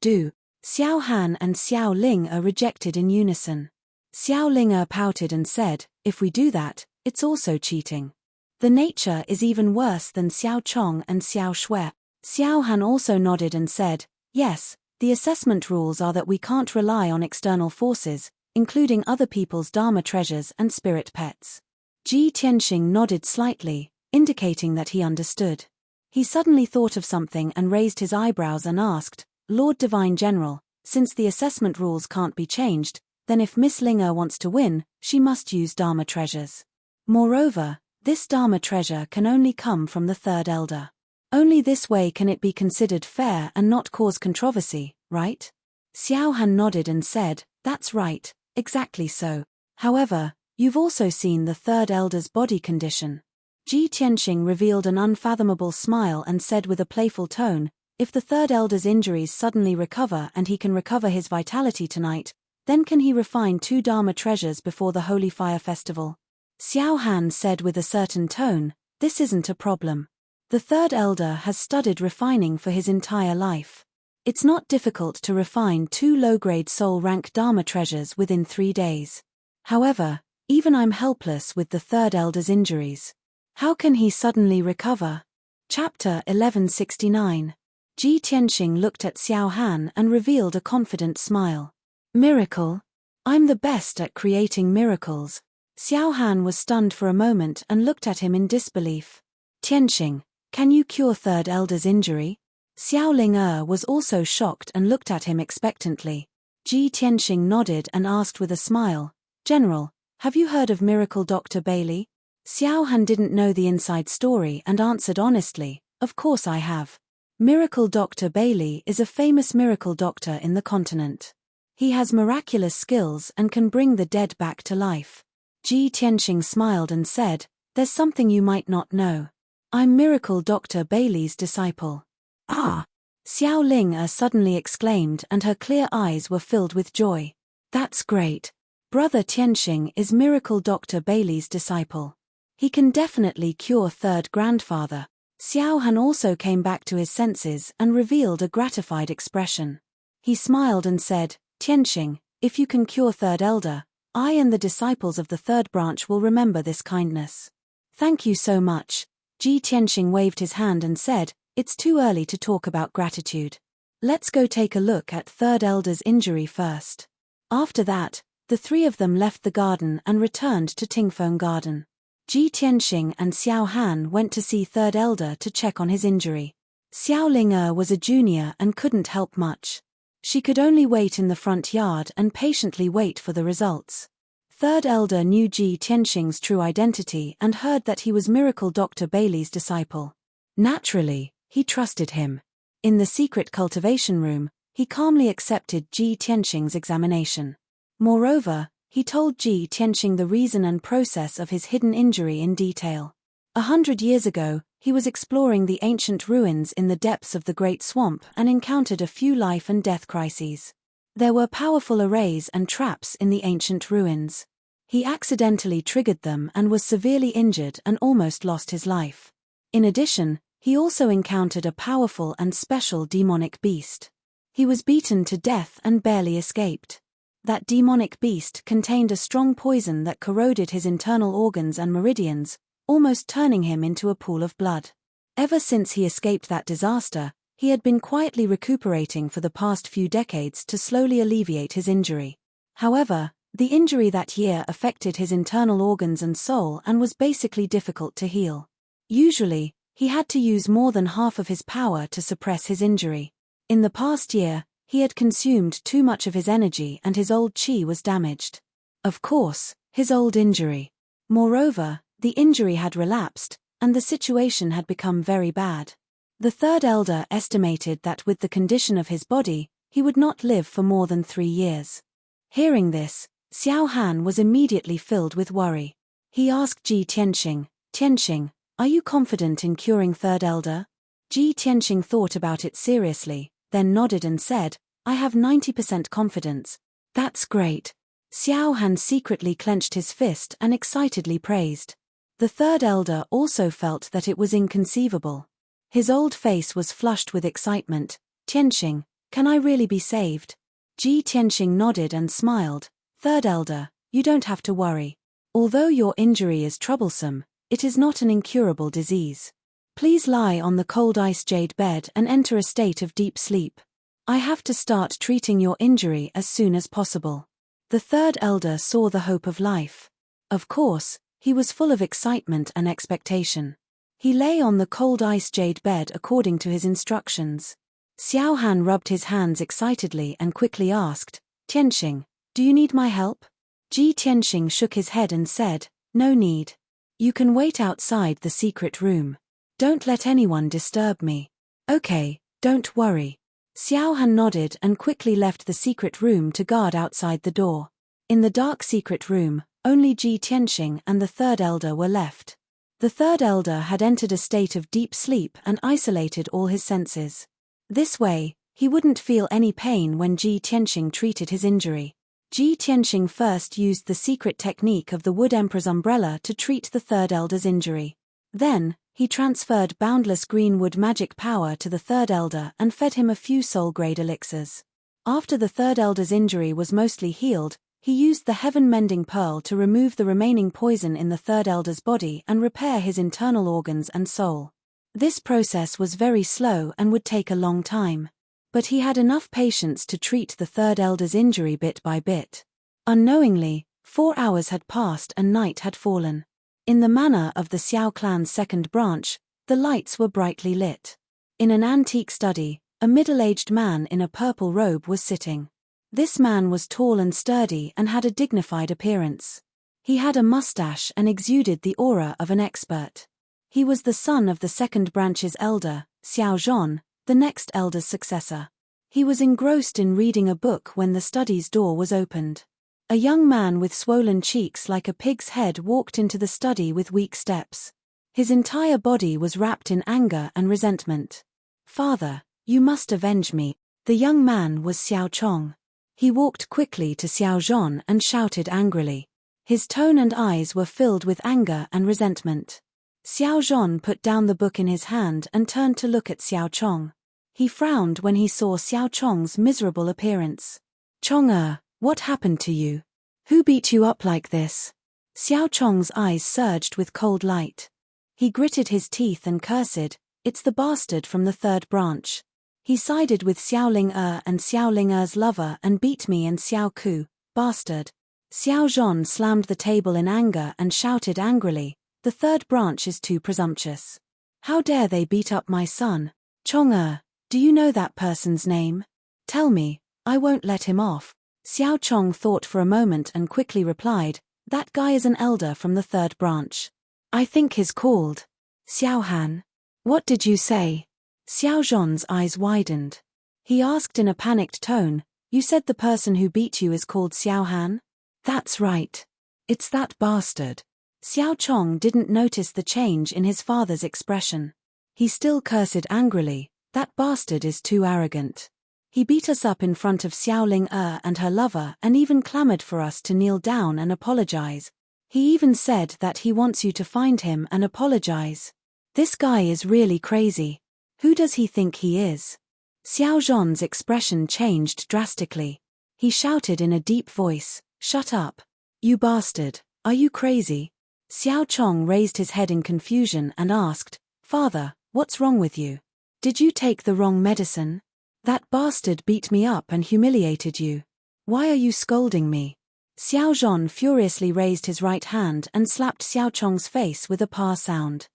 do. Xiao Han and Xiao Ling rejected in unison. Xiao Ling pouted and said, If we do that, it's also cheating. The nature is even worse than Xiao Chong and Xiao Shui. Xiao Han also nodded and said, Yes, the assessment rules are that we can't rely on external forces, including other people's Dharma treasures and spirit pets. Ji Tianxing nodded slightly, indicating that he understood. He suddenly thought of something and raised his eyebrows and asked, Lord Divine General, since the assessment rules can't be changed, then if Miss Ling wants to win, she must use Dharma treasures. Moreover, This Dharma treasure can only come from the third elder. Only this way can it be considered fair and not cause controversy, right? Xiao Han nodded and said, that's right, exactly so. However, you've also seen the third elder's body condition. Ji Tianxing revealed an unfathomable smile and said with a playful tone, if the third elder's injuries suddenly recover and he can recover his vitality tonight, then can he refine 2 Dharma treasures before the Holy Fire Festival? Xiao Han said with a certain tone, this isn't a problem. The third elder has studied refining for his entire life. It's not difficult to refine 2 low-grade soul rank Dharma treasures within 3 days. However, even I'm helpless with the third elder's injuries. How can he suddenly recover? Chapter 1169. Ji Tianxing looked at Xiao Han and revealed a confident smile. Miracle? I'm the best at creating miracles. Xiao Han was stunned for a moment and looked at him in disbelief. Tianxing, can you cure third elder's injury? Xiao Ling was also shocked and looked at him expectantly. Ji Tianxing nodded and asked with a smile, General, have you heard of Miracle Dr. Bailey? Xiao Han didn't know the inside story and answered honestly, of course I have. Miracle Dr. Bailey is a famous miracle doctor in the continent. He has miraculous skills and can bring the dead back to life. Ji Tianxing smiled and said, there's something you might not know. I'm Miracle Dr. Bailey's disciple. Ah! Xiao Ling suddenly exclaimed and her clear eyes were filled with joy. That's great. Brother Tianxing is Miracle Dr. Bailey's disciple. He can definitely cure third grandfather. Xiao Han also came back to his senses and revealed a gratified expression. He smiled and said, Tianxing, if you can cure third elder, I and the disciples of the third branch will remember this kindness. Thank you so much. Ji Tianxing waved his hand and said, it's too early to talk about gratitude. Let's go take a look at third elder's injury first. After that, the 3 of them left the garden and returned to Tingfeng Garden. Ji Tianxing and Xiao Han went to see third elder to check on his injury. Xiao Ling was a junior and couldn't help much. She could only wait in the front yard and patiently wait for the results. Third elder knew Ji Tianxing's true identity and heard that he was Miracle Dr. Bailey's disciple. Naturally, he trusted him. In the secret cultivation room, he calmly accepted Ji Tianxing's examination. Moreover, he told Ji Tianxing the reason and process of his hidden injury in detail. 100 years ago, he was exploring the ancient ruins in the depths of the Great Swamp and encountered a few life and death crises. There were powerful arrays and traps in the ancient ruins. He accidentally triggered them and was severely injured and almost lost his life. In addition, he also encountered a powerful and special demonic beast. He was beaten to death and barely escaped. That demonic beast contained a strong poison that corroded his internal organs and meridians, almost turning him into a pool of blood. Ever since he escaped that disaster, he had been quietly recuperating for the past few decades to slowly alleviate his injury. However, the injury that year affected his internal organs and soul and was basically difficult to heal. Usually, he had to use more than half of his power to suppress his injury. In the past year, he had consumed too much of his energy and his old chi was damaged. Of course, his old injury. Moreover, the injury had relapsed, and the situation had become very bad. The third elder estimated that with the condition of his body, he would not live for more than 3 years. Hearing this, Xiao Han was immediately filled with worry. He asked Ji Tianxing, Tianxing, are you confident in curing third elder? Ji Tianxing thought about it seriously, then nodded and said, I have 90% confidence. That's great. Xiao Han secretly clenched his fist and excitedly praised. The third elder also felt that it was inconceivable. His old face was flushed with excitement. Tianxing, can I really be saved? Ji Tianxing nodded and smiled. Third elder, you don't have to worry. Although your injury is troublesome, it is not an incurable disease. Please lie on the cold ice jade bed and enter a state of deep sleep. I have to start treating your injury as soon as possible. The third elder saw the hope of life. Of course, he was full of excitement and expectation. He lay on the cold ice jade bed according to his instructions. Xiao Han rubbed his hands excitedly and quickly asked, Tianxing, do you need my help? Ji Tianxing shook his head and said, no need. You can wait outside the secret room. Don't let anyone disturb me. Okay, don't worry. Xiao Han nodded and quickly left the secret room to guard outside the door. In the dark secret room, only Ji Tianxing and the third elder were left. The third elder had entered a state of deep sleep and isolated all his senses. This way, he wouldn't feel any pain when Ji Tianxing treated his injury. Ji Tianxing first used the secret technique of the Wood Emperor's umbrella to treat the third elder's injury. Then, he transferred boundless green wood magic power to the third elder and fed him a few soul-grade elixirs. After the third elder's injury was mostly healed, he used the heaven-mending pearl to remove the remaining poison in the third elder's body and repair his internal organs and soul. This process was very slow and would take a long time. But he had enough patience to treat the third elder's injury bit by bit. Unknowingly, 4 hours had passed and night had fallen. In the manor of the Xiao clan's second branch, the lights were brightly lit. In an antique study, a middle-aged man in a purple robe was sitting. This man was tall and sturdy and had a dignified appearance. He had a mustache and exuded the aura of an expert. He was the son of the second branch's elder, Xiao Zhon, the next elder's successor. He was engrossed in reading a book when the study's door was opened. A young man with swollen cheeks like a pig's head walked into the study with weak steps. His entire body was wrapped in anger and resentment. "Father, you must avenge me." The young man was Xiao Chong. He walked quickly to Xiao Zhon and shouted angrily. His tone and eyes were filled with anger and resentment. Xiao Zhon put down the book in his hand and turned to look at Xiao Chong. He frowned when he saw Xiao Chong's miserable appearance. "Chong, what happened to you? Who beat you up like this?" Xiao Chong's eyes surged with cold light. He gritted his teeth and cursed, "It's the bastard from the third branch. He sided with Xiao Ling and Xiao Ling's lover and beat me and Xiao Ku, bastard." Xiao Zhon slammed the table in anger and shouted angrily, "The third branch is too presumptuous. How dare they beat up my son? Chong, do you know that person's name? Tell me, I won't let him off." Xiao Chong thought for a moment and quickly replied, "That guy is an elder from the third branch. I think he's called Xiao Han." "What did you say?" Xiao Zhon's eyes widened. He asked in a panicked tone, "You said the person who beat you is called Xiao Han?" "That's right. It's that bastard." Xiao Chong didn't notice the change in his father's expression. He still cursed angrily, "That bastard is too arrogant. He beat us up in front of Xiao Ling and her lover and even clamored for us to kneel down and apologize. He even said that he wants you to find him and apologize. This guy is really crazy. Who does he think he is?" Xiao Zhon's expression changed drastically. He shouted in a deep voice, "Shut up. You bastard, are you crazy?" Xiao Chong raised his head in confusion and asked, "Father, what's wrong with you? Did you take the wrong medicine? That bastard beat me up and humiliated you. Why are you scolding me?" Xiao Zhon furiously raised his right hand and slapped Xiao Chong's face with a pa sound.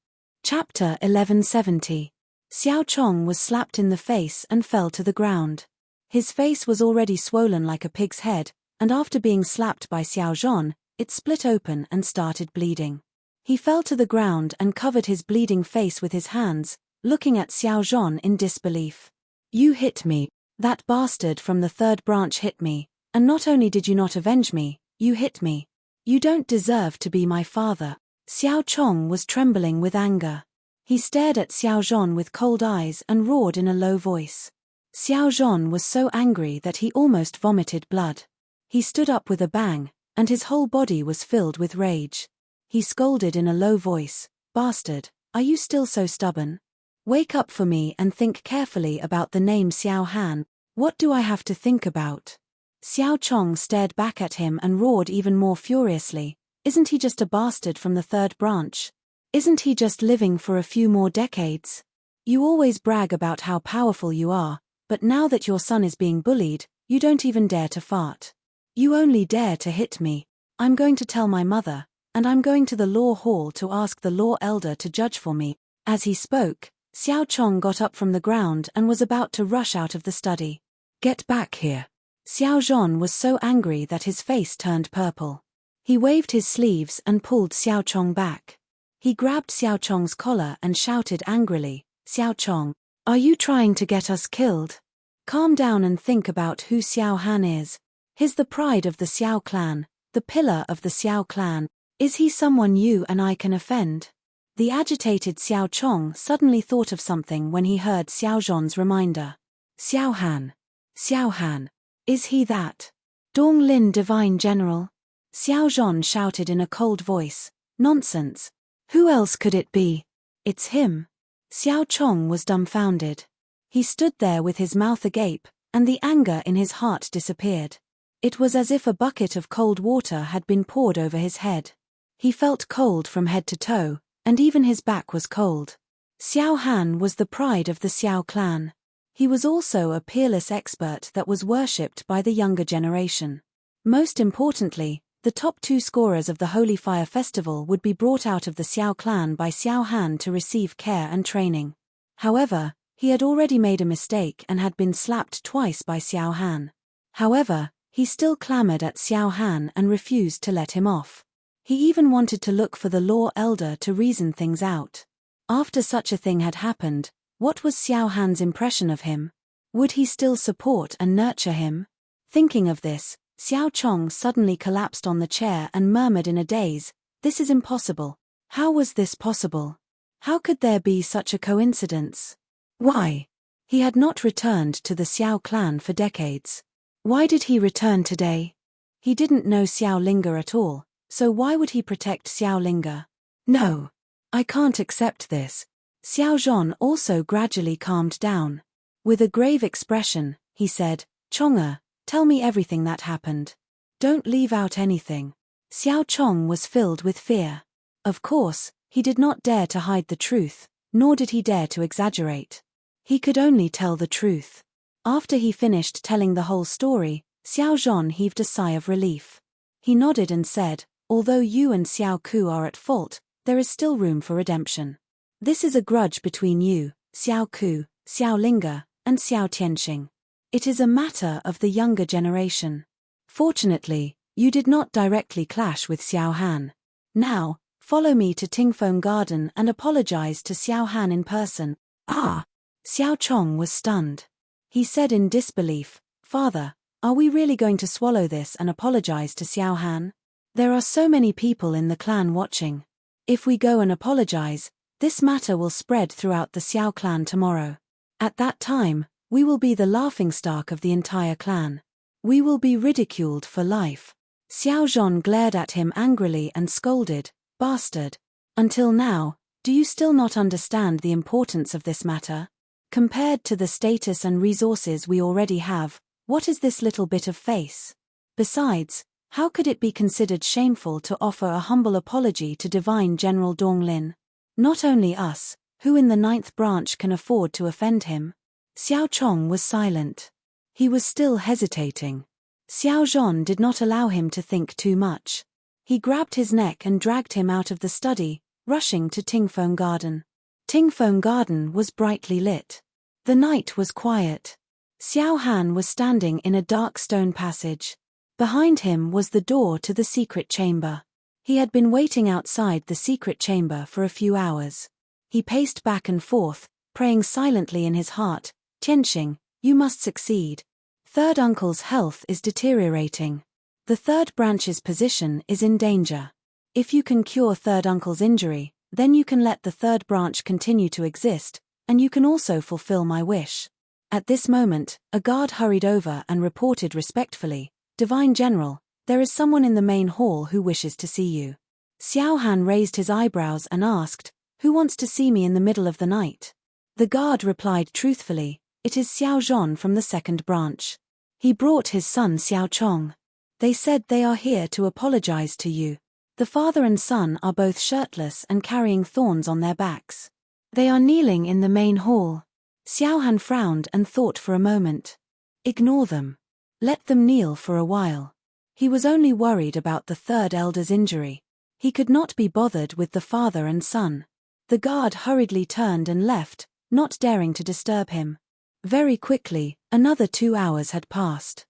Chapter 1170. Xiao Chong was slapped in the face and fell to the ground. His face was already swollen like a pig's head, and after being slapped by Xiao Zhon, it split open and started bleeding. He fell to the ground and covered his bleeding face with his hands, looking at Xiao Zhon in disbelief. "You hit me. That bastard from the third branch hit me, and not only did you not avenge me, you hit me. You don't deserve to be my father." Xiao Chong was trembling with anger. He stared at Xiao Zhon with cold eyes and roared in a low voice. Xiao Zhon was so angry that he almost vomited blood. He stood up with a bang, and his whole body was filled with rage. He scolded in a low voice, "Bastard, are you still so stubborn? Wake up for me and think carefully about the name Xiao Han. What do I have to think about?" Xiao Chong stared back at him and roared even more furiously, "Isn't he just a bastard from the third branch? Isn't he just living for a few more decades? You always brag about how powerful you are, but now that your son is being bullied, you don't even dare to fart. You only dare to hit me. I'm going to tell my mother, and I'm going to the law hall to ask the law elder to judge for me." As he spoke, Xiao Chong got up from the ground and was about to rush out of the study. "Get back here." Xiao Zhon was so angry that his face turned purple. He waved his sleeves and pulled Xiao Chong back. He grabbed Xiao Chong's collar and shouted angrily, "Xiao Chong, are you trying to get us killed? Calm down and think about who Xiao Han is. He's the pride of the Xiao clan, the pillar of the Xiao clan. Is he someone you and I can offend?" The agitated Xiao Chong suddenly thought of something when he heard Xiao Zhon's reminder. Xiao Han. Xiao Han. Is he that? Dong Lin Divine General? Xiao Zhon shouted in a cold voice. Nonsense. Who else could it be? It's him. Xiao Chong was dumbfounded. He stood there with his mouth agape, and the anger in his heart disappeared. It was as if a bucket of cold water had been poured over his head. He felt cold from head to toe, and even his back was cold. Xiao Han was the pride of the Xiao clan. He was also a peerless expert that was worshipped by the younger generation. Most importantly, the top 2 scorers of the Holy Fire Festival would be brought out of the Xiao clan by Xiao Han to receive care and training. However, he had already made a mistake and had been slapped twice by Xiao Han. However, he still clamored at Xiao Han and refused to let him off. He even wanted to look for the law elder to reason things out. After such a thing had happened, what was Xiao Han's impression of him? Would he still support and nurture him? Thinking of this, Xiao Chong suddenly collapsed on the chair and murmured in a daze, "This is impossible. How was this possible? How could there be such a coincidence? Why?" He had not returned to the Xiao clan for decades. Why did he return today? He didn't know Xiao Linga at all, so why would he protect Xiao Linga? No. I can't accept this. Xiao Zhon also gradually calmed down. With a grave expression, he said, "Chonga, tell me everything that happened. Don't leave out anything." Xiao Chong was filled with fear. Of course, he did not dare to hide the truth, nor did he dare to exaggerate. He could only tell the truth. After he finished telling the whole story, Xiao Zhon heaved a sigh of relief. He nodded and said, "Although you and Xiao Ku are at fault, there is still room for redemption. This is a grudge between you, Xiao Ku, Xiao Linga, and Xiao Tianxing. It is a matter of the younger generation. Fortunately, you did not directly clash with Xiao Han. Now, follow me to Tingfeng Garden and apologize to Xiao Han in person." Ah! Xiao Chong was stunned. He said in disbelief, "Father, are we really going to swallow this and apologize to Xiao Han? There are so many people in the clan watching. If we go and apologize, this matter will spread throughout the Xiao clan tomorrow. At that time, we will be the laughingstock of the entire clan. We will be ridiculed for life." Xiao Zhon glared at him angrily and scolded, "Bastard! Until now, do you still not understand the importance of this matter? Compared to the status and resources we already have, what is this little bit of face? Besides, how could it be considered shameful to offer a humble apology to Divine General Dong Lin? Not only us, who in the 9th branch can afford to offend him?" Xiao Chong was silent. He was still hesitating. Xiao Zhon did not allow him to think too much. He grabbed his neck and dragged him out of the study, rushing to Tingfeng Garden. Tingfeng Garden was brightly lit. The night was quiet. Xiao Han was standing in a dark stone passage. Behind him was the door to the secret chamber. He had been waiting outside the secret chamber for a few hours. He paced back and forth, praying silently in his heart, "Tianxing, you must succeed. Third uncle's health is deteriorating. The third branch's position is in danger. If you can cure third uncle's injury, then you can let the third branch continue to exist, and you can also fulfill my wish." At this moment, a guard hurried over and reported respectfully, "Divine General, there is someone in the main hall who wishes to see you." Xiao Han raised his eyebrows and asked, "Who wants to see me in the middle of the night?" The guard replied truthfully, "It is Xiao Zhon from the 2nd branch. He brought his son Xiao Chong. They said they are here to apologize to you. The father and son are both shirtless and carrying thorns on their backs. They are kneeling in the main hall." Xiao Han frowned and thought for a moment. Ignore them. Let them kneel for a while. He was only worried about the third elder's injury. He could not be bothered with the father and son. The guard hurriedly turned and left, not daring to disturb him. Very quickly, another 2 hours had passed.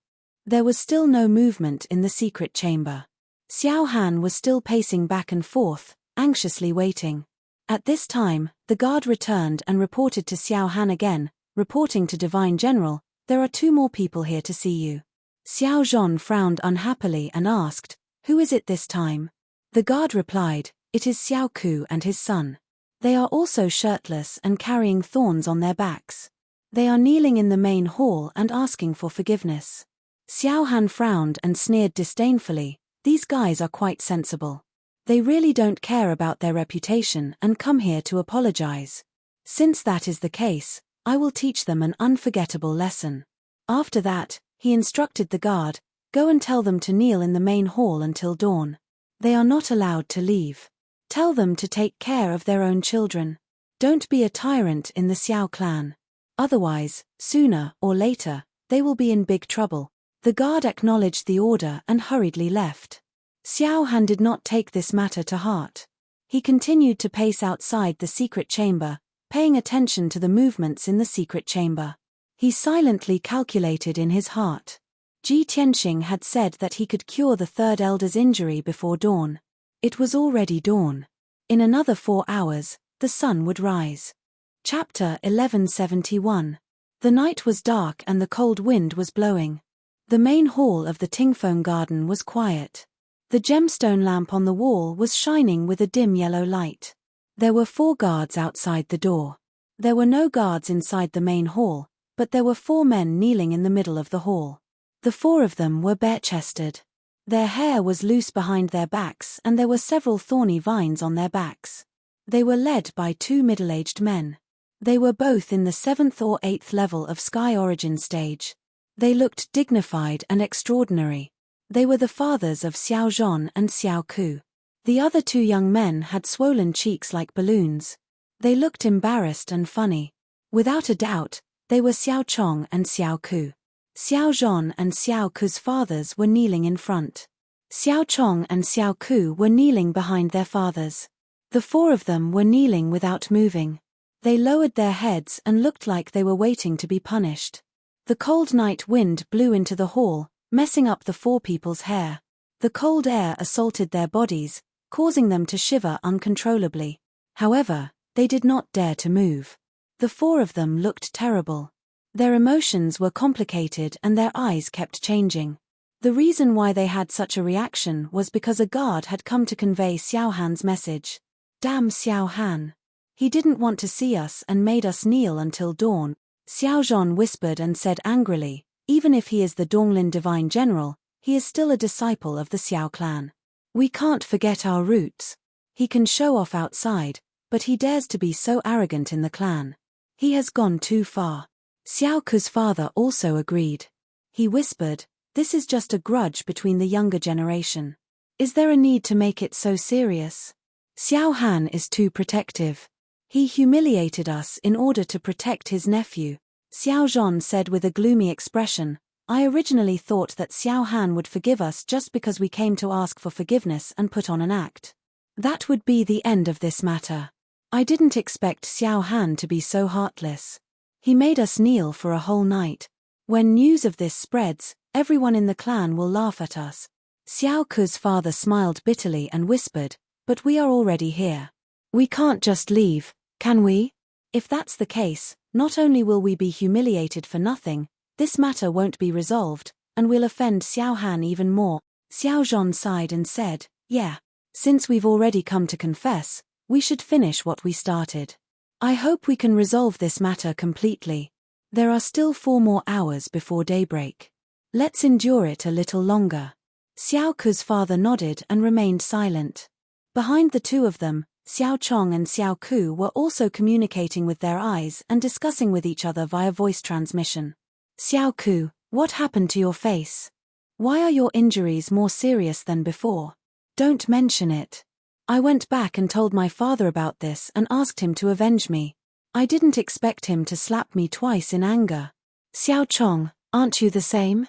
There was still no movement in the secret chamber. Xiao Han was still pacing back and forth, anxiously waiting. At this time, the guard returned and reported to Xiao Han again, reporting to Divine General, "There are 2 more people here to see you." Xiao Zhan frowned unhappily and asked, "Who is it this time?" The guard replied, "It is Xiao Ku and his son. They are also shirtless and carrying thorns on their backs. They are kneeling in the main hall and asking for forgiveness." Xiao Han frowned and sneered disdainfully, "These guys are quite sensible. They really don't care about their reputation and come here to apologize. Since that is the case, I will teach them an unforgettable lesson." After that, he instructed the guard, "Go and tell them to kneel in the main hall until dawn. They are not allowed to leave. Tell them to take care of their own children. Don't be a tyrant in the Xiao clan. Otherwise, sooner or later, they will be in big trouble." The guard acknowledged the order and hurriedly left. Xiao Han did not take this matter to heart. He continued to pace outside the secret chamber, paying attention to the movements in the secret chamber. He silently calculated in his heart. Ji Tianxing had said that he could cure the 3rd elder's injury before dawn. It was already dawn. In another 4 hours, the sun would rise. Chapter 1171. The night was dark and the cold wind was blowing. The main hall of the Tingfeng garden was quiet. The gemstone lamp on the wall was shining with a dim yellow light. There were 4 guards outside the door. There were no guards inside the main hall, but there were 4 men kneeling in the middle of the hall. The 4 of them were bare-chested. Their hair was loose behind their backs and there were several thorny vines on their backs. They were led by 2 middle-aged men. They were both in the 7th or 8th level of Sky Origin stage. They looked dignified and extraordinary. They were the fathers of Xiao Zhan and Xiao Ku. The other 2 young men had swollen cheeks like balloons. They looked embarrassed and funny. Without a doubt, they were Xiao Chong and Xiao Ku. Xiao Zhan and Xiao Ku's fathers were kneeling in front. Xiao Chong and Xiao Ku were kneeling behind their fathers. The 4 of them were kneeling without moving. They lowered their heads and looked like they were waiting to be punished. The cold night wind blew into the hall, messing up the 4 people's hair. The cold air assaulted their bodies, causing them to shiver uncontrollably. However, they did not dare to move. The 4 of them looked terrible. Their emotions were complicated and their eyes kept changing. The reason why they had such a reaction was because a guard had come to convey Xiao Han's message. Damn Xiao Han. He didn't want to see us and made us kneel until dawn. Xiao Zhan whispered and said angrily, "Even if he is the Donglin Divine General, he is still a disciple of the Xiao clan. We can't forget our roots. He can show off outside, but he dares to be so arrogant in the clan. He has gone too far." Xiao Ku's father also agreed. He whispered, "This is just a grudge between the younger generation. Is there a need to make it so serious? Xiao Han is too protective. He humiliated us in order to protect his nephew." Xiao Zhan said with a gloomy expression, "I originally thought that Xiao Han would forgive us just because we came to ask for forgiveness and put on an act. That would be the end of this matter. I didn't expect Xiao Han to be so heartless. He made us kneel for a whole night. When news of this spreads, everyone in the clan will laugh at us." Xiao Ku's father smiled bitterly and whispered, "But we are already here. We can't just leave, can we? If that's the case, not only will we be humiliated for nothing, this matter won't be resolved, and we'll offend Xiao Han even more." Xiao Zhan sighed and said, "Yeah. Since we've already come to confess, we should finish what we started. I hope we can resolve this matter completely. There are still 4 more hours before daybreak. Let's endure it a little longer." Xiao Ku's father nodded and remained silent. Behind the 2 of them, Xiao Chong and Xiao Ku were also communicating with their eyes and discussing with each other via voice transmission. "Xiao Ku, what happened to your face? Why are your injuries more serious than before? Don't mention it. I went back and told my father about this and asked him to avenge me. I didn't expect him to slap me twice in anger." "Xiao Chong, aren't you the same?"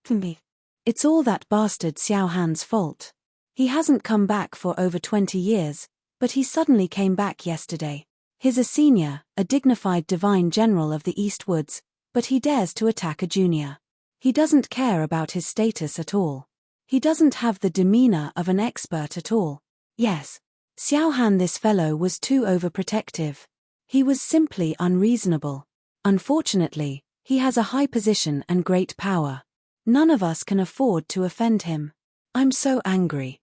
"Me. It's all that bastard Xiao Han's fault. He hasn't come back for over 20 years, but he suddenly came back yesterday. He's a senior, a dignified divine general of the East Woods, but he dares to attack a junior. He doesn't care about his status at all. He doesn't have the demeanor of an expert at all. Yes. Xiao Han, this fellow was too overprotective. He was simply unreasonable. Unfortunately, he has a high position and great power. None of us can afford to offend him. I'm so angry.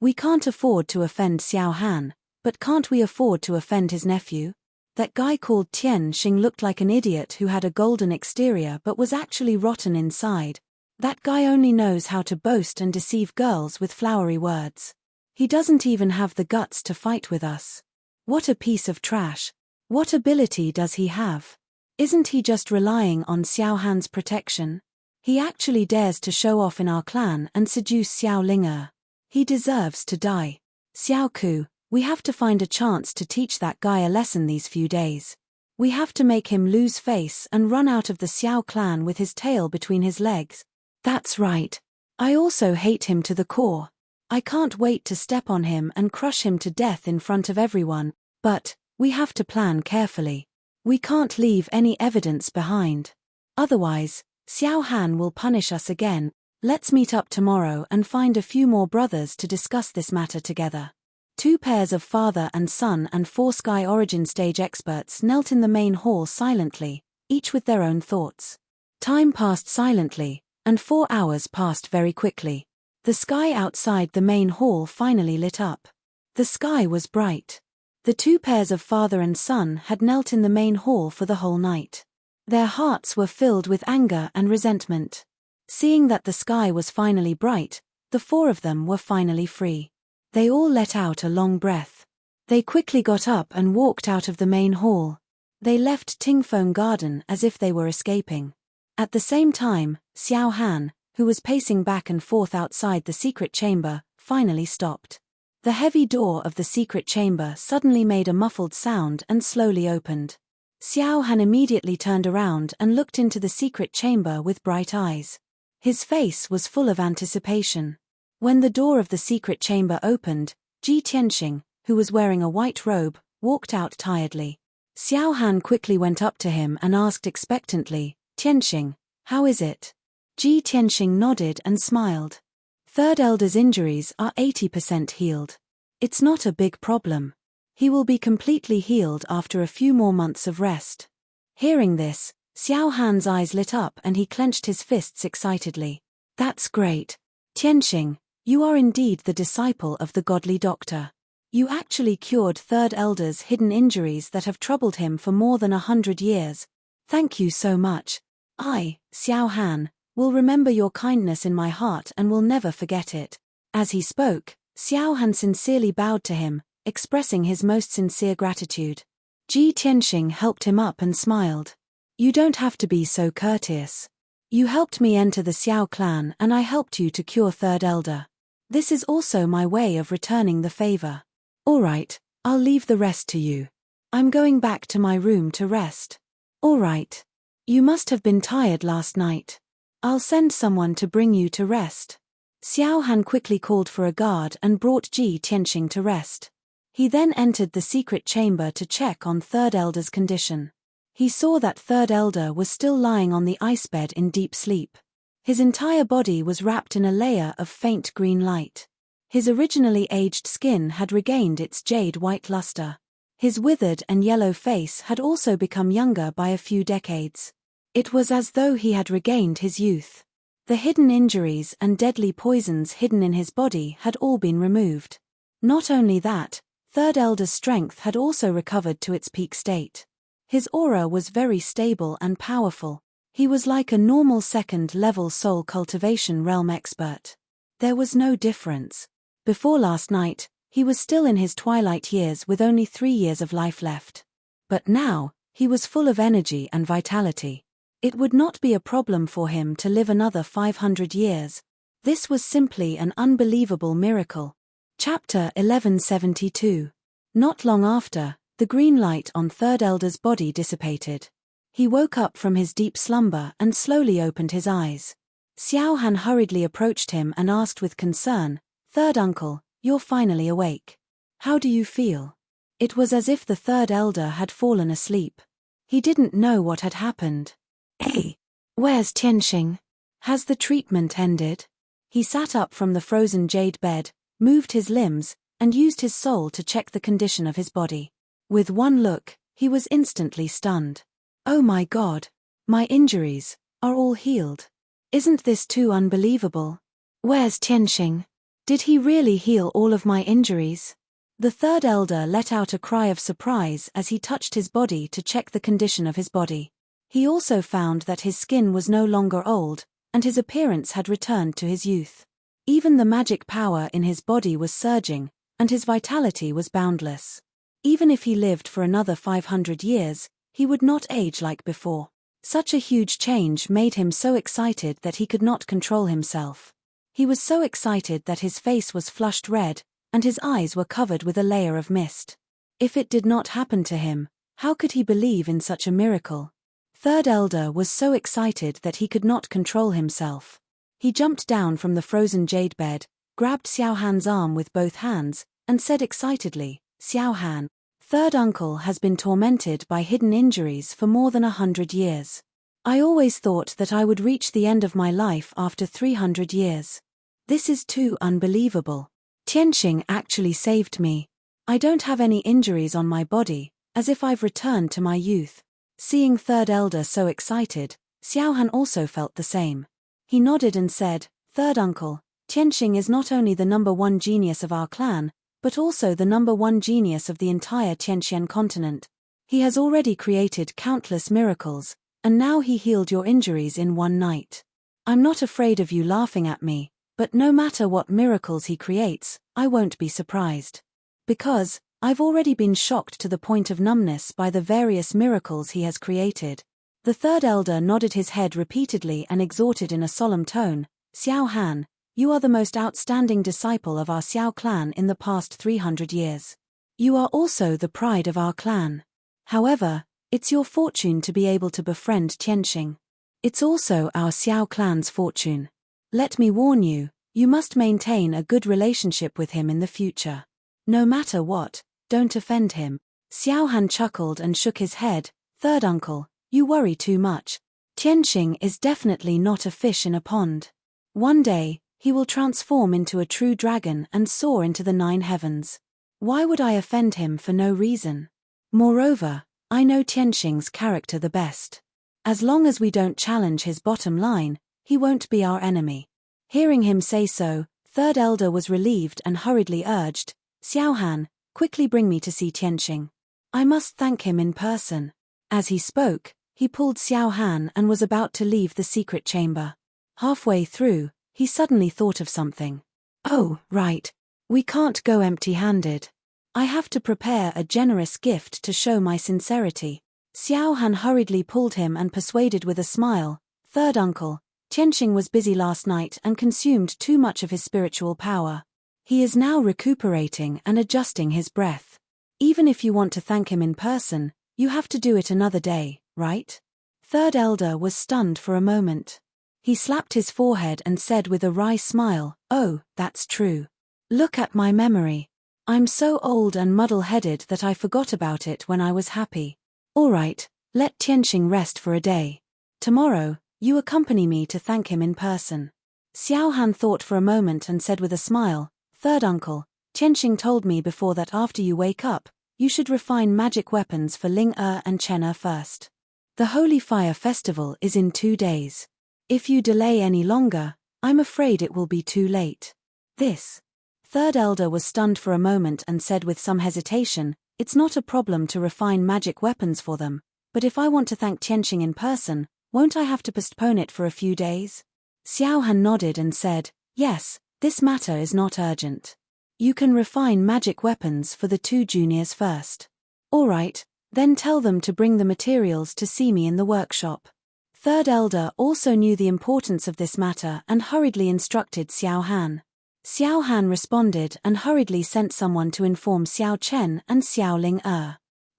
We can't afford to offend Xiao Han, but can't we afford to offend his nephew? That guy called Tian Xing looked like an idiot who had a golden exterior but was actually rotten inside. That guy only knows how to boast and deceive girls with flowery words. He doesn't even have the guts to fight with us. What a piece of trash. What ability does he have? Isn't he just relying on Xiao Han's protection? He actually dares to show off in our clan and seduce Xiao Ling'er. He deserves to die. Xiao Ku, we have to find a chance to teach that guy a lesson these few days. We have to make him lose face and run out of the Xiao clan with his tail between his legs. That's right. I also hate him to the core. I can't wait to step on him and crush him to death in front of everyone, but we have to plan carefully. We can't leave any evidence behind. Otherwise, Xiao Han will punish us again. Let's meet up tomorrow and find a few more brothers to discuss this matter together. 2 pairs of father and son and 4 Sky Origin stage experts knelt in the main hall silently, each with their own thoughts. Time passed silently, and 4 hours passed very quickly. The sky outside the main hall finally lit up. The sky was bright. The 2 pairs of father and son had knelt in the main hall for the whole night. Their hearts were filled with anger and resentment. Seeing that the sky was finally bright, the 4 of them were finally free. They all let out a long breath. They quickly got up and walked out of the main hall. They left Tingfeng Garden as if they were escaping. At the same time, Xiao Han, who was pacing back and forth outside the secret chamber, finally stopped. The heavy door of the secret chamber suddenly made a muffled sound and slowly opened. Xiao Han immediately turned around and looked into the secret chamber with bright eyes. His face was full of anticipation. When the door of the secret chamber opened, Ji Tianxing, who was wearing a white robe, walked out tiredly. Xiao Han quickly went up to him and asked expectantly, "Tianxing, how is it?" Ji Tianxing nodded and smiled. Third Elder's injuries are 80% healed. It's not a big problem. He will be completely healed after a few more months of rest. Hearing this, Xiao Han's eyes lit up and he clenched his fists excitedly. That's great. Tianxing, you are indeed the disciple of the godly doctor. You actually cured Third Elder's hidden injuries that have troubled him for more than 100 years. Thank you so much. I, Xiao Han, will remember your kindness in my heart and will never forget it. As he spoke, Xiao Han sincerely bowed to him, expressing his most sincere gratitude. Ji Tianxing helped him up and smiled. You don't have to be so courteous. You helped me enter the Xiao clan and I helped you to cure Third Elder. This is also my way of returning the favor. All right, I'll leave the rest to you. I'm going back to my room to rest. All right. You must have been tired last night. I'll send someone to bring you to rest. Xiao Han quickly called for a guard and brought Ji Tianxing to rest. He then entered the secret chamber to check on Third Elder's condition. He saw that Third Elder was still lying on the ice bed in deep sleep. His entire body was wrapped in a layer of faint green light. His originally aged skin had regained its jade-white luster. His withered and yellow face had also become younger by a few decades. It was as though he had regained his youth. The hidden injuries and deadly poisons hidden in his body had all been removed. Not only that, Third Elder's strength had also recovered to its peak state. His aura was very stable and powerful. He was like a normal second-level soul cultivation realm expert. There was no difference. Before last night, he was still in his twilight years with only 3 years of life left. But now, he was full of energy and vitality. It would not be a problem for him to live another 500 years. This was simply an unbelievable miracle. Chapter 1172. Not long after, the green light on Third Elder's body dissipated. He woke up from his deep slumber and slowly opened his eyes. Xiao Han hurriedly approached him and asked with concern, "Third uncle, you're finally awake. How do you feel?" It was as if the Third Elder had fallen asleep. He didn't know what had happened. "Hey, where's Tianxing? Has the treatment ended?" He sat up from the frozen jade bed, moved his limbs, and used his soul to check the condition of his body. With one look, he was instantly stunned. Oh my God! My injuries are all healed. Isn't this too unbelievable? Where's Tianxing? Did he really heal all of my injuries? The third elder let out a cry of surprise as he touched his body to check the condition of his body. He also found that his skin was no longer old, and his appearance had returned to his youth. Even the magic power in his body was surging, and his vitality was boundless. Even if he lived for another 500 years, he would not age like before. Such a huge change made him so excited that he could not control himself. He was so excited that his face was flushed red, and his eyes were covered with a layer of mist. If it did not happen to him, how could he believe in such a miracle? Third elder was so excited that he could not control himself. He jumped down from the frozen jade bed, grabbed Xiao Han's arm with both hands, and said excitedly, Xiao Han, third uncle has been tormented by hidden injuries for more than 100 years. I always thought that I would reach the end of my life after 300 years. This is too unbelievable. Tianxing actually saved me. I don't have any injuries on my body, as if I've returned to my youth. Seeing third elder so excited, Xiao Han also felt the same. He nodded and said, Third uncle, Tianxing is not only the #1 genius of our clan, but also the #1 genius of the entire Tianxian continent. He has already created countless miracles, and now he healed your injuries in one night. I'm not afraid of you laughing at me, but no matter what miracles he creates, I won't be surprised. Because I've already been shocked to the point of numbness by the various miracles he has created. The third elder nodded his head repeatedly and exhorted in a solemn tone, Xiao Han, you are the most outstanding disciple of our Xiao clan in the past 300 years. You are also the pride of our clan. However, it's your fortune to be able to befriend Tianxing. It's also our Xiao clan's fortune. Let me warn you, you must maintain a good relationship with him in the future. No matter what, don't offend him. Xiao Han chuckled and shook his head, Third uncle, you worry too much. Tianxing is definitely not a fish in a pond. One day, he will transform into a true dragon and soar into the 9 heavens. Why would I offend him for no reason? Moreover, I know Tianxing's character the best. As long as we don't challenge his bottom line, he won't be our enemy. Hearing him say so, third elder was relieved and hurriedly urged, Xiao Han, quickly bring me to see Tianxing. I must thank him in person. As he spoke, he pulled Xiao Han and was about to leave the secret chamber. Halfway through, he suddenly thought of something. Oh, right. We can't go empty-handed. I have to prepare a generous gift to show my sincerity. Xiao Han hurriedly pulled him and persuaded with a smile, Third uncle, Tianxing was busy last night and consumed too much of his spiritual power. He is now recuperating and adjusting his breath. Even if you want to thank him in person, you have to do it another day, right? Third elder was stunned for a moment. He slapped his forehead and said with a wry smile, Oh, that's true. Look at my memory. I'm so old and muddle-headed that I forgot about it when I was happy. All right, let Tianxing rest for a day. Tomorrow, you accompany me to thank him in person. Xiao Han thought for a moment and said with a smile, Third uncle, Tianxing told me before that after you wake up, you should refine magic weapons for Ling and Chen first. The Holy Fire Festival is in 2 days. If you delay any longer, I'm afraid it will be too late. This. Third elder was stunned for a moment and said with some hesitation, It's not a problem to refine magic weapons for them, but if I want to thank Tianxing in person, won't I have to postpone it for a few days? Xiao Han nodded and said, Yes, this matter is not urgent. You can refine magic weapons for the 2 juniors first. All right, then tell them to bring the materials to see me in the workshop. Third elder also knew the importance of this matter and hurriedly instructed Xiao Han. Xiao Han responded and hurriedly sent someone to inform Xiao Chen and Xiao Ling.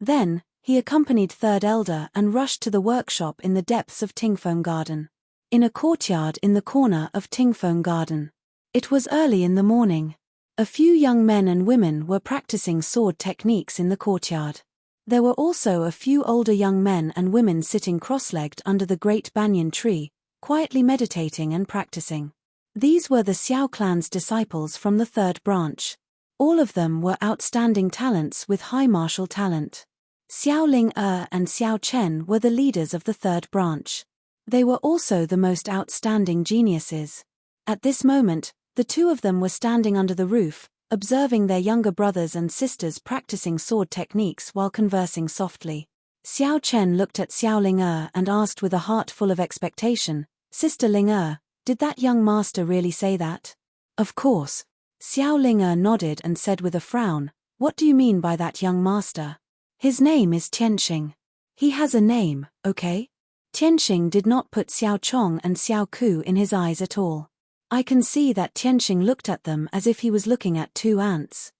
Then, he accompanied third elder and rushed to the workshop in the depths of Tingfeng Garden. In a courtyard in the corner of Tingfeng Garden. It was early in the morning. A few young men and women were practicing sword techniques in the courtyard. There were also a few older young men and women sitting cross-legged under the great banyan tree, quietly meditating and practicing. These were the Xiao clan's disciples from the 3rd branch. All of them were outstanding talents with high martial talent. Xiao Ling-er and Xiao Chen were the leaders of the third branch. They were also the most outstanding geniuses. At this moment, the two of them were standing under the roof, observing their younger brothers and sisters practicing sword techniques while conversing softly. Xiao Chen looked at Xiao Ling-er and asked with a heart full of expectation, "Sister Ling-er, did that young master really say that?" "Of course." Xiao Ling-er nodded and said with a frown, "What do you mean by that young master?" "His name is Tianxing. He has a name, okay?" Tianxing did not put Xiao Chong and Xiao Ku in his eyes at all. I can see that Tianxing looked at them as if he was looking at two ants.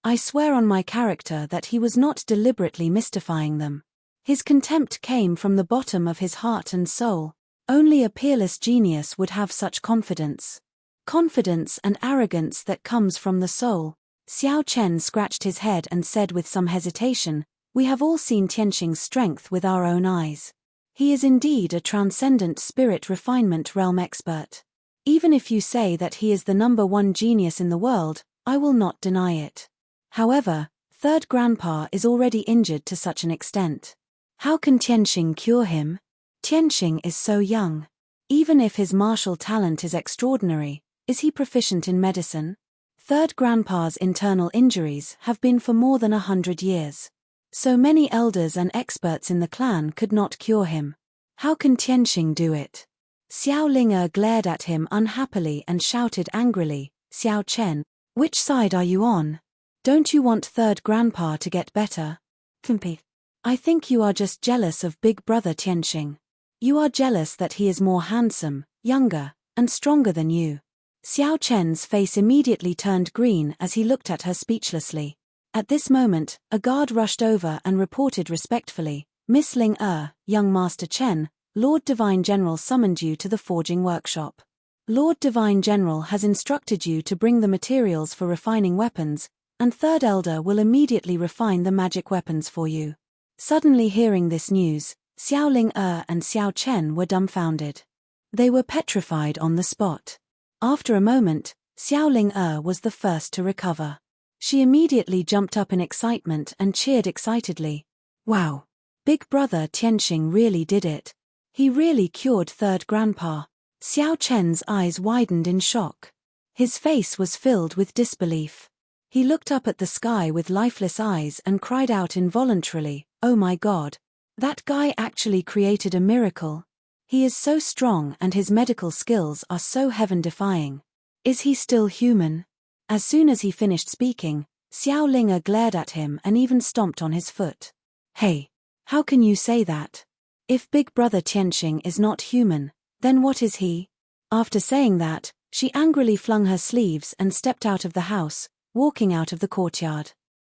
I swear on my character that he was not deliberately mystifying them. His contempt came from the bottom of his heart and soul. Only a peerless genius would have such confidence. Confidence and arrogance that comes from the soul. Xiao Chen scratched his head and said with some hesitation, "We have all seen Tianxing's strength with our own eyes. He is indeed a transcendent spirit refinement realm expert. Even if you say that he is the #1 genius in the world, I will not deny it. However, third grandpa is already injured to such an extent. How can Tianxing cure him? Tianxing is so young. Even if his martial talent is extraordinary, is he proficient in medicine? Third grandpa's internal injuries have been for more than 100 years. So many elders and experts in the clan could not cure him. How can Tianxing do it?" Xiao Ling-er glared at him unhappily and shouted angrily, "Xiao Chen, which side are you on? Don't you want third grandpa to get better? Kumpi. I think you are just jealous of big brother Tianxing. You are jealous that he is more handsome, younger, and stronger than you." Xiao Chen's face immediately turned green as he looked at her speechlessly. At this moment, a guard rushed over and reported respectfully, "Miss Ling-er, young Master Chen, Lord Divine General summoned you to the forging workshop. Lord Divine General has instructed you to bring the materials for refining weapons, and Third Elder will immediately refine the magic weapons for you." Suddenly hearing this news, Xiao Ling-er and Xiao Chen were dumbfounded. They were petrified on the spot. After a moment, Xiao Ling-er was the first to recover. She immediately jumped up in excitement and cheered excitedly. "Wow! Big brother Tianxing really did it. He really cured third grandpa." Xiao Chen's eyes widened in shock. His face was filled with disbelief. He looked up at the sky with lifeless eyes and cried out involuntarily, "Oh my God! That guy actually created a miracle. He is so strong and his medical skills are so heaven-defying. Is he still human?" As soon as he finished speaking, Xiao Ling-er glared at him and even stomped on his foot. "Hey! How can you say that? If big brother Tianxing is not human, then what is he?" After saying that, she angrily flung her sleeves and stepped out of the house, walking out of the courtyard.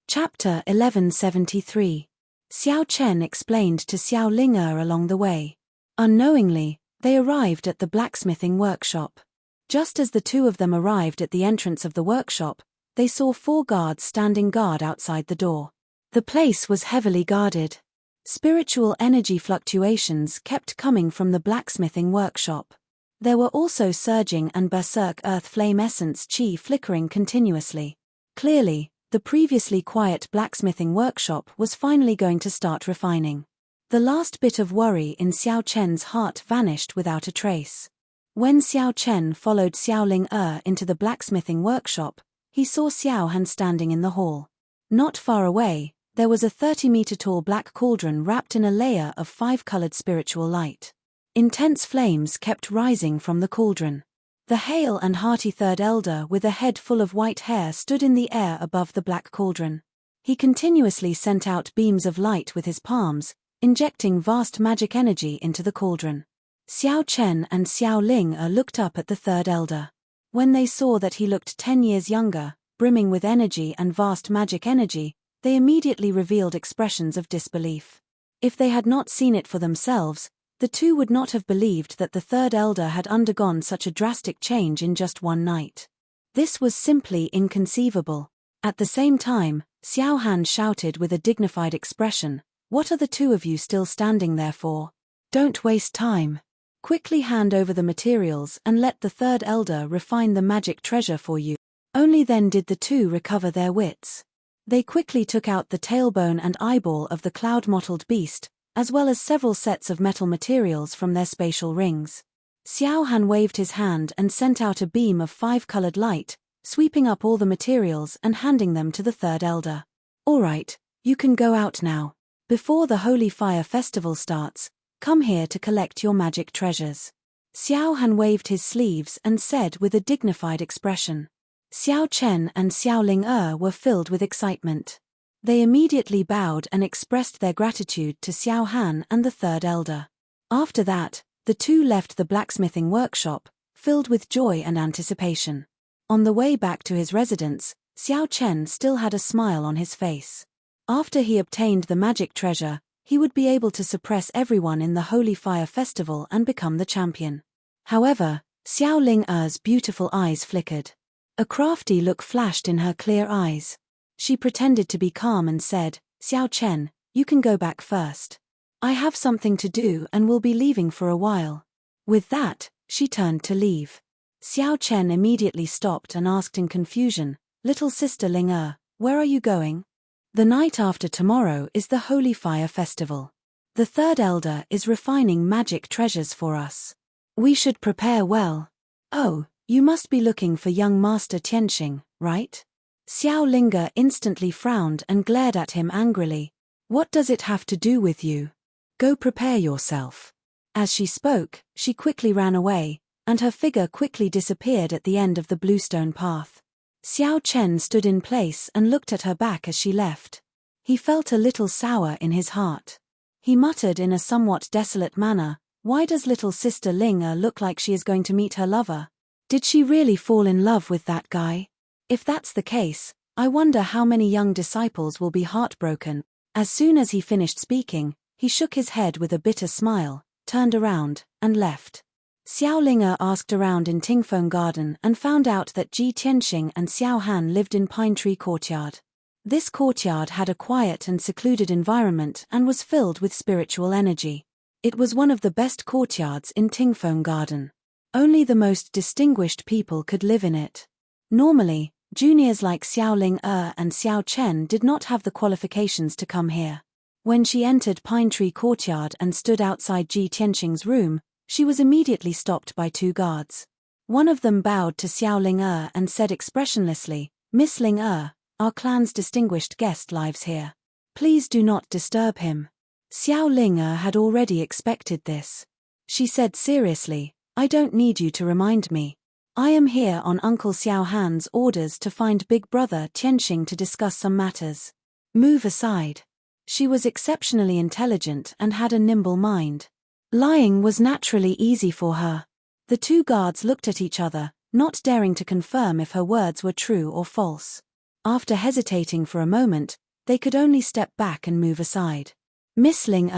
Chapter 1173. Xiao Chen explained to Xiao Ling-er along the way. Unknowingly, they arrived at the blacksmithing workshop. Just as the two of them arrived at the entrance of the workshop, they saw 4 guards standing guard outside the door. The place was heavily guarded. Spiritual energy fluctuations kept coming from the blacksmithing workshop. There were also surging and berserk earth flame essence chi flickering continuously. Clearly, the previously quiet blacksmithing workshop was finally going to start refining. The last bit of worry in Xiao Chen's heart vanished without a trace. When Xiao Chen followed Xiao Ling-er into the blacksmithing workshop, he saw Xiao Han standing in the hall. Not far away, there was a 30-meter-tall black cauldron wrapped in a layer of 5-colored spiritual light. Intense flames kept rising from the cauldron. The hale and hearty third elder with a head full of white hair stood in the air above the black cauldron. He continuously sent out beams of light with his palms, injecting vast magic energy into the cauldron. Xiao Chen and Xiao Ling-er looked up at the third elder. When they saw that he looked 10 years younger, brimming with energy and vast magic energy, they immediately revealed expressions of disbelief. If they had not seen it for themselves, the two would not have believed that the third elder had undergone such a drastic change in just one night. This was simply inconceivable. At the same time, Xiao Han shouted with a dignified expression, "What are the two of you still standing there for? Don't waste time. Quickly hand over the materials and let the third elder refine the magic treasure for you." Only then did the two recover their wits. They quickly took out the tailbone and eyeball of the cloud-mottled beast, as well as several sets of metal materials from their spatial rings. Xiao Han waved his hand and sent out a beam of 5-colored light, sweeping up all the materials and handing them to the third elder. "All right, you can go out now. Before the Holy Fire Festival starts, come here to collect your magic treasures." Xiao Han waved his sleeves and said with a dignified expression. Xiao Chen and Xiao Ling were filled with excitement. They immediately bowed and expressed their gratitude to Xiao Han and the third elder. After that, the two left the blacksmithing workshop, filled with joy and anticipation. On the way back to his residence, Xiao Chen still had a smile on his face. After he obtained the magic treasure, he would be able to suppress everyone in the Holy Fire Festival and become the champion. However, Xiao Ling beautiful eyes flickered. A crafty look flashed in her clear eyes. She pretended to be calm and said, "Xiao Chen, you can go back first. I have something to do and will be leaving for a while." With that, she turned to leave. Xiao Chen immediately stopped and asked in confusion, "Little sister Ling where are you going?" "The night after tomorrow is the Holy Fire Festival. The third elder is refining magic treasures for us. We should prepare well." "Oh, you must be looking for young Master Tianxing, right?" Xiao Linga instantly frowned and glared at him angrily. "What does it have to do with you? Go prepare yourself." As she spoke, she quickly ran away, and her figure quickly disappeared at the end of the bluestone path. Xiao Chen stood in place and looked at her back as she left. He felt a little sour in his heart. He muttered in a somewhat desolate manner, "Why does little sister Ling look like she is going to meet her lover? Did she really fall in love with that guy? If that's the case, I wonder how many young disciples will be heartbroken." As soon as he finished speaking, he shook his head with a bitter smile, turned around, and left. Xiao Linga asked around in Tingfeng Garden and found out that Ji Tianxing and Xiao Han lived in Pine Tree Courtyard. This courtyard had a quiet and secluded environment and was filled with spiritual energy. It was one of the best courtyards in Tingfeng Garden. Only the most distinguished people could live in it. Normally, juniors like Xiao Ling and Xiao Chen did not have the qualifications to come here. When she entered Pine Tree Courtyard and stood outside Ji Tianxing's room, she was immediately stopped by two guards. One of them bowed to Xiao Ling and said expressionlessly, "Miss Ling our clan's distinguished guest lives here. Please do not disturb him." Xiao Ling had already expected this. She said seriously, "I don't need you to remind me. I am here on Uncle Xiao Han's orders to find Big Brother Tianxing to discuss some matters. Move aside." She was exceptionally intelligent and had a nimble mind. Lying was naturally easy for her. The two guards looked at each other, not daring to confirm if her words were true or false. After hesitating for a moment, they could only step back and move aside. "Miss Ling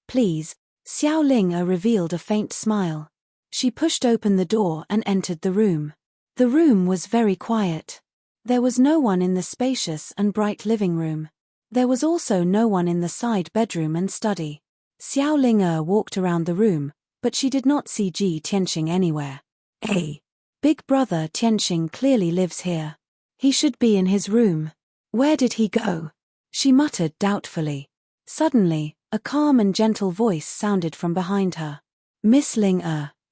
please." Xiao Ling revealed a faint smile. She pushed open the door and entered the room. The room was very quiet. There was no one in the spacious and bright living room. There was also no one in the side bedroom and study. Xiao Ling walked around the room, but she did not see Ji Tianxing anywhere. "Hey! Big Brother Tianxing clearly lives here. He should be in his room. Where did he go?" she muttered doubtfully. Suddenly, a calm and gentle voice sounded from behind her. "Miss Ling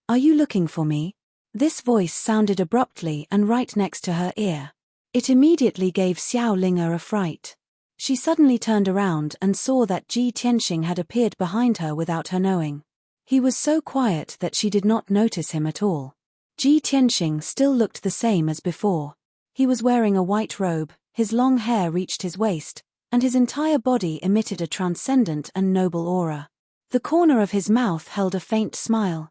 are you looking for me?" This voice sounded abruptly and right next to her ear. It immediately gave Xiao Ling a fright. She suddenly turned around and saw that Ji Tianxing had appeared behind her without her knowing. He was so quiet that she did not notice him at all. Ji Tianxing still looked the same as before. He was wearing a white robe, his long hair reached his waist, and his entire body emitted a transcendent and noble aura. The corner of his mouth held a faint smile.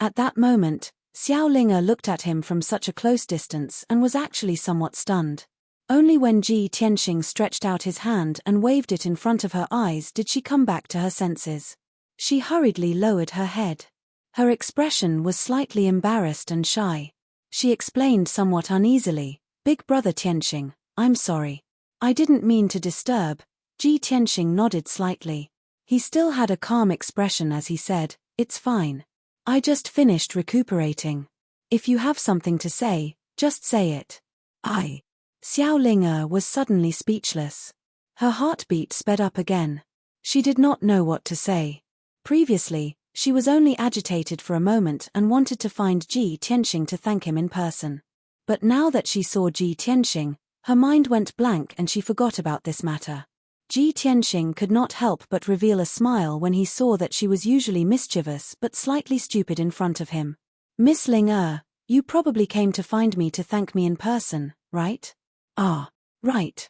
At that moment, Xiao Ling looked at him from such a close distance and was actually somewhat stunned. Only when Ji Tianxing stretched out his hand and waved it in front of her eyes did she come back to her senses. She hurriedly lowered her head. Her expression was slightly embarrassed and shy. She explained somewhat uneasily, "Big Brother Tianxing, I'm sorry. I didn't mean to disturb." Ji Tianxing nodded slightly. He still had a calm expression as he said, "It's fine. I just finished recuperating. If you have something to say, just say it." I. Xiao Ling was suddenly speechless. Her heartbeat sped up again. She did not know what to say. Previously, she was only agitated for a moment and wanted to find Ji Tianxing to thank him in person. But now that she saw Ji Tianxing, her mind went blank and she forgot about this matter. Ji Tianxing could not help but reveal a smile when he saw that she was usually mischievous but slightly stupid in front of him. Miss Ling, you probably came to find me to thank me in person, right? Ah, right.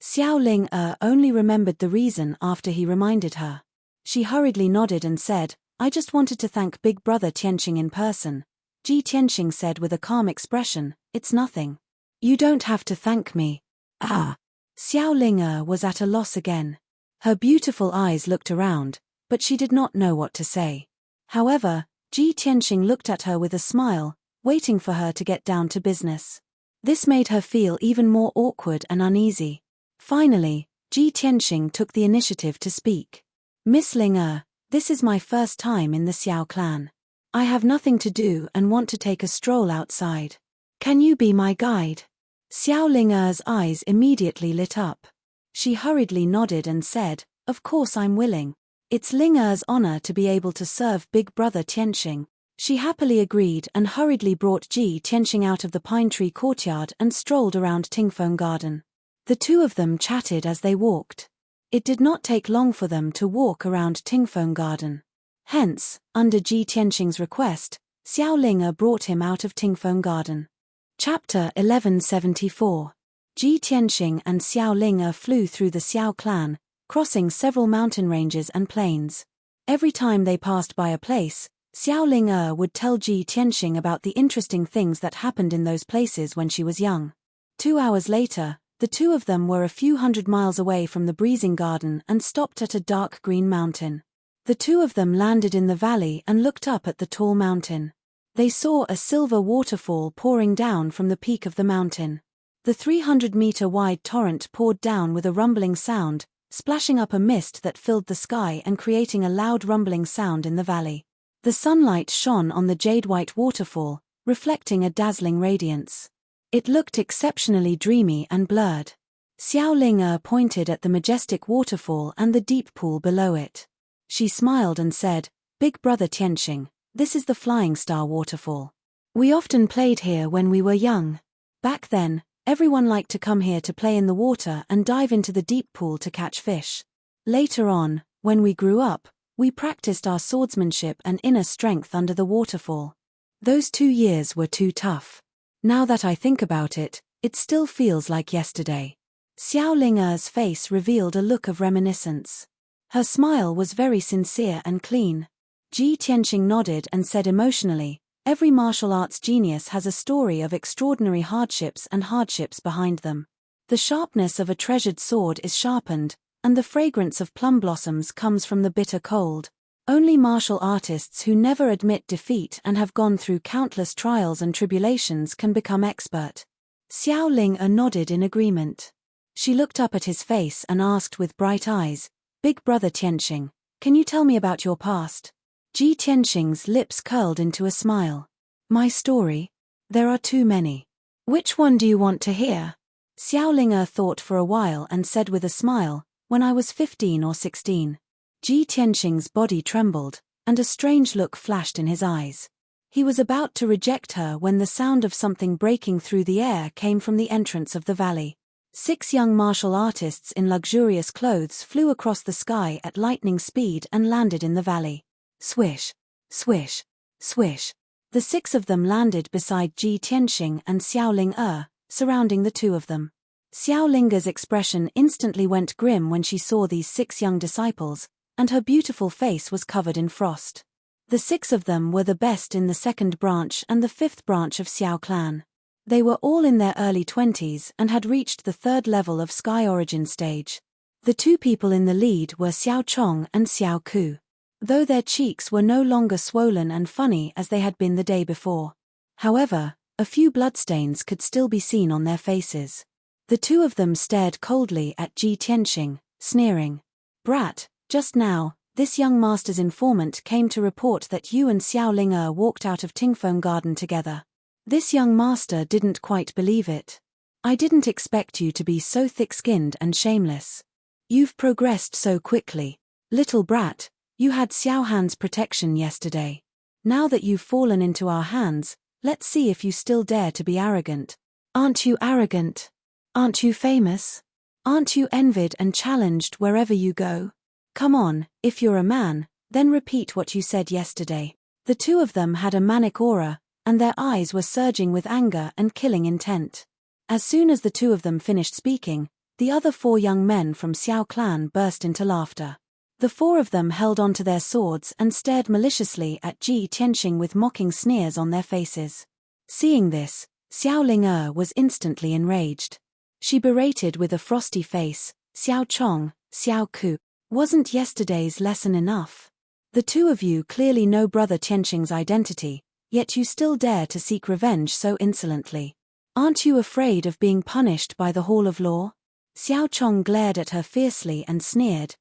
Xiao Ling only remembered the reason after he reminded her. She hurriedly nodded and said, I just wanted to thank Big Brother Tianxing in person. Ji Tianxing said with a calm expression, it's nothing. You don't have to thank me. Ah. Xiao Ling was at a loss again. Her beautiful eyes looked around, but she did not know what to say. However, Ji Tianxing looked at her with a smile, waiting for her to get down to business. This made her feel even more awkward and uneasy. Finally, Ji Tianxing took the initiative to speak. Miss Ling, this is my first time in the Xiao clan. I have nothing to do and want to take a stroll outside. Can you be my guide? Xiao Ling's eyes immediately lit up. She hurriedly nodded and said, of course I'm willing. It's Ling's honor to be able to serve Big Brother Tianxing. She happily agreed and hurriedly brought Ji Tianxing out of the pine tree courtyard and strolled around Tingfeng Garden. The two of them chatted as they walked. It did not take long for them to walk around Tingfeng Garden. Hence, under Ji Tianxing's request, Xiao Ling brought him out of Tingfeng Garden. Chapter 1174. Ji Tianxing and Xiao Ling flew through the Xiao clan, crossing several mountain ranges and plains. Every time they passed by a place, Xiao Ling would tell Ji Tianxing about the interesting things that happened in those places when she was young. 2 hours later, the two of them were a few hundred miles away from the breezing garden and stopped at a dark green mountain. The two of them landed in the valley and looked up at the tall mountain. They saw a silver waterfall pouring down from the peak of the mountain. The 300-meter-wide torrent poured down with a rumbling sound, splashing up a mist that filled the sky and creating a loud rumbling sound in the valley. The sunlight shone on the jade-white waterfall, reflecting a dazzling radiance. It looked exceptionally dreamy and blurred. Xiao Ling pointed at the majestic waterfall and the deep pool below it. She smiled and said, Big Brother Tianxing, this is the Flying Star Waterfall. We often played here when we were young. Back then, everyone liked to come here to play in the water and dive into the deep pool to catch fish. Later on, when we grew up, we practiced our swordsmanship and inner strength under the waterfall. Those 2 years were too tough. Now that I think about it, it still feels like yesterday. Xiao Ling's face revealed a look of reminiscence. Her smile was very sincere and clean. Ji Tianxing nodded and said emotionally, every martial arts genius has a story of extraordinary hardships and hardships behind them. The sharpness of a treasured sword is sharpened, and the fragrance of plum blossoms comes from the bitter cold. Only martial artists who never admit defeat and have gone through countless trials and tribulations can become expert. Xiao Ling nodded in agreement. She looked up at his face and asked with bright eyes, Big Brother Tianxing, can you tell me about your past? Ji Tianxing's lips curled into a smile. My story? There are too many. Which one do you want to hear? Xiao Ling thought for a while and said with a smile, when I was 15 or 16. Ji Tianxing's body trembled, and a strange look flashed in his eyes. He was about to reject her when the sound of something breaking through the air came from the entrance of the valley. 6 young martial artists in luxurious clothes flew across the sky at lightning speed and landed in the valley. Swish, swish, swish. The 6 of them landed beside Ji Tianxing and Xiao Ling, surrounding the two of them. Xiao Ling's expression instantly went grim when she saw these 6 young disciples, and her beautiful face was covered in frost. The 6 of them were the best in the 2nd branch and the 5th branch of Xiao clan. They were all in their early 20s and had reached the 3rd level of Sky Origin stage. The 2 people in the lead were Xiao Chong and Xiao Ku. Though their cheeks were no longer swollen and funny as they had been the day before. However, a few bloodstains could still be seen on their faces. The 2 of them stared coldly at Ji Tianxing, sneering. Brat, just now, this young master's informant came to report that you and Xiao Ling walked out of Tingfeng Garden together. This young master didn't quite believe it. I didn't expect you to be so thick-skinned and shameless. You've progressed so quickly. Little brat, you had Xiao Han's protection yesterday. Now that you've fallen into our hands, let's see if you still dare to be arrogant. Aren't you arrogant? Aren't you famous? Aren't you envied and challenged wherever you go? Come on, if you're a man, then repeat what you said yesterday. The two of them had a manic aura, and their eyes were surging with anger and killing intent. As soon as the two of them finished speaking, the other 4 young men from Xiao clan burst into laughter. The 4 of them held onto their swords and stared maliciously at Ji Tianxing with mocking sneers on their faces. Seeing this, Xiao Ling was instantly enraged. She berated with a frosty face, "Xiao Chong, Xiao Ku, wasn't yesterday's lesson enough? The two of you clearly know Brother Tianxing's identity, yet you still dare to seek revenge so insolently. Aren't you afraid of being punished by the Hall of Law?" Xiao Chong glared at her fiercely and sneered,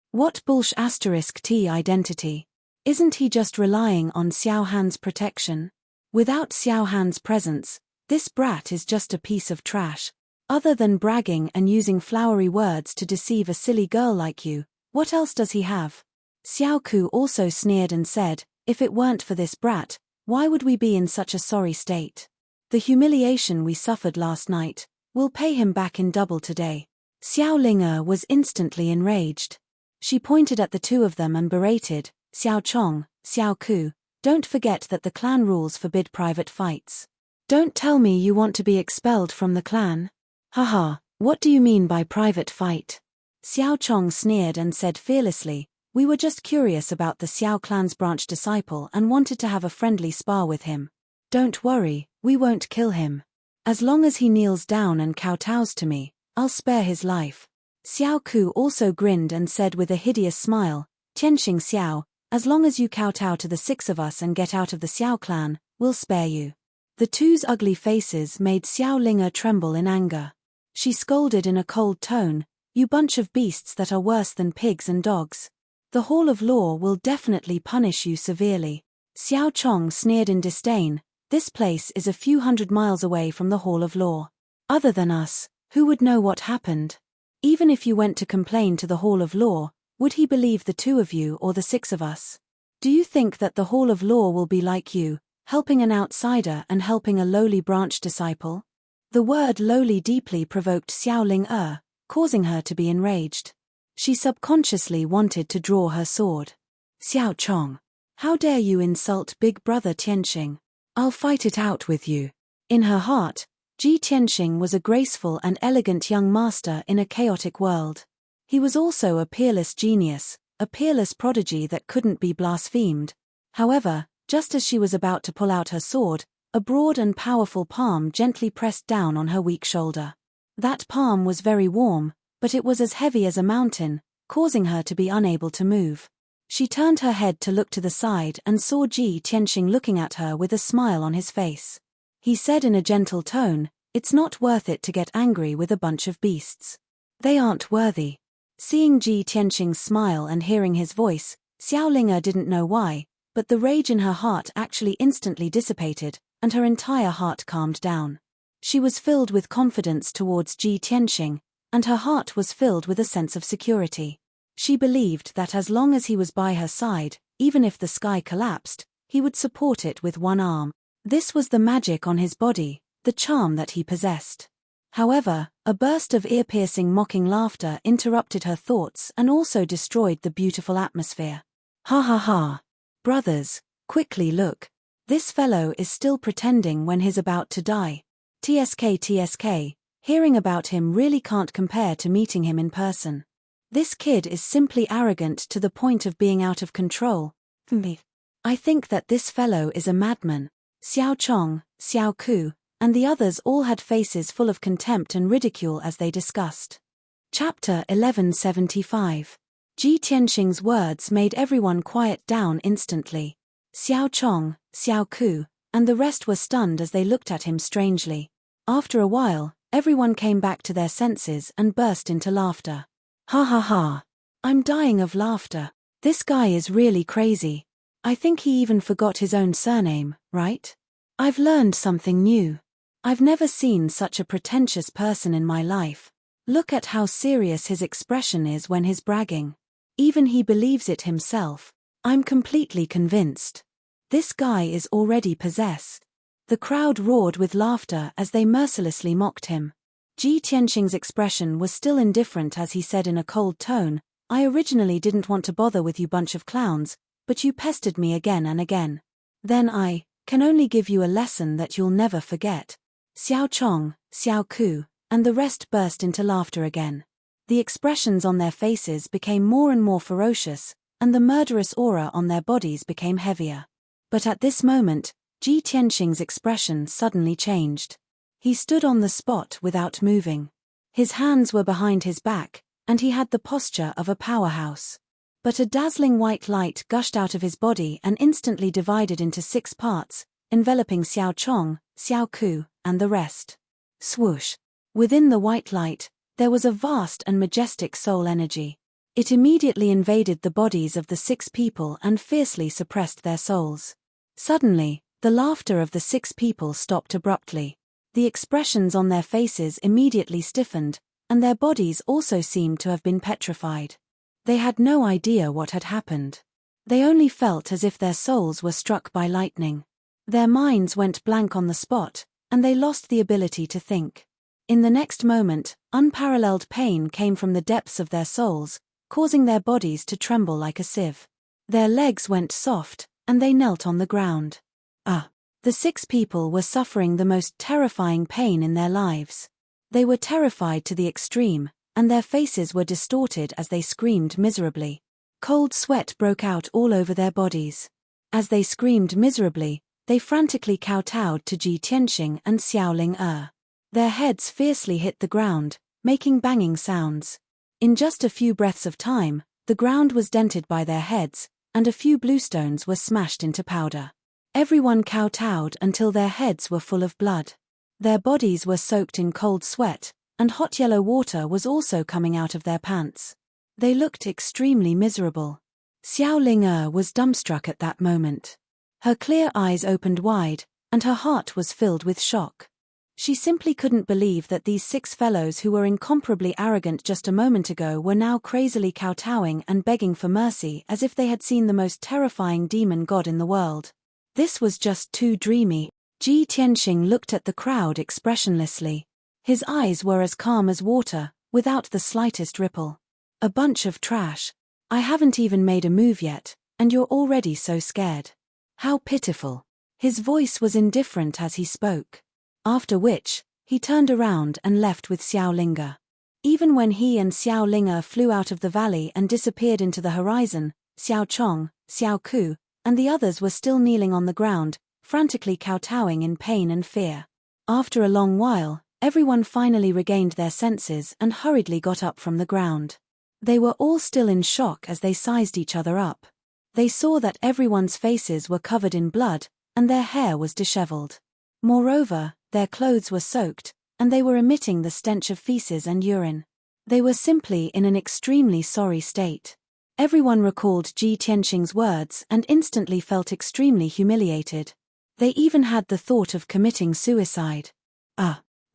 What **T identity? Isn't he just relying on Xiao Han's protection? Without Xiao Han's presence, this brat is just a piece of trash. Other than bragging and using flowery words to deceive a silly girl like you, what else does he have?" Xiao Ku also sneered and said, "If it weren't for this brat, why would we be in such a sorry state? The humiliation we suffered last night, we'll pay him back in double today." Xiao Ling was instantly enraged. She pointed at the two of them and berated, "Xiao Chong, Xiao Ku, don't forget that the clan rules forbid private fights. Don't tell me you want to be expelled from the clan. Haha, what do you mean by private fight?" Xiao Chong sneered and said fearlessly, "We were just curious about the Xiao clan's branch disciple and wanted to have a friendly spar with him. Don't worry, we won't kill him. As long as he kneels down and kowtows to me, I'll spare his life." Xiao Ku also grinned and said with a hideous smile, "Tianxing Xiao, as long as you kowtow to the 6 of us and get out of the Xiao clan, we'll spare you." The two's ugly faces made Xiao Ling tremble in anger. She scolded in a cold tone, "You bunch of beasts that are worse than pigs and dogs. The Hall of Law will definitely punish you severely." Xiao Chong sneered in disdain, "This place is a few hundred miles away from the Hall of Law. Other than us, who would know what happened? Even if you went to complain to the Hall of Law, would he believe the 2 of you or the 6 of us? Do you think that the Hall of Law will be like you, helping an outsider and helping a lowly branch disciple?" The word lowly deeply provoked Xiao Ling, causing her to be enraged. She subconsciously wanted to draw her sword. "Xiao Chong, how dare you insult Big Brother Tianxing? I'll fight it out with you." In her heart, Ji Tianxing was a graceful and elegant young master in a chaotic world. He was also a peerless genius, a peerless prodigy that couldn't be blasphemed. However, just as she was about to pull out her sword, a broad and powerful palm gently pressed down on her weak shoulder. That palm was very warm, but it was as heavy as a mountain, causing her to be unable to move. She turned her head to look to the side and saw Ji Tianxing looking at her with a smile on his face. He said in a gentle tone, "It's not worth it to get angry with a bunch of beasts. They aren't worthy." Seeing Ji Tianxing's smile and hearing his voice, Xiao Ling didn't know why, but the rage in her heart actually instantly dissipated, and her entire heart calmed down. She was filled with confidence towards Ji Tianxing, and her heart was filled with a sense of security. She believed that as long as he was by her side, even if the sky collapsed, he would support it with one arm. This was the magic on his body, the charm that he possessed. However, a burst of ear-piercing mocking laughter interrupted her thoughts and also destroyed the beautiful atmosphere. "Ha ha ha. Brothers, quickly look. This fellow is still pretending when he's about to die. TSK, hearing about him really can't compare to meeting him in person. This kid is simply arrogant to the point of being out of control. I think that this fellow is a madman." Xiao Chong, Xiao Ku, and the others all had faces full of contempt and ridicule as they discussed. Chapter 1175. Ji Tianxing's words made everyone quiet down instantly. Xiao Chong, Xiao Ku, and the rest were stunned as they looked at him strangely. After a while, everyone came back to their senses and burst into laughter. "Ha ha ha. I'm dying of laughter. This guy is really crazy. I think he even forgot his own surname, right? I've learned something new. I've never seen such a pretentious person in my life. Look at how serious his expression is when he's bragging. Even he believes it himself. I'm completely convinced. This guy is already possessed. The crowd roared with laughter as they mercilessly mocked him. Ji Tianqing's expression was still indifferent as he said in a cold tone, I originally didn't want to bother with you bunch of clowns, but you pestered me again and again. Then I can only give you a lesson that you'll never forget. Xiao Chong, Xiao Ku, and the rest burst into laughter again. The expressions on their faces became more and more ferocious, and the murderous aura on their bodies became heavier. But at this moment, Ji Tianqing's expression suddenly changed. He stood on the spot without moving. His hands were behind his back, and he had the posture of a powerhouse. But a dazzling white light gushed out of his body and instantly divided into 6 parts, enveloping Xiao Chong, Xiao Ku, and the rest. Swoosh! Within the white light, there was a vast and majestic soul energy. It immediately invaded the bodies of the 6 people and fiercely suppressed their souls. Suddenly, the laughter of the 6 people stopped abruptly. The expressions on their faces immediately stiffened, and their bodies also seemed to have been petrified. They had no idea what had happened. They only felt as if their souls were struck by lightning. Their minds went blank on the spot, and they lost the ability to think. In the next moment, unparalleled pain came from the depths of their souls, causing their bodies to tremble like a sieve. Their legs went soft, and they knelt on the ground. The 6 people were suffering the most terrifying pain in their lives. They were terrified to the extreme, and their faces were distorted as they screamed miserably. Cold sweat broke out all over their bodies. As they screamed miserably, they frantically kowtowed to Ji Tianqing and Xiao Ling. Their heads fiercely hit the ground, making banging sounds. In just a few breaths of time, the ground was dented by their heads, and a few bluestones were smashed into powder. Everyone kowtowed until their heads were full of blood. Their bodies were soaked in cold sweat, and hot yellow water was also coming out of their pants. They looked extremely miserable. Xiao Ling was dumbstruck at that moment. Her clear eyes opened wide, and her heart was filled with shock. She simply couldn't believe that these 6 fellows who were incomparably arrogant just a moment ago were now crazily kowtowing and begging for mercy as if they had seen the most terrifying demon god in the world. This was just too dreamy. Ji Tianqing looked at the crowd expressionlessly. His eyes were as calm as water, without the slightest ripple. A bunch of trash. I haven't even made a move yet, and you're already so scared. How pitiful. His voice was indifferent as he spoke. After which, he turned around and left with Xiao Ling. Even when he and Xiao Ling flew out of the valley and disappeared into the horizon, Xiao Chong, Xiao Ku, and the others were still kneeling on the ground, frantically kowtowing in pain and fear. After a long while, everyone finally regained their senses and hurriedly got up from the ground. They were all still in shock as they sized each other up. They saw that everyone's faces were covered in blood, and their hair was disheveled. Moreover, their clothes were soaked, and they were emitting the stench of feces and urine. They were simply in an extremely sorry state. Everyone recalled Ji Tianqing's words and instantly felt extremely humiliated. They even had the thought of committing suicide.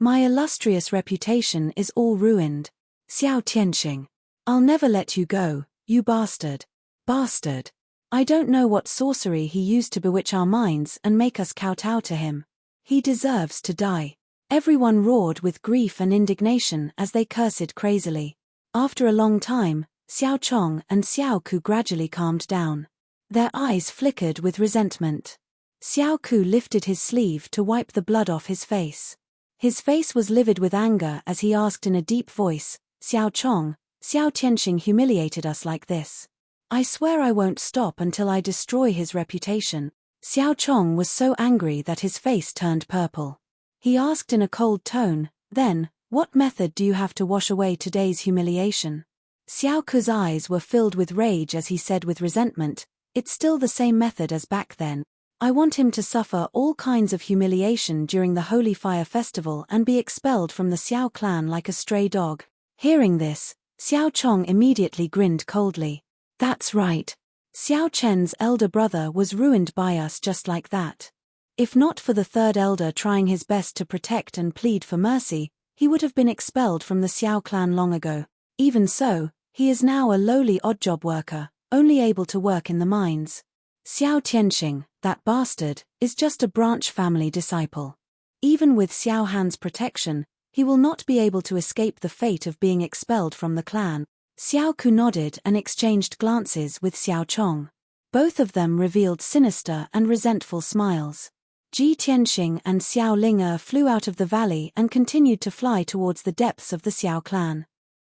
My illustrious reputation is all ruined. Xiao Tianqing. I'll never let you go, you bastard. Bastard. I don't know what sorcery he used to bewitch our minds and make us kowtow to him. He deserves to die. Everyone roared with grief and indignation as they cursed crazily. After a long time, Xiao Chong and Xiao Ku gradually calmed down. Their eyes flickered with resentment. Xiao Ku lifted his sleeve to wipe the blood off his face. His face was livid with anger as he asked in a deep voice, Xiao Chong, Xiao Tianqing humiliated us like this. I swear I won't stop until I destroy his reputation. Xiao Chong was so angry that his face turned purple. He asked in a cold tone, then, what method do you have to wash away today's humiliation? Xiao Ku's eyes were filled with rage as he said with resentment, it's still the same method as back then. I want him to suffer all kinds of humiliation during the Holy Fire Festival and be expelled from the Xiao clan like a stray dog. Hearing this, Xiao Chong immediately grinned coldly. That's right. Xiao Chen's elder brother was ruined by us just like that. If not for the third elder trying his best to protect and plead for mercy, he would have been expelled from the Xiao clan long ago. Even so, he is now a lowly odd-job worker, only able to work in the mines. Xiao Tianxing, that bastard, is just a branch family disciple. Even with Xiao Han's protection, he will not be able to escape the fate of being expelled from the clan. Xiao Ku nodded and exchanged glances with Xiao Chong. Both of them revealed sinister and resentful smiles. Ji Tianxing and Xiao Ling'er flew out of the valley and continued to fly towards the depths of the Xiao clan.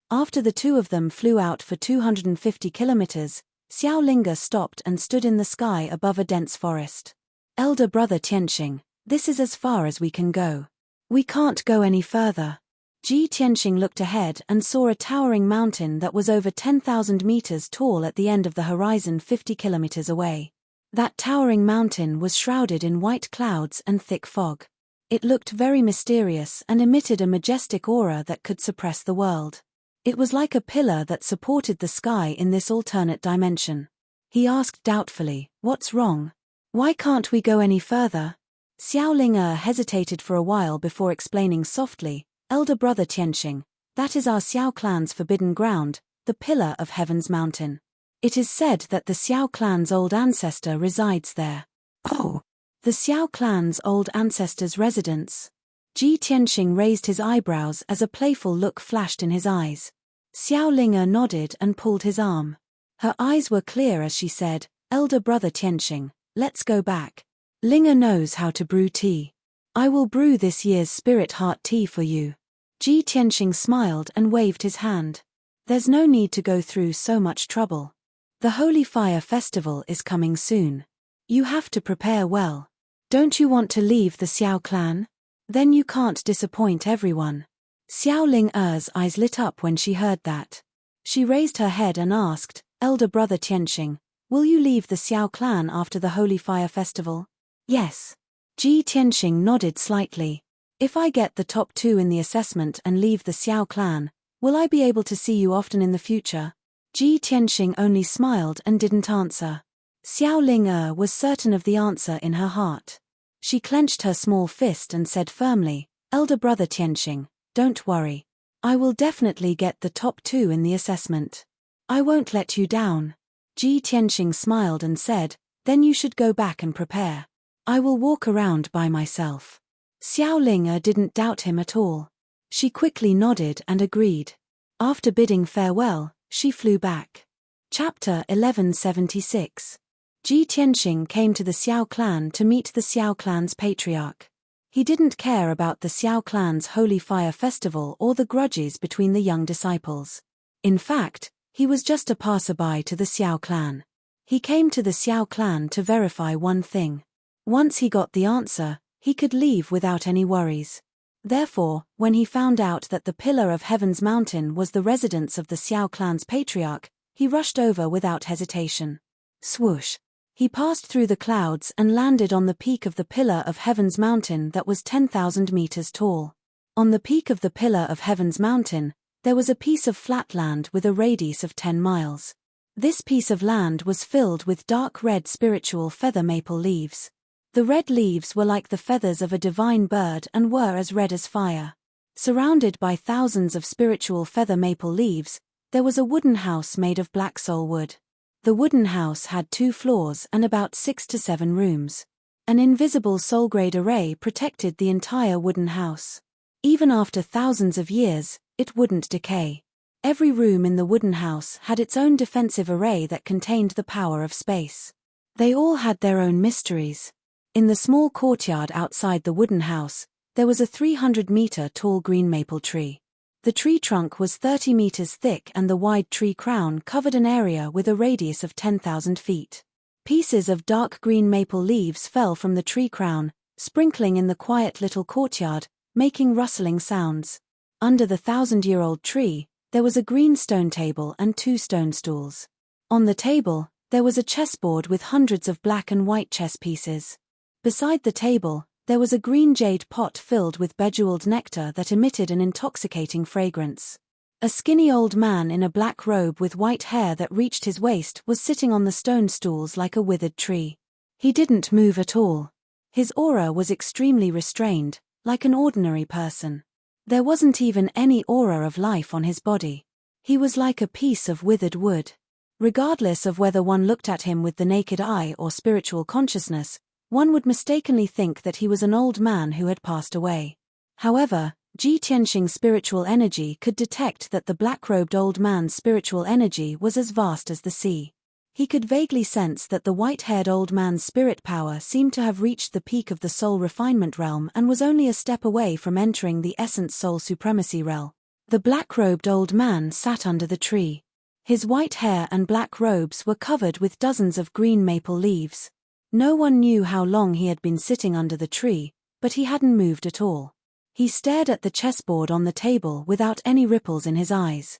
After the two of them flew out for 250 kilometers, Xiao Ling'er stopped and stood in the sky above a dense forest. Elder brother Tianxing, this is as far as we can go. We can't go any further. Ji Tianxing looked ahead and saw a towering mountain that was over 10,000 meters tall at the end of the horizon 50 kilometers away. That towering mountain was shrouded in white clouds and thick fog. It looked very mysterious and emitted a majestic aura that could suppress the world. It was like a pillar that supported the sky in this alternate dimension. He asked doubtfully, "What's wrong? Why can't we go any further?" Xiao Ling'er hesitated for a while before explaining softly, "Elder brother Tianxing, that is our Xiao clan's forbidden ground, the pillar of Heaven's mountain. It is said that the Xiao clan's old ancestor resides there." "Oh, the Xiao clan's old ancestor's residence?" Ji Tianxing raised his eyebrows as a playful look flashed in his eyes. Xiao Ling'er nodded and pulled his arm. Her eyes were clear as she said, "Elder brother Tianxing, let's go back. Ling'er knows how to brew tea. I will brew this year's spirit heart tea for you." Ji Tianxing smiled and waved his hand. "There's no need to go through so much trouble. The Holy Fire Festival is coming soon. You have to prepare well. Don't you want to leave the Xiao clan? Then you can't disappoint everyone." Xiao Ling'er's eyes lit up when she heard that. She raised her head and asked, "Elder brother Tianxing, will you leave the Xiao clan after the Holy Fire Festival?" "Yes." Ji Tianxing nodded slightly. "If I get the top 2 in the assessment and leave the Xiao clan, will I be able to see you often in the future?" Ji Tianxing only smiled and didn't answer. Xiao Ling'er was certain of the answer in her heart. She clenched her small fist and said firmly, "Elder brother Tianxing, don't worry. I will definitely get the top 2 in the assessment. I won't let you down." Ji Tianxing smiled and said, "Then you should go back and prepare. I will walk around by myself." Xiao Ling'er didn't doubt him at all. She quickly nodded and agreed. After bidding farewell, she flew back. Chapter 1176. Ji Tianxing came to the Xiao clan to meet the Xiao clan's patriarch. He didn't care about the Xiao clan's Holy Fire Festival or the grudges between the young disciples. In fact, he was just a passerby to the Xiao clan. He came to the Xiao clan to verify one thing. Once he got the answer, he could leave without any worries. Therefore, when he found out that the Pillar of Heaven's mountain was the residence of the Xiao clan's patriarch, he rushed over without hesitation. Swoosh! He passed through the clouds and landed on the peak of the Pillar of Heaven's mountain that was 10,000 meters tall. On the peak of the Pillar of Heaven's mountain, there was a piece of flat land with a radius of 10 miles. This piece of land was filled with dark red spiritual feather maple leaves. The red leaves were like the feathers of a divine bird and were as red as fire. Surrounded by thousands of spiritual feather maple leaves, there was a wooden house made of black soul wood. The wooden house had 2 floors and about 6 to 7 rooms. An invisible soul-grade array protected the entire wooden house. Even after thousands of years, it wouldn't decay. Every room in the wooden house had its own defensive array that contained the power of space. They all had their own mysteries. In the small courtyard outside the wooden house, there was a 300-meter-tall green maple tree. The tree trunk was 30 meters thick and the wide tree crown covered an area with a radius of 10,000 feet. Pieces of dark green maple leaves fell from the tree crown, sprinkling in the quiet little courtyard, making rustling sounds. Under the 1,000-year-old tree, there was a green stone table and 2 stone stools. On the table, there was a chessboard with hundreds of black and white chess pieces. Beside the table, there was a green jade pot filled with bejeweled nectar that emitted an intoxicating fragrance. A skinny old man in a black robe with white hair that reached his waist was sitting on the stone stools like a withered tree. He didn't move at all. His aura was extremely restrained, like an ordinary person. There wasn't even any aura of life on his body. He was like a piece of withered wood. Regardless of whether one looked at him with the naked eye or spiritual consciousness, one would mistakenly think that he was an old man who had passed away. However, Ji Tianxing's spiritual energy could detect that the black-robed old man's spiritual energy was as vast as the sea. He could vaguely sense that the white-haired old man's spirit power seemed to have reached the peak of the soul refinement realm and was only a step away from entering the essence soul supremacy realm. The black-robed old man sat under the tree. His white hair and black robes were covered with dozens of green maple leaves. No one knew how long he had been sitting under the tree, but he hadn't moved at all. He stared at the chessboard on the table without any ripples in his eyes.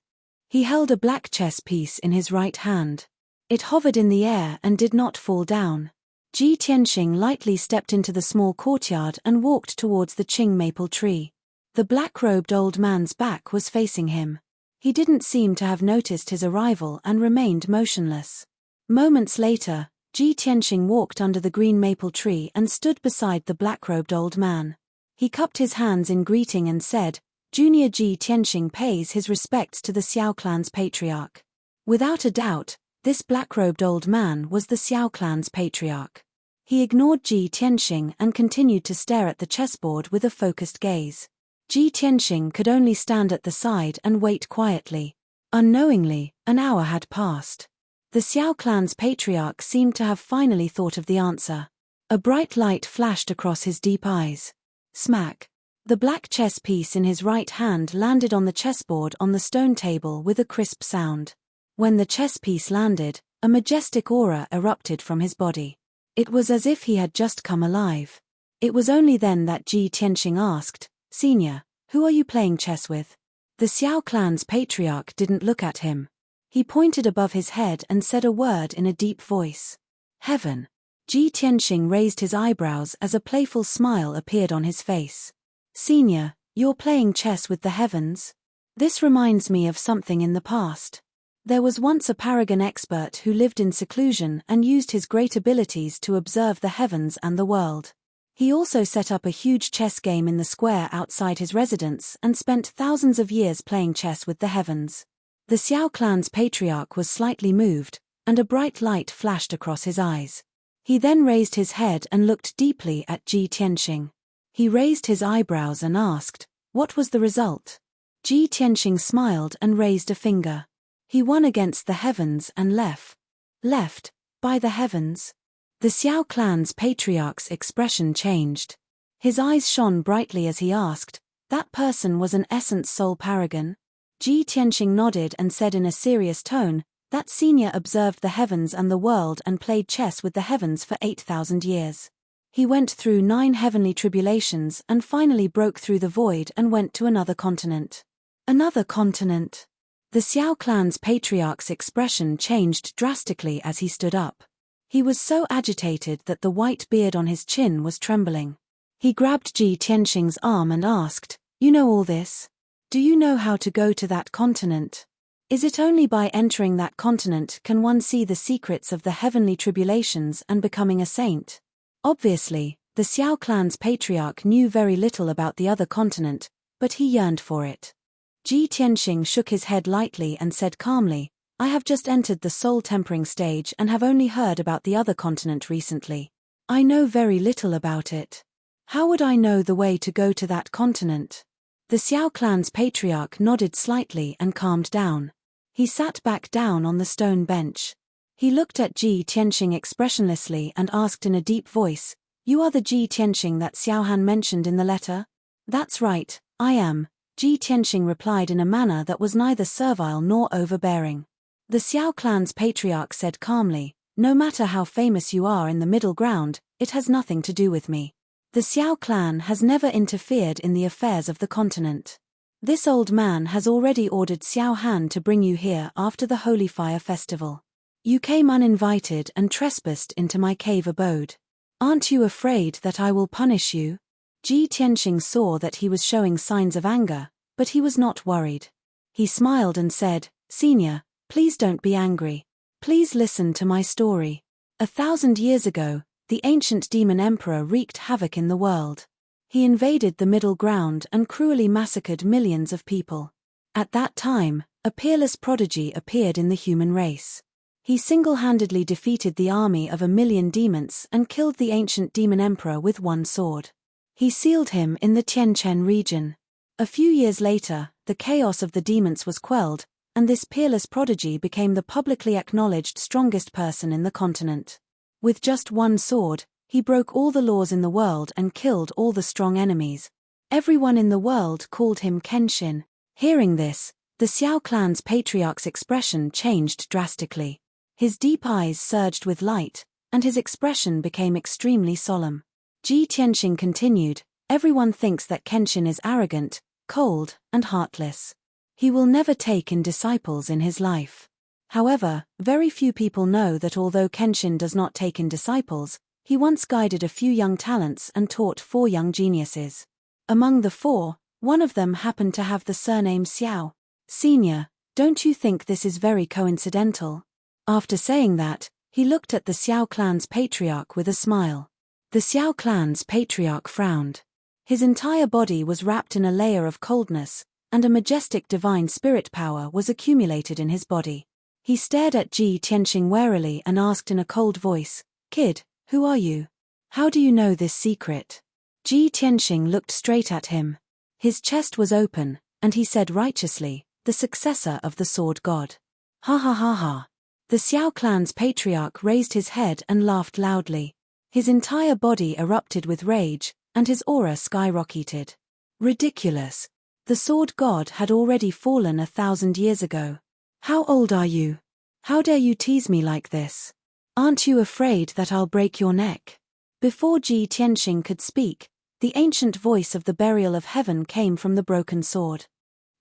He held a black chess piece in his right hand. It hovered in the air and did not fall down. Ji Tianxing lightly stepped into the small courtyard and walked towards the Qing maple tree. The black-robed old man's back was facing him. He didn't seem to have noticed his arrival and remained motionless. Moments later, Ji Tianxing walked under the green maple tree and stood beside the black-robed old man. He cupped his hands in greeting and said, "Junior Ji Tianxing pays his respects to the Xiao clan's patriarch." Without a doubt, this black-robed old man was the Xiao clan's patriarch. He ignored Ji Tianxing and continued to stare at the chessboard with a focused gaze. Ji Tianxing could only stand at the side and wait quietly. Unknowingly, an hour had passed. The Xiao clan's patriarch seemed to have finally thought of the answer. A bright light flashed across his deep eyes. Smack! The black chess piece in his right hand landed on the chessboard on the stone table with a crisp sound. When the chess piece landed, a majestic aura erupted from his body. It was as if he had just come alive. It was only then that Ji Tianxing asked, "Senior, who are you playing chess with?" The Xiao clan's patriarch didn't look at him. He pointed above his head and said a word in a deep voice. "Heaven." Ji Tianxing raised his eyebrows as a playful smile appeared on his face. "Senior, you're playing chess with the heavens? This reminds me of something in the past. There was once a paragon expert who lived in seclusion and used his great abilities to observe the heavens and the world. He also set up a huge chess game in the square outside his residence and spent thousands of years playing chess with the heavens." The Xiao clan's patriarch was slightly moved, and a bright light flashed across his eyes. He then raised his head and looked deeply at Ji Tianxing. He raised his eyebrows and asked, "What was the result?" Ji Tianxing smiled and raised a finger. "He won against the heavens and left. Left? By the heavens?" The Xiao clan's patriarch's expression changed. His eyes shone brightly as he asked, "That person was an essence soul paragon?" Ji Tianxing nodded and said in a serious tone, "That senior observed the heavens and the world and played chess with the heavens for 8,000 years. He went through 9 heavenly tribulations and finally broke through the void and went to another continent." Another continent? The Xiao clan's patriarch's expression changed drastically as he stood up. He was so agitated that the white beard on his chin was trembling. He grabbed Ji Tianxing's arm and asked, "You know all this? Do you know how to go to that continent? Is it only by entering that continent can one see the secrets of the heavenly tribulations and becoming a saint?" Obviously, the Xiao clan's patriarch knew very little about the other continent, but he yearned for it. Ji Tianxing shook his head lightly and said calmly, "I have just entered the soul tempering stage and have only heard about the other continent recently. I know very little about it. How would I know the way to go to that continent?" The Xiao clan's patriarch nodded slightly and calmed down. He sat back down on the stone bench. He looked at Ji Tianxing expressionlessly and asked in a deep voice, "You are the Ji Tianxing that Xiaohan mentioned in the letter?" "That's right, I am," Ji Tianxing replied in a manner that was neither servile nor overbearing. The Xiao clan's patriarch said calmly, "No matter how famous you are in the middle ground, it has nothing to do with me. The Xiao clan has never interfered in the affairs of the continent. This old man has already ordered Xiao Han to bring you here after the Holy Fire Festival. You came uninvited and trespassed into my cave abode. Aren't you afraid that I will punish you?" Ji Tianxing saw that he was showing signs of anger, but he was not worried. He smiled and said, "Senior, please don't be angry. Please listen to my story. 1,000 years ago, the ancient demon emperor wreaked havoc in the world. He invaded the middle ground and cruelly massacred millions of people. At that time, a peerless prodigy appeared in the human race. He single-handedly defeated the army of 1,000,000 demons and killed the ancient demon emperor with one sword. He sealed him in the Tianchen region. A few years later, the chaos of the demons was quelled, and this peerless prodigy became the publicly acknowledged strongest person in the continent. With just one sword, he broke all the laws in the world and killed all the strong enemies. Everyone in the world called him Kenshin. Hearing this, the Xiao clan's patriarch's expression changed drastically. His deep eyes surged with light, and his expression became extremely solemn. Ji Tianxing continued, "Everyone thinks that Kenshin is arrogant, cold, and heartless. He will never take in disciples in his life. However, very few people know that although Kenshin does not take in disciples, he once guided a few young talents and taught 4 young geniuses. Among the 4, one of them happened to have the surname Xiao. Senior, don't you think this is very coincidental?" After saying that, he looked at the Xiao clan's patriarch with a smile. The Xiao clan's patriarch frowned. His entire body was wrapped in a layer of coldness, and a majestic divine spirit power was accumulated in his body. He stared at Ji Tianxing warily and asked in a cold voice, "Kid, who are you? How do you know this secret?" Ji Tianxing looked straight at him. His chest was open, and he said righteously, "The successor of the sword god." Ha ha ha ha. The Xiao clan's patriarch raised his head and laughed loudly. His entire body erupted with rage, and his aura skyrocketed. Ridiculous. The sword god had already fallen 1,000 years ago. How old are you? How dare you tease me like this? Aren't you afraid that I'll break your neck? Before Ji Tianxing could speak, the ancient voice of the burial of heaven came from the broken sword.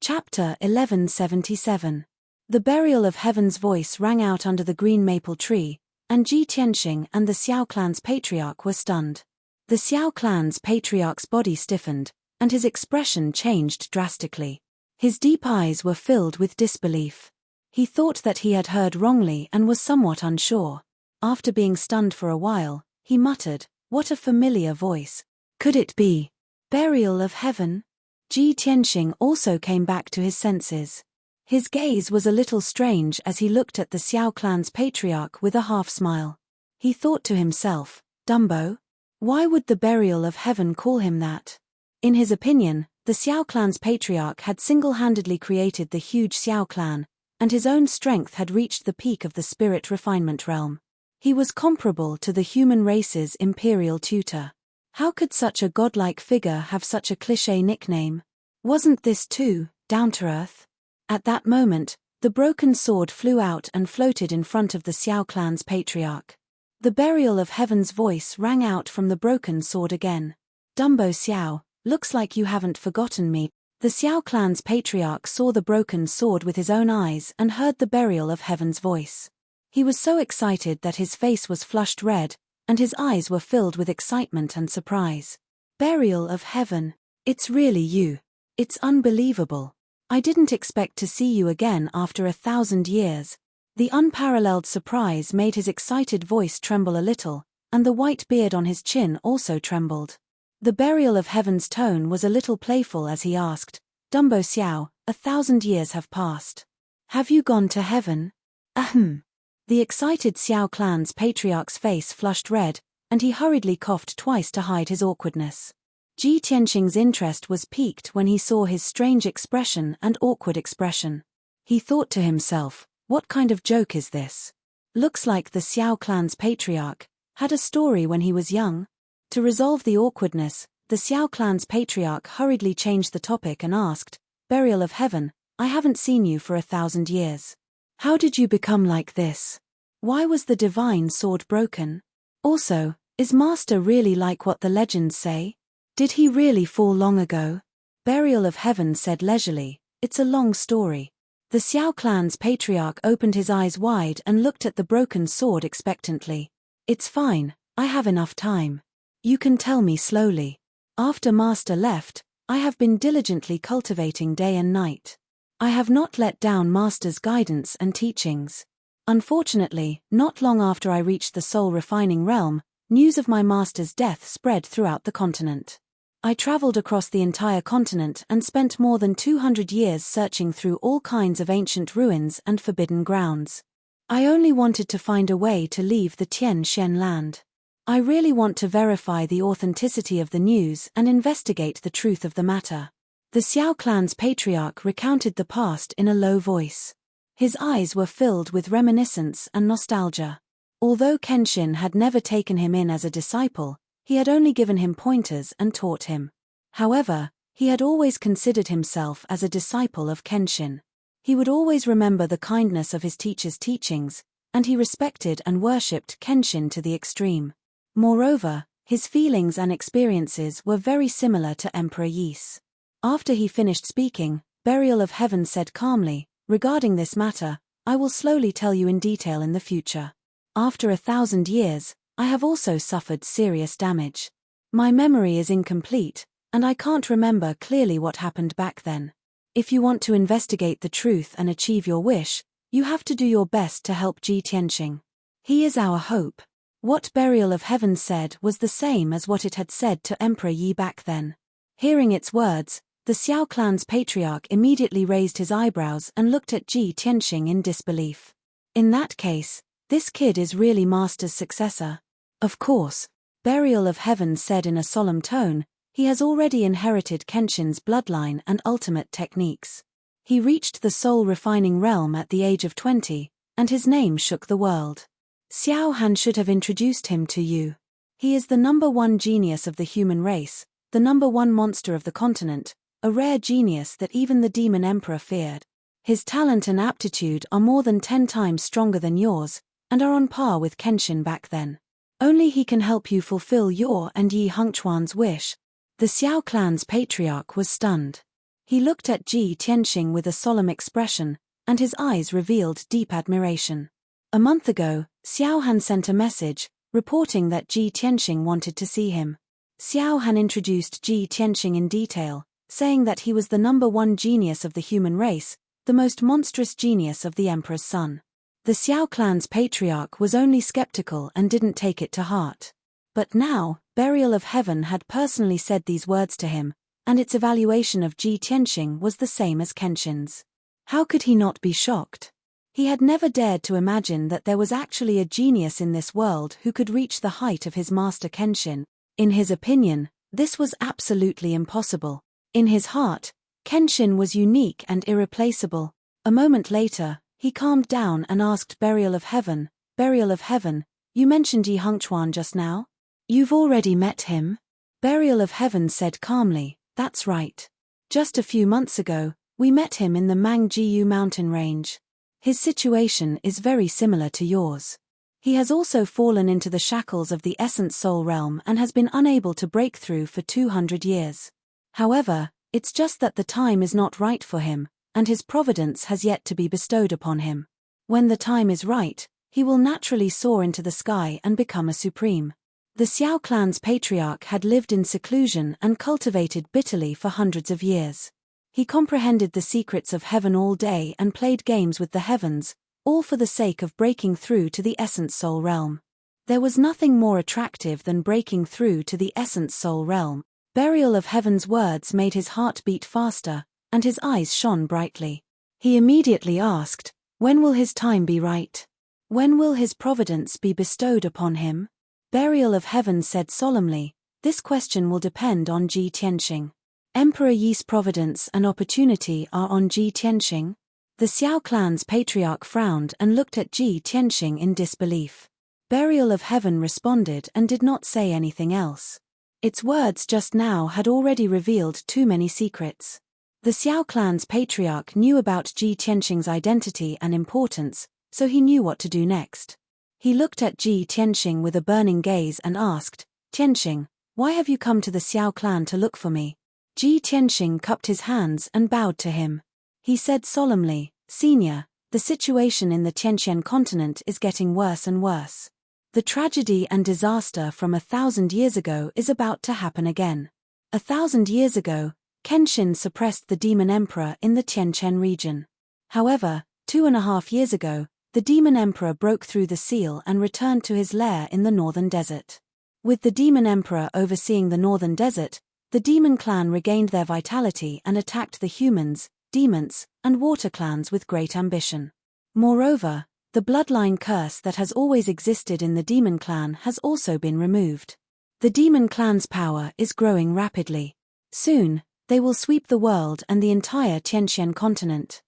Chapter 1177. The burial of heaven's voice rang out under the green maple tree, and Ji Tianxing and the Xiao clan's patriarch were stunned. The Xiao clan's patriarch's body stiffened, and his expression changed drastically. His deep eyes were filled with disbelief. He thought that he had heard wrongly and was somewhat unsure. After being stunned for a while, he muttered, "What a familiar voice. Could it be burial of heaven?" Ji Tianxing also came back to his senses. His gaze was a little strange as he looked at the Xiao clan's patriarch with a half-smile. He thought to himself, "Dumbo? Why would the burial of heaven call him that?" In his opinion, the Xiao clan's patriarch had single-handedly created the huge Xiao clan, and his own strength had reached the peak of the spirit refinement realm. He was comparable to the human race's imperial tutor. How could such a godlike figure have such a cliché nickname? Wasn't this too down to earth? At that moment, the broken sword flew out and floated in front of the Xiao clan's patriarch. The burial of heaven's voice rang out from the broken sword again. "Dumbo Xiao, looks like you haven't forgotten me." The Xiao clan's patriarch saw the broken sword with his own eyes and heard the burial of heaven's voice. He was so excited that his face was flushed red, and his eyes were filled with excitement and surprise. "Burial of heaven, it's really you. It's unbelievable. I didn't expect to see you again after 1,000 years. The unparalleled surprise made his excited voice tremble a little, and the white beard on his chin also trembled. The burial of heaven's tone was a little playful as he asked, "Dumbo Xiao, 1,000 years have passed. Have you gone to heaven?" Ahem. The excited Xiao clan's patriarch's face flushed red, and he hurriedly coughed twice to hide his awkwardness. Ji Tianxing's interest was piqued when he saw his strange expression and awkward expression. He thought to himself, "What kind of joke is this? Looks like the Xiao clan's patriarch had a story when he was young." To resolve the awkwardness, the Xiao clan's patriarch hurriedly changed the topic and asked, "Burial of heaven, I haven't seen you for 1,000 years. How did you become like this? Why was the divine sword broken? Also, is Master really like what the legends say? Did he really fall long ago?" Burial of heaven said leisurely, "It's a long story." The Xiao clan's patriarch opened his eyes wide and looked at the broken sword expectantly. "It's fine, I have enough time. You can tell me slowly. After Master left, I have been diligently cultivating day and night. I have not let down Master's guidance and teachings. Unfortunately, not long after I reached the soul refining realm, news of my master's death spread throughout the continent. I traveled across the entire continent and spent more than 200 years searching through all kinds of ancient ruins and forbidden grounds. I only wanted to find a way to leave the Tien Shen land. I really want to verify the authenticity of the news and investigate the truth of the matter. The Xiao clan's patriarch recounted the past in a low voice. His eyes were filled with reminiscence and nostalgia. Although Kenshin had never taken him in as a disciple, he had only given him pointers and taught him. However, he had always considered himself as a disciple of Kenshin. He would always remember the kindness of his teacher's teachings, and he respected and worshipped Kenshin to the extreme. Moreover, his feelings and experiences were very similar to Emperor Yis. After he finished speaking, Burial of Heaven said calmly, "Regarding this matter, I will slowly tell you in detail in the future. After 1,000 years, I have also suffered serious damage. My memory is incomplete, and I can't remember clearly what happened back then. If you want to investigate the truth and achieve your wish, you have to do your best to help Ji Tianxing. He is our hope." What Burial of Heaven said was the same as what it had said to Emperor Yi back then. Hearing its words, the Xiao clan's patriarch immediately raised his eyebrows and looked at Ji Tianxing in disbelief. In that case, this kid is really Master's successor. Of course, Burial of Heaven said in a solemn tone, he has already inherited Kenshin's bloodline and ultimate techniques. He reached the soul-refining realm at the age of 20, and his name shook the world. Xiao Han should have introduced him to you. He is the #1 genius of the human race, the #1 monster of the continent, a rare genius that even the Demon Emperor feared. His talent and aptitude are more than 10 times stronger than yours, and are on par with Kenshin back then. Only he can help you fulfill your and Yi Hengchuan's wish. The Xiao clan's patriarch was stunned. He looked at Ji Tianxing with a solemn expression, and his eyes revealed deep admiration. A month ago, Xiao Han sent a message, reporting that Ji Tianxing wanted to see him. Xiao Han introduced Ji Tianxing in detail, saying that he was the #1 genius of the human race, the most monstrous genius of the Emperor's son. The Xiao clan's patriarch was only skeptical and didn't take it to heart. But now, Burial of Heaven had personally said these words to him, and its evaluation of Ji Tianxing was the same as Kenshin's. How could he not be shocked? He had never dared to imagine that there was actually a genius in this world who could reach the height of his master Kenshin. In his opinion, this was absolutely impossible. In his heart, Kenshin was unique and irreplaceable. A moment later, he calmed down and asked Burial of Heaven, "Burial of Heaven, you mentioned Yi Hengchuan just now? You've already met him?" Burial of Heaven said calmly, "That's right. Just a few months ago, we met him in the Mangjiu mountain range. His situation is very similar to yours. He has also fallen into the shackles of the Essence Soul realm and has been unable to break through for 200 years. However, it's just that the time is not right for him, and his providence has yet to be bestowed upon him. When the time is right, he will naturally soar into the sky and become a supreme." The Xiao clan's patriarch had lived in seclusion and cultivated bitterly for hundreds of years. He comprehended the secrets of heaven all day and played games with the heavens, all for the sake of breaking through to the Essence Soul realm. There was nothing more attractive than breaking through to the Essence Soul realm. Burial of Heaven's words made his heart beat faster, and his eyes shone brightly. He immediately asked, "When will his time be right? When will his providence be bestowed upon him?" Burial of Heaven said solemnly, "This question will depend on Ji Tianxing. Emperor Yi's providence and opportunity are on Ji Tianxing." The Xiao clan's patriarch frowned and looked at Ji Tianxing in disbelief. Burial of Heaven responded and did not say anything else. Its words just now had already revealed too many secrets. The Xiao clan's patriarch knew about Ji Tianxing's identity and importance, so he knew what to do next. He looked at Ji Tianxing with a burning gaze and asked, "Tianxing, why have you come to the Xiao clan to look for me?" Ji Tianxing cupped his hands and bowed to him. He said solemnly, "Senior, the situation in the Tianqian continent is getting worse and worse. The tragedy and disaster from 1,000 years ago is about to happen again. 1,000 years ago, Kenshin suppressed the Demon Emperor in the Tianqian region. However, 2.5 years ago, the Demon Emperor broke through the seal and returned to his lair in the northern desert. With the demon emperor overseeing the northern desert, the demon clan regained their vitality and attacked the humans, demons, and water clans with great ambition. Moreover, the bloodline curse that has always existed in the demon clan has also been removed. The demon clan's power is growing rapidly. Soon, they will sweep the world and the entire Tianxian continent.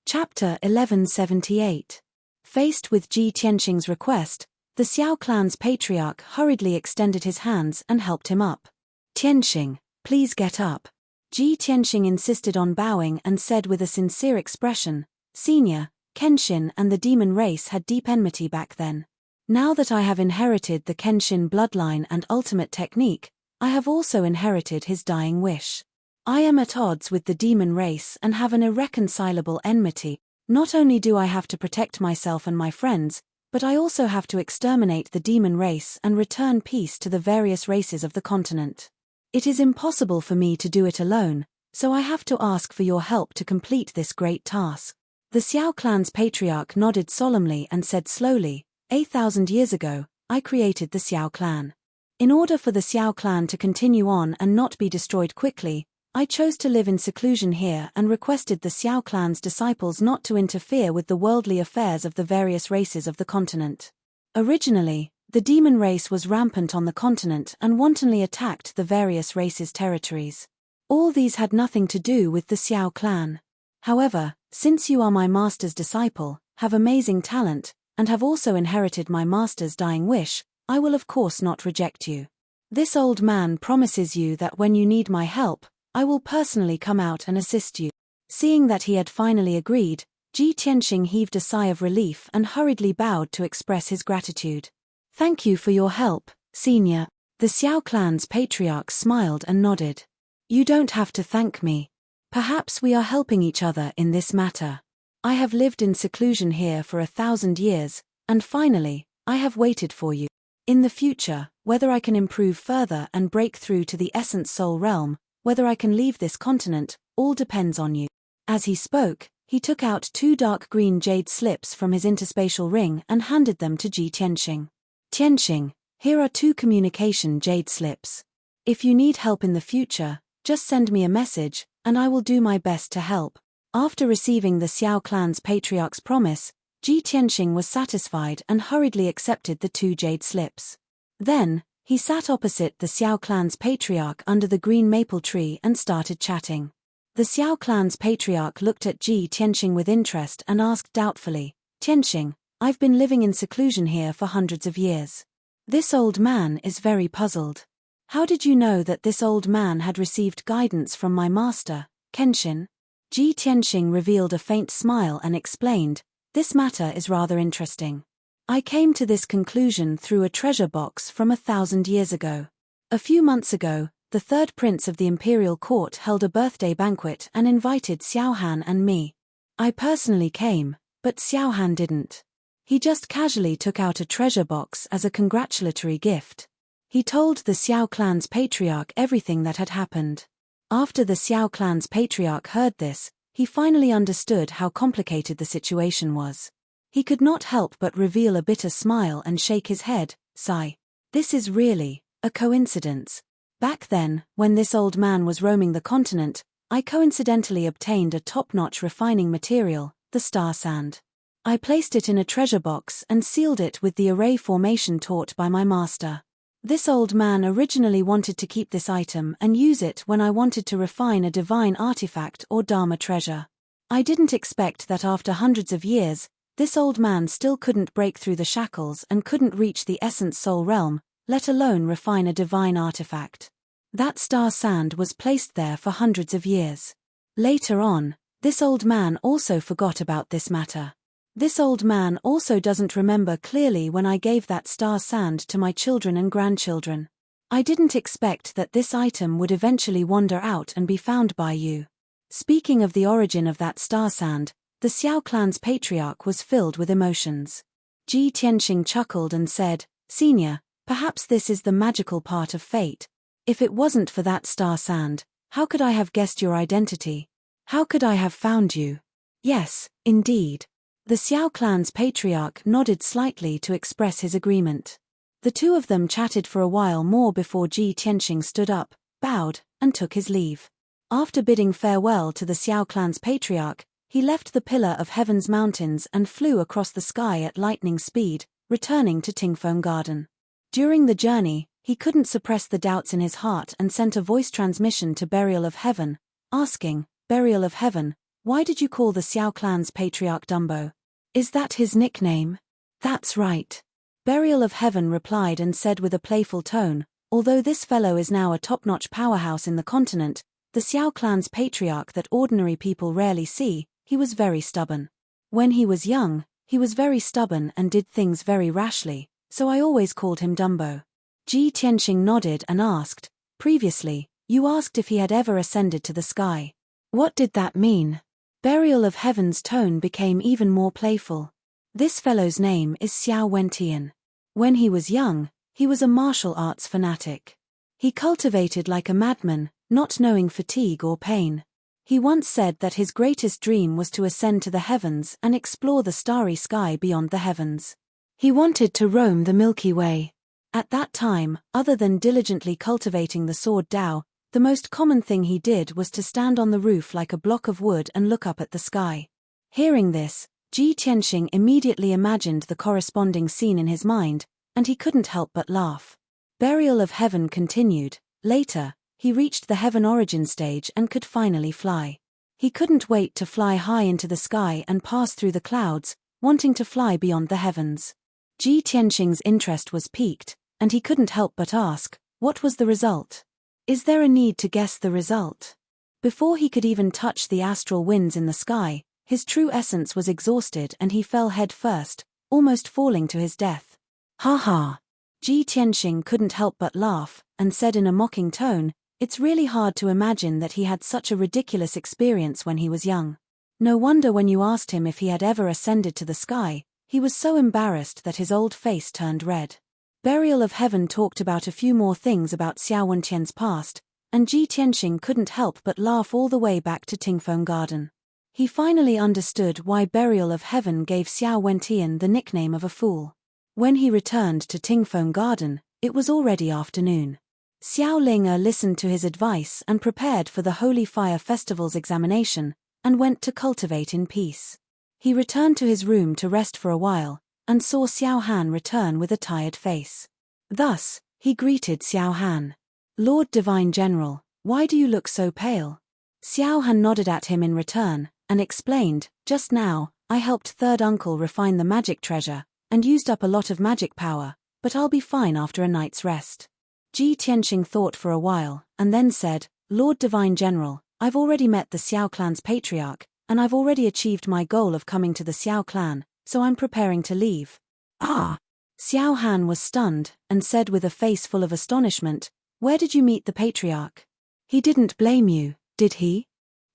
Chapter 1178. Faced with Ji Tianxing's request, the Xiao clan's patriarch hurriedly extended his hands and helped him up. Tianxing, please get up. Ji Tianxing insisted on bowing and said with a sincere expression, Senior, Kenshin and the demon race had deep enmity back then. Now that I have inherited the Kenshin bloodline and ultimate technique, I have also inherited his dying wish. I am at odds with the demon race and have an irreconcilable enmity. Not only do I have to protect myself and my friends, but I also have to exterminate the demon race and return peace to the various races of the continent. It is impossible for me to do it alone, so I have to ask for your help to complete this great task. The Xiao clan's patriarch nodded solemnly and said slowly, 8,000 years ago, I created the Xiao clan. In order for the Xiao clan to continue on and not be destroyed quickly, I chose to live in seclusion here and requested the Xiao clan's disciples not to interfere with the worldly affairs of the various races of the continent. Originally, the demon race was rampant on the continent and wantonly attacked the various races' territories. All these had nothing to do with the Xiao clan. However, since you are my master's disciple, have amazing talent, and have also inherited my master's dying wish, I will of course not reject you. This old man promises you that when you need my help, I will personally come out and assist you. Seeing that he had finally agreed, Ji Tianxing heaved a sigh of relief and hurriedly bowed to express his gratitude. Thank you for your help, Senior. The Xiao clan's patriarch smiled and nodded. You don't have to thank me. Perhaps we are helping each other in this matter. I have lived in seclusion here for 1,000 years, and finally, I have waited for you. In the future, whether I can improve further and break through to the Essence Soul realm, whether I can leave this continent, all depends on you. As he spoke, he took out 2 dark green jade slips from his interspatial ring and handed them to Ji Tianxing. Tianxing, here are 2 communication jade slips. If you need help in the future, just send me a message, and I will do my best to help. After receiving the Xiao clan's patriarch's promise, Ji Tianxing was satisfied and hurriedly accepted the 2 jade slips. Then, he sat opposite the Xiao clan's patriarch under the green maple tree and started chatting. The Xiao clan's patriarch looked at Ji Tianxing with interest and asked doubtfully, Tianxing, I've been living in seclusion here for hundreds of years. This old man is very puzzled. How did you know that this old man had received guidance from my master, Kenshin? Ji Tianxing revealed a faint smile and explained, this matter is rather interesting. I came to this conclusion through a treasure box from 1,000 years ago. A few months ago, the 3rd prince of the imperial court held a birthday banquet and invited Xiao Han and me. I personally came, but Xiao Han didn't. He just casually took out a treasure box as a congratulatory gift. He told the Xiao clan's patriarch everything that had happened. After the Xiao clan's patriarch heard this, he finally understood how complicated the situation was. He could not help but reveal a bitter smile and shake his head, sigh. This is really a coincidence. Back then, when this old man was roaming the continent, I coincidentally obtained a top-notch refining material, the star sand. I placed it in a treasure box and sealed it with the array formation taught by my master. This old man originally wanted to keep this item and use it when I wanted to refine a divine artifact or Dharma treasure. I didn't expect that after hundreds of years, this old man still couldn't break through the shackles and couldn't reach the Essence Soul realm, let alone refine a divine artifact. That star sand was placed there for hundreds of years. Later on, this old man also forgot about this matter. This old man also doesn't remember clearly when I gave that star sand to my children and grandchildren. I didn't expect that this item would eventually wander out and be found by you. Speaking of the origin of that star sand, the Xiao clan's patriarch was filled with emotions. Ji Tianxing chuckled and said, Senior, perhaps this is the magical part of fate. If it wasn't for that star sand, how could I have guessed your identity? How could I have found you? Yes, indeed. The Xiao clan's patriarch nodded slightly to express his agreement. The two of them chatted for a while more before Ji Tianxing stood up, bowed, and took his leave. After bidding farewell to the Xiao clan's patriarch, he left the pillar of heaven's mountains and flew across the sky at lightning speed, returning to Tingfeng Garden. During the journey, he couldn't suppress the doubts in his heart and sent a voice transmission to Burial of Heaven, asking, "Burial of Heaven, why did you call the Xiao clan's patriarch Dumbo? Is that his nickname?" "That's right." Burial of Heaven replied and said with a playful tone, "Although this fellow is now a top-notch powerhouse in the continent, the Xiao clan's patriarch that ordinary people rarely see, he was very stubborn. When he was young, he was very stubborn and did things very rashly, so I always called him Dumbo." Ji Tianxing nodded and asked, "Previously, you asked if he had ever ascended to the sky. What did that mean?" Burial of Heaven's tone became even more playful. "This fellow's name is Xiao Wentian. When he was young, he was a martial arts fanatic. He cultivated like a madman, not knowing fatigue or pain. He once said that his greatest dream was to ascend to the heavens and explore the starry sky beyond the heavens. He wanted to roam the Milky Way. At that time, other than diligently cultivating the sword Dao, the most common thing he did was to stand on the roof like a block of wood and look up at the sky." Hearing this, Ji Tianxing immediately imagined the corresponding scene in his mind, and he couldn't help but laugh. Burial of Heaven continued. Later, he reached the heaven origin stage and could finally fly. He couldn't wait to fly high into the sky and pass through the clouds, wanting to fly beyond the heavens. Ji Tianxing's interest was piqued, and he couldn't help but ask, "What was the result? Is there a need to guess the result?" Before he could even touch the astral winds in the sky, his true essence was exhausted and he fell head first, almost falling to his death. "Ha ha!" Ji Tianxing couldn't help but laugh, and said in a mocking tone, "It's really hard to imagine that he had such a ridiculous experience when he was young. No wonder when you asked him if he had ever ascended to the sky, he was so embarrassed that his old face turned red." Burial of Heaven talked about a few more things about Xiao Wentian's past, and Ji Tianxing couldn't help but laugh all the way back to Tingfeng Garden. He finally understood why Burial of Heaven gave Xiao Wentian the nickname of a fool. When he returned to Tingfeng Garden, it was already afternoon. Xiao Linga listened to his advice and prepared for the Holy Fire Festival's examination, and went to cultivate in peace. He returned to his room to rest for a while, and saw Xiao Han return with a tired face. Thus, he greeted Xiao Han. "Lord Divine General, why do you look so pale?" Xiao Han nodded at him in return, and explained, "Just now, I helped third uncle refine the magic treasure, and used up a lot of magic power, but I'll be fine after a night's rest." Ji Tianxing thought for a while, and then said, "Lord Divine General, I've already met the Xiao clan's patriarch, and I've already achieved my goal of coming to the Xiao clan, so I'm preparing to leave." "Ah!" Xiao Han was stunned, and said with a face full of astonishment, "Where did you meet the patriarch? He didn't blame you, did he?"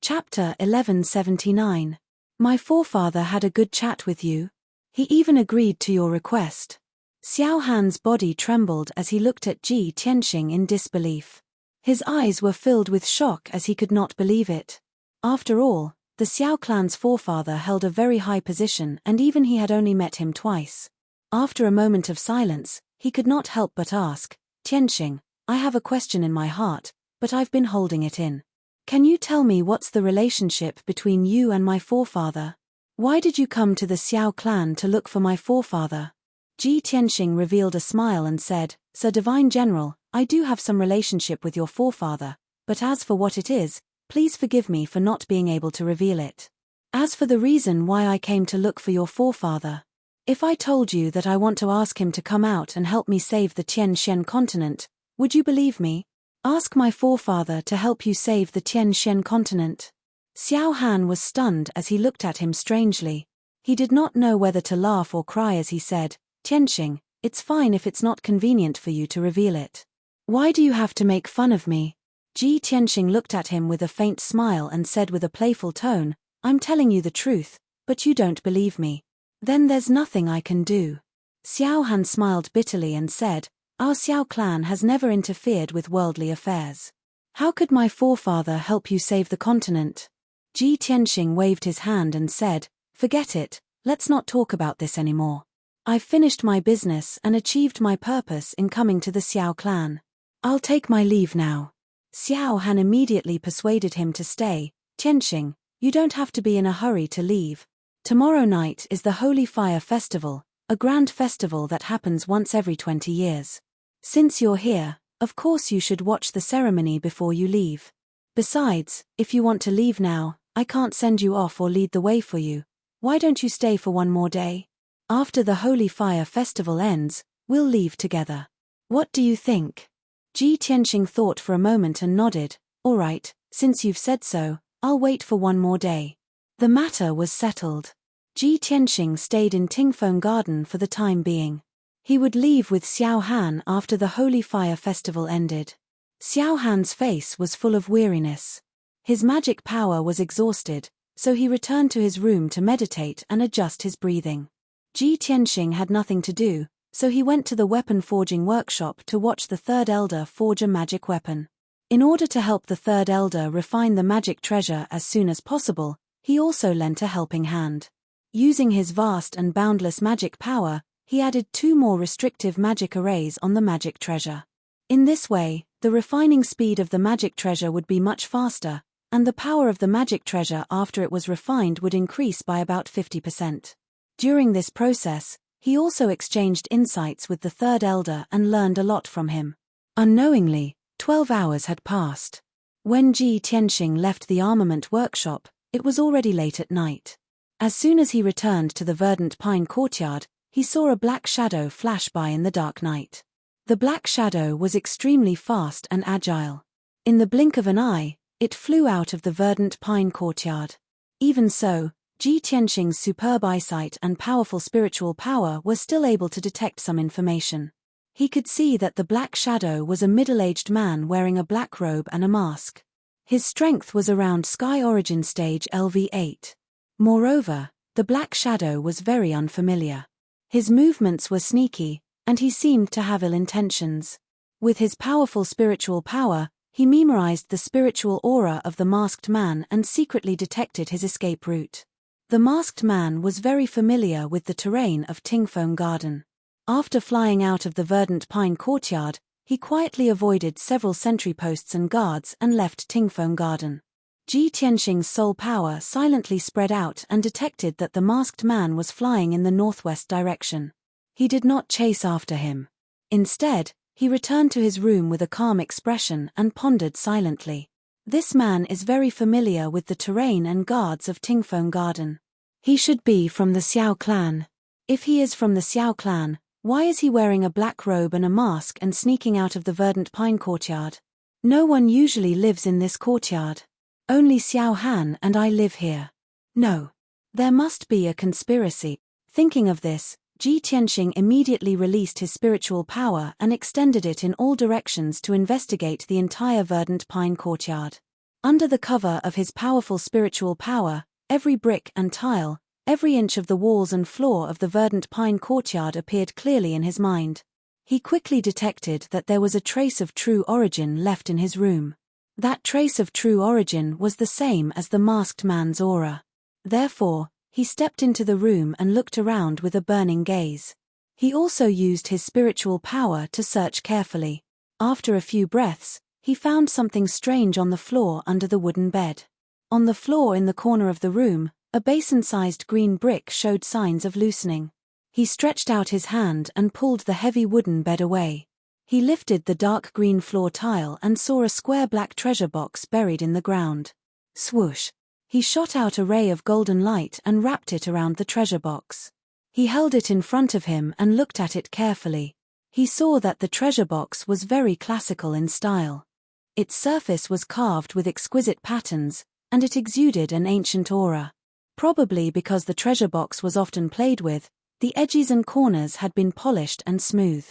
Chapter 1179. "My forefather had a good chat with you. He even agreed to your request." Xiao Han's body trembled as he looked at Ji Tianxing in disbelief. His eyes were filled with shock as he could not believe it. After all, the Xiao clan's forefather held a very high position and even he had only met him twice. After a moment of silence, he could not help but ask, "Tianxing, I have a question in my heart, but I've been holding it in. Can you tell me what's the relationship between you and my forefather? Why did you come to the Xiao clan to look for my forefather?" Ji Tianxing revealed a smile and said, "Sir Divine General, I do have some relationship with your forefather, but as for what it is, please forgive me for not being able to reveal it. As for the reason why I came to look for your forefather, if I told you that I want to ask him to come out and help me save the Tian Shen continent, would you believe me? Ask my forefather to help you save the Tian Shen continent." Xiao Han was stunned as he looked at him strangely. He did not know whether to laugh or cry as he said, "Tianxing, it's fine if it's not convenient for you to reveal it. Why do you have to make fun of me?" Ji Tianxing looked at him with a faint smile and said with a playful tone, "I'm telling you the truth, but you don't believe me. Then there's nothing I can do." Xiao Han smiled bitterly and said, "Our Xiao clan has never interfered with worldly affairs. How could my forefather help you save the continent?" Ji Tianxing waved his hand and said, "Forget it, let's not talk about this anymore. I've finished my business and achieved my purpose in coming to the Xiao clan. I'll take my leave now. Xiao Han immediately persuaded him to stay. Tianxing, you don't have to be in a hurry to leave. Tomorrow night is the Holy Fire Festival, a grand festival that happens once every 20 years. Since you're here, of course you should watch the ceremony before you leave. Besides, if you want to leave now, I can't send you off or lead the way for you. Why don't you stay for one more day? After the Holy Fire Festival ends, we'll leave together. What do you think? Ji Tianxing thought for a moment and nodded. All right, since you've said so, I'll wait for one more day. The matter was settled. Ji Tianxing stayed in Tingfeng Garden for the time being. He would leave with Xiao Han after the Holy Fire Festival ended. Xiao Han's face was full of weariness. His magic power was exhausted, so he returned to his room to meditate and adjust his breathing. Ji Tianxing had nothing to do, so he went to the weapon forging workshop to watch the third elder forge a magic weapon. In order to help the third elder refine the magic treasure as soon as possible, he also lent a helping hand. Using his vast and boundless magic power, he added 2 more restrictive magic arrays on the magic treasure. In this way, the refining speed of the magic treasure would be much faster, and the power of the magic treasure after it was refined would increase by about 50%. During this process, he also exchanged insights with the third elder and learned a lot from him. Unknowingly, 12 hours had passed. When Ji Tianxing left the armament workshop, it was already late at night. As soon as he returned to the verdant pine courtyard, he saw a black shadow flash by in the dark night. The black shadow was extremely fast and agile. In the blink of an eye, it flew out of the verdant pine courtyard. Even so, Ji Tianxing's superb eyesight and powerful spiritual power were still able to detect some information. He could see that the black shadow was a middle-aged man wearing a black robe and a mask. His strength was around Sky Origin Stage LV8. Moreover, the black shadow was very unfamiliar. His movements were sneaky, and he seemed to have ill intentions. With his powerful spiritual power, he memorized the spiritual aura of the masked man and secretly detected his escape route. The masked man was very familiar with the terrain of Tingfeng Garden. After flying out of the verdant pine courtyard, he quietly avoided several sentry posts and guards and left Tingfeng Garden. Ji Tianxing's soul power silently spread out and detected that the masked man was flying in the northwest direction. He did not chase after him. Instead, he returned to his room with a calm expression and pondered silently. This man is very familiar with the terrain and guards of Tingfeng Garden. He should be from the Xiao clan. If he is from the Xiao clan, why is he wearing a black robe and a mask and sneaking out of the verdant pine courtyard? No one usually lives in this courtyard. Only Xiao Han and I live here. No. There must be a conspiracy. Thinking of this, Ji Tianxing immediately released his spiritual power and extended it in all directions to investigate the entire verdant pine courtyard. Under the cover of his powerful spiritual power, every brick and tile, every inch of the walls and floor of the verdant pine courtyard appeared clearly in his mind. He quickly detected that there was a trace of true origin left in his room. That trace of true origin was the same as the masked man's aura. Therefore, he stepped into the room and looked around with a burning gaze. He also used his spiritual power to search carefully. After a few breaths, he found something strange on the floor under the wooden bed. On the floor in the corner of the room, a basin-sized green brick showed signs of loosening. He stretched out his hand and pulled the heavy wooden bed away. He lifted the dark green floor tile and saw a square black treasure box buried in the ground. Swoosh! He shot out a ray of golden light and wrapped it around the treasure box. He held it in front of him and looked at it carefully. He saw that the treasure box was very classical in style. Its surface was carved with exquisite patterns, and it exuded an ancient aura. Probably because the treasure box was often played with, the edges and corners had been polished and smooth.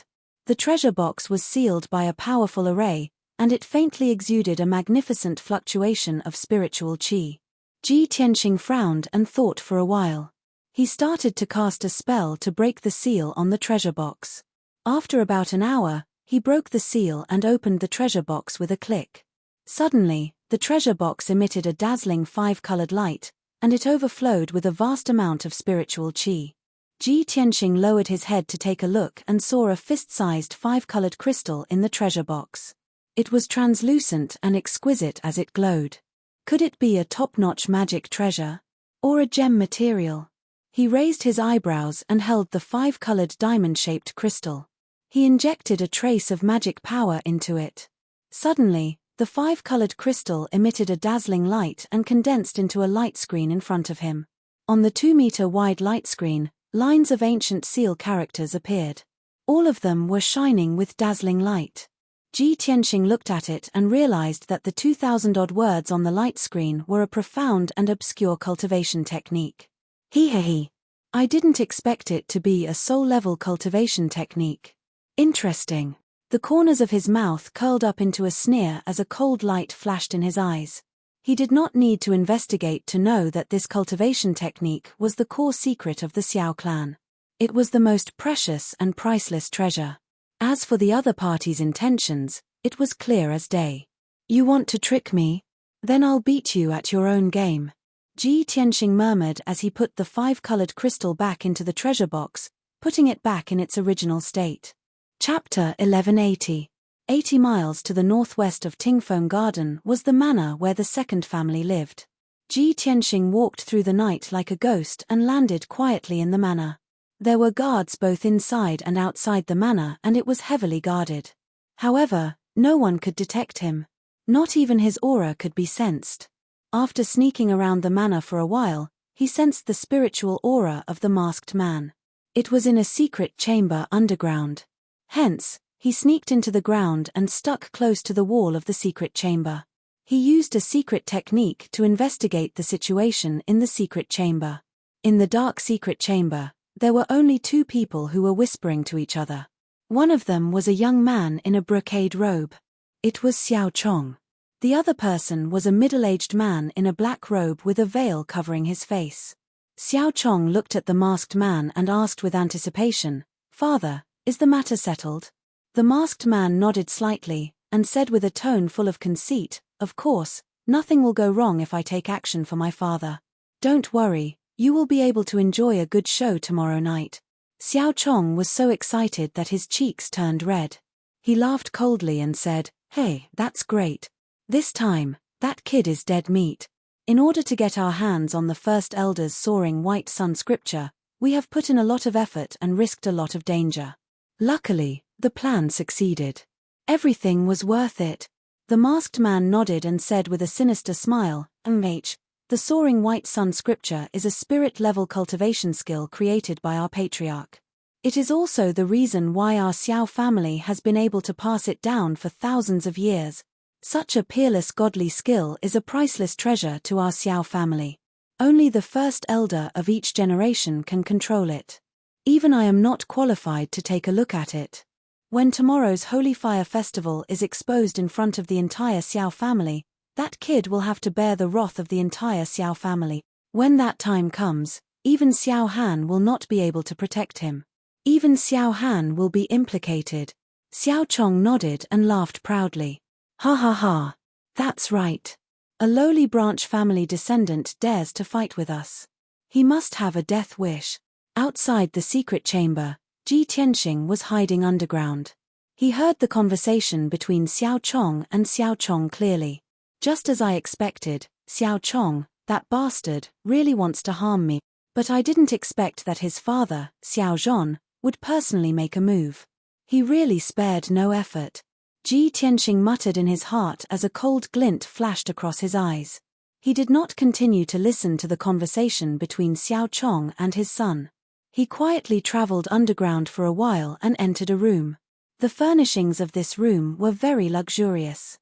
The treasure box was sealed by a powerful array, and it faintly exuded a magnificent fluctuation of spiritual qi. Ji Tianxing frowned and thought for a while. He started to cast a spell to break the seal on the treasure box. After about an hour, he broke the seal and opened the treasure box with a click. Suddenly, the treasure box emitted a dazzling 5-colored light, and it overflowed with a vast amount of spiritual qi. Ji Tianxing lowered his head to take a look and saw a fist-sized 5-colored crystal in the treasure box. It was translucent and exquisite as it glowed. Could it be a top-notch magic treasure? Or a gem material? He raised his eyebrows and held the 5-colored diamond-shaped crystal. He injected a trace of magic power into it. Suddenly, the 5-colored crystal emitted a dazzling light and condensed into a light screen in front of him. On the 2-meter-wide light screen, lines of ancient seal characters appeared. All of them were shining with dazzling light. Ji Tianxing looked at it and realized that the 2,000-odd words on the light screen were a profound and obscure cultivation technique. He. I didn't expect it to be a soul-level cultivation technique. Interesting. The corners of his mouth curled up into a sneer as a cold light flashed in his eyes. He did not need to investigate to know that this cultivation technique was the core secret of the Xiao clan. It was the most precious and priceless treasure. As for the other party's intentions, it was clear as day. You want to trick me? Then I'll beat you at your own game. Ji Tianxing murmured as he put the 5-colored crystal back into the treasure box, putting it back in its original state. Chapter 1180. 80 miles to the northwest of Tingfeng Garden was the manor where the second family lived. Ji Tianxing walked through the night like a ghost and landed quietly in the manor. There were guards both inside and outside the manor and it was heavily guarded. However, no one could detect him. Not even his aura could be sensed. After sneaking around the manor for a while, he sensed the spiritual aura of the masked man. It was in a secret chamber underground. Hence, he sneaked into the ground and stuck close to the wall of the secret chamber. He used a secret technique to investigate the situation in the secret chamber. In the dark secret chamber, there were only 2 people who were whispering to each other. One of them was a young man in a brocade robe. It was Xiao Chong. The other person was a middle-aged man in a black robe with a veil covering his face. Xiao Chong looked at the masked man and asked with anticipation, "Father, is the matter settled?" The masked man nodded slightly, and said with a tone full of conceit, "Of course, nothing will go wrong if I take action for my father. Don't worry, you will be able to enjoy a good show tomorrow night." Xiao Chong was so excited that his cheeks turned red. He laughed coldly and said, "Hey, that's great. This time, that kid is dead meat. In order to get our hands on the First Elder's soaring white sun scripture, we have put in a lot of effort and risked a lot of danger. Luckily, the plan succeeded. Everything was worth it." The masked man nodded and said with a sinister smile, "The soaring white sun scripture is a spirit-level cultivation skill created by our patriarch. It is also the reason why our Xiao family has been able to pass it down for thousands of years. Such a peerless godly skill is a priceless treasure to our Xiao family. Only the first elder of each generation can control it. Even I am not qualified to take a look at it. When tomorrow's Holy Fire Festival is exposed in front of the entire Xiao family, that kid will have to bear the wrath of the entire Xiao family. When that time comes, even Xiao Han will not be able to protect him. Even Xiao Han will be implicated." Xiao Chong nodded and laughed proudly. "Ha ha ha. That's right. A lowly branch family descendant dares to fight with us. He must have a death wish." Outside the secret chamber, Ji Tianxing was hiding underground. He heard the conversation between Xiao Chong and Xiao Chong clearly. "Just as I expected, Xiao Chong, that bastard, really wants to harm me, but I didn't expect that his father, Xiao Zhon, would personally make a move. He really spared no effort." Ji Tianxing muttered in his heart as a cold glint flashed across his eyes. He did not continue to listen to the conversation between Xiao Chong and his son. He quietly traveled underground for a while and entered a room. The furnishings of this room were very luxurious.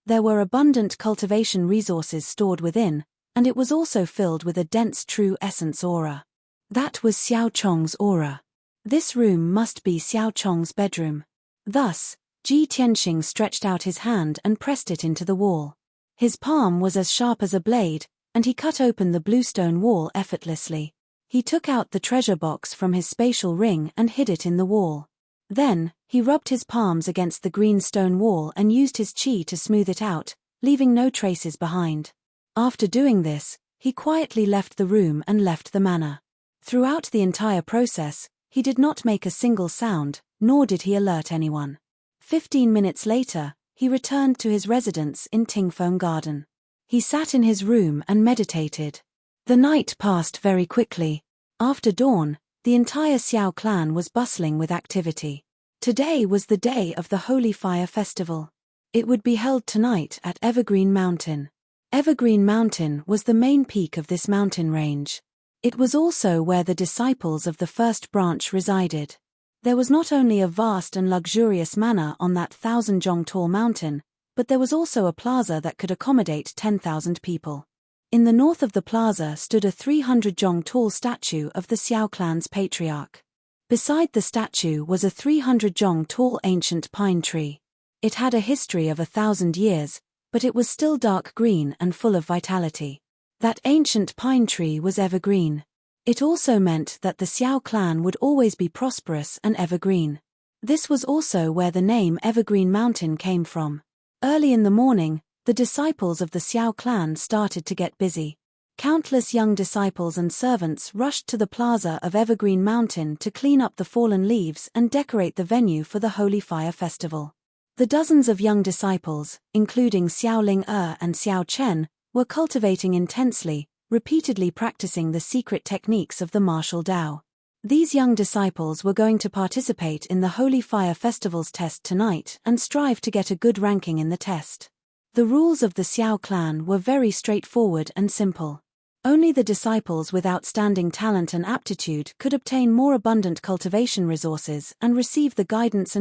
There were abundant cultivation resources stored within, and it was also filled with a dense true essence aura. That was Xiao Chong's aura. This room must be Xiao Chong's bedroom. Thus, Ji Tianxing stretched out his hand and pressed it into the wall. His palm was as sharp as a blade, and he cut open the bluestone wall effortlessly. He took out the treasure box from his spatial ring and hid it in the wall. Then, he rubbed his palms against the green stone wall and used his qi to smooth it out, leaving no traces behind. After doing this, he quietly left the room and left the manor. Throughout the entire process, he did not make a single sound, nor did he alert anyone. 15 minutes later, he returned to his residence in Tingfeng Garden. He sat in his room and meditated. The night passed very quickly. After dawn, the entire Xiao clan was bustling with activity. Today was the day of the Holy Fire Festival. It would be held tonight at Evergreen Mountain. Evergreen Mountain was the main peak of this mountain range. It was also where the disciples of the first branch resided. There was not only a vast and luxurious manor on that 1,000-jong-tall mountain, but there was also a plaza that could accommodate 10,000 people. In the north of the plaza stood a 300-jong-tall statue of the Xiao clan's patriarch. Beside the statue was a 300-jong-tall ancient pine tree. It had a history of 1,000 years, but it was still dark green and full of vitality. That ancient pine tree was evergreen. It also meant that the Xiao clan would always be prosperous and evergreen. This was also where the name Evergreen Mountain came from. Early in the morning, the disciples of the Xiao clan started to get busy. Countless young disciples and servants rushed to the plaza of Evergreen Mountain to clean up the fallen leaves and decorate the venue for the Holy Fire Festival. The dozens of young disciples, including Xiao Ling and Xiao Chen, were cultivating intensely, repeatedly practicing the secret techniques of the martial Tao. These young disciples were going to participate in the Holy Fire Festival's test tonight and strive to get a good ranking in the test. The rules of the Xiao clan were very straightforward and simple. Only the disciples with outstanding talent and aptitude could obtain more abundant cultivation resources and receive the guidance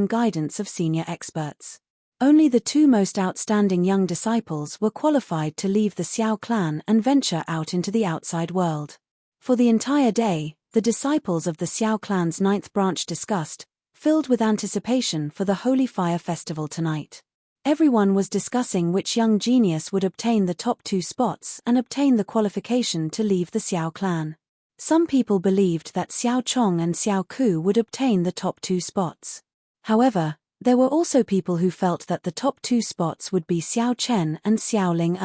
of senior experts. Only the two most outstanding young disciples were qualified to leave the Xiao clan and venture out into the outside world. For the entire day, the disciples of the Xiao clan's 9th branch discussed, filled with anticipation for the Holy Fire Festival tonight. Everyone was discussing which young genius would obtain the top 2 spots and obtain the qualification to leave the Xiao clan. Some people believed that Xiao Chong and Xiao Ku would obtain the top 2 spots. However, there were also people who felt that the top 2 spots would be Xiao Chen and Xiao Ling.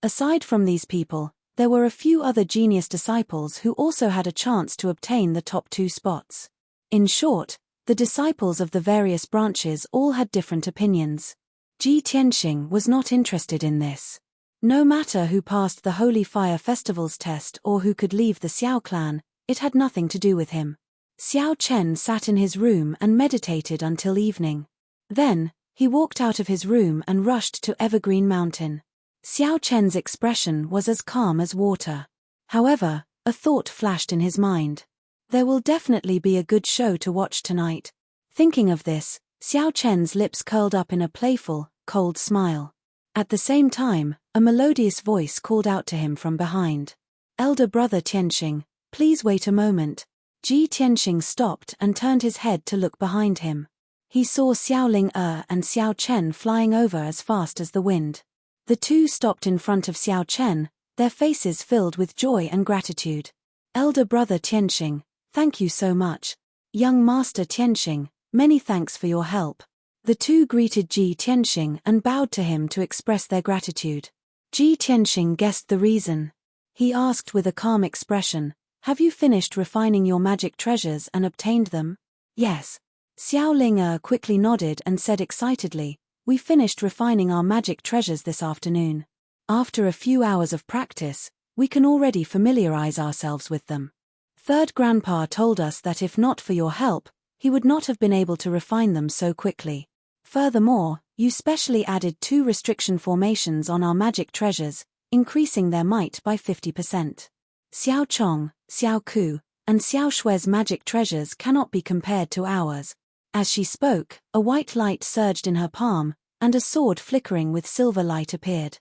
Aside from these people, there were a few other genius disciples who also had a chance to obtain the top 2 spots. In short, the disciples of the various branches all had different opinions. Ji Tianxing was not interested in this. No matter who passed the Holy Fire Festival's test or who could leave the Xiao clan, it had nothing to do with him. Xiao Chen sat in his room and meditated until evening. Then, he walked out of his room and rushed to Evergreen Mountain. Xiao Chen's expression was as calm as water. However, a thought flashed in his mind. There will definitely be a good show to watch tonight. Thinking of this, Xiao Chen's lips curled up in a playful, cold smile. At the same time, a melodious voice called out to him from behind. "Elder brother Tianxing, please wait a moment." Ji Tianxing stopped and turned his head to look behind him. He saw Xiao Ling and Xiao Chen flying over as fast as the wind. The two stopped in front of Xiao Chen, their faces filled with joy and gratitude. "Elder brother Tianxing, thank you so much. Young master Tianxing, many thanks for your help." The two greeted Ji Tianxing and bowed to him to express their gratitude. Ji Tianxing guessed the reason. He asked with a calm expression, "Have you finished refining your magic treasures and obtained them?" "Yes." Xiao Ling quickly nodded and said excitedly, "We finished refining our magic treasures this afternoon. After a few hours of practice, we can already familiarize ourselves with them. Third Grandpa told us that if not for your help, he would not have been able to refine them so quickly. Furthermore, you specially added 2 restriction formations on our magic treasures, increasing their might by 50%. Xiao Chong, Xiao Ku, and Xiao Shui's magic treasures cannot be compared to ours." As she spoke, a white light surged in her palm, and a sword flickering with silver light appeared.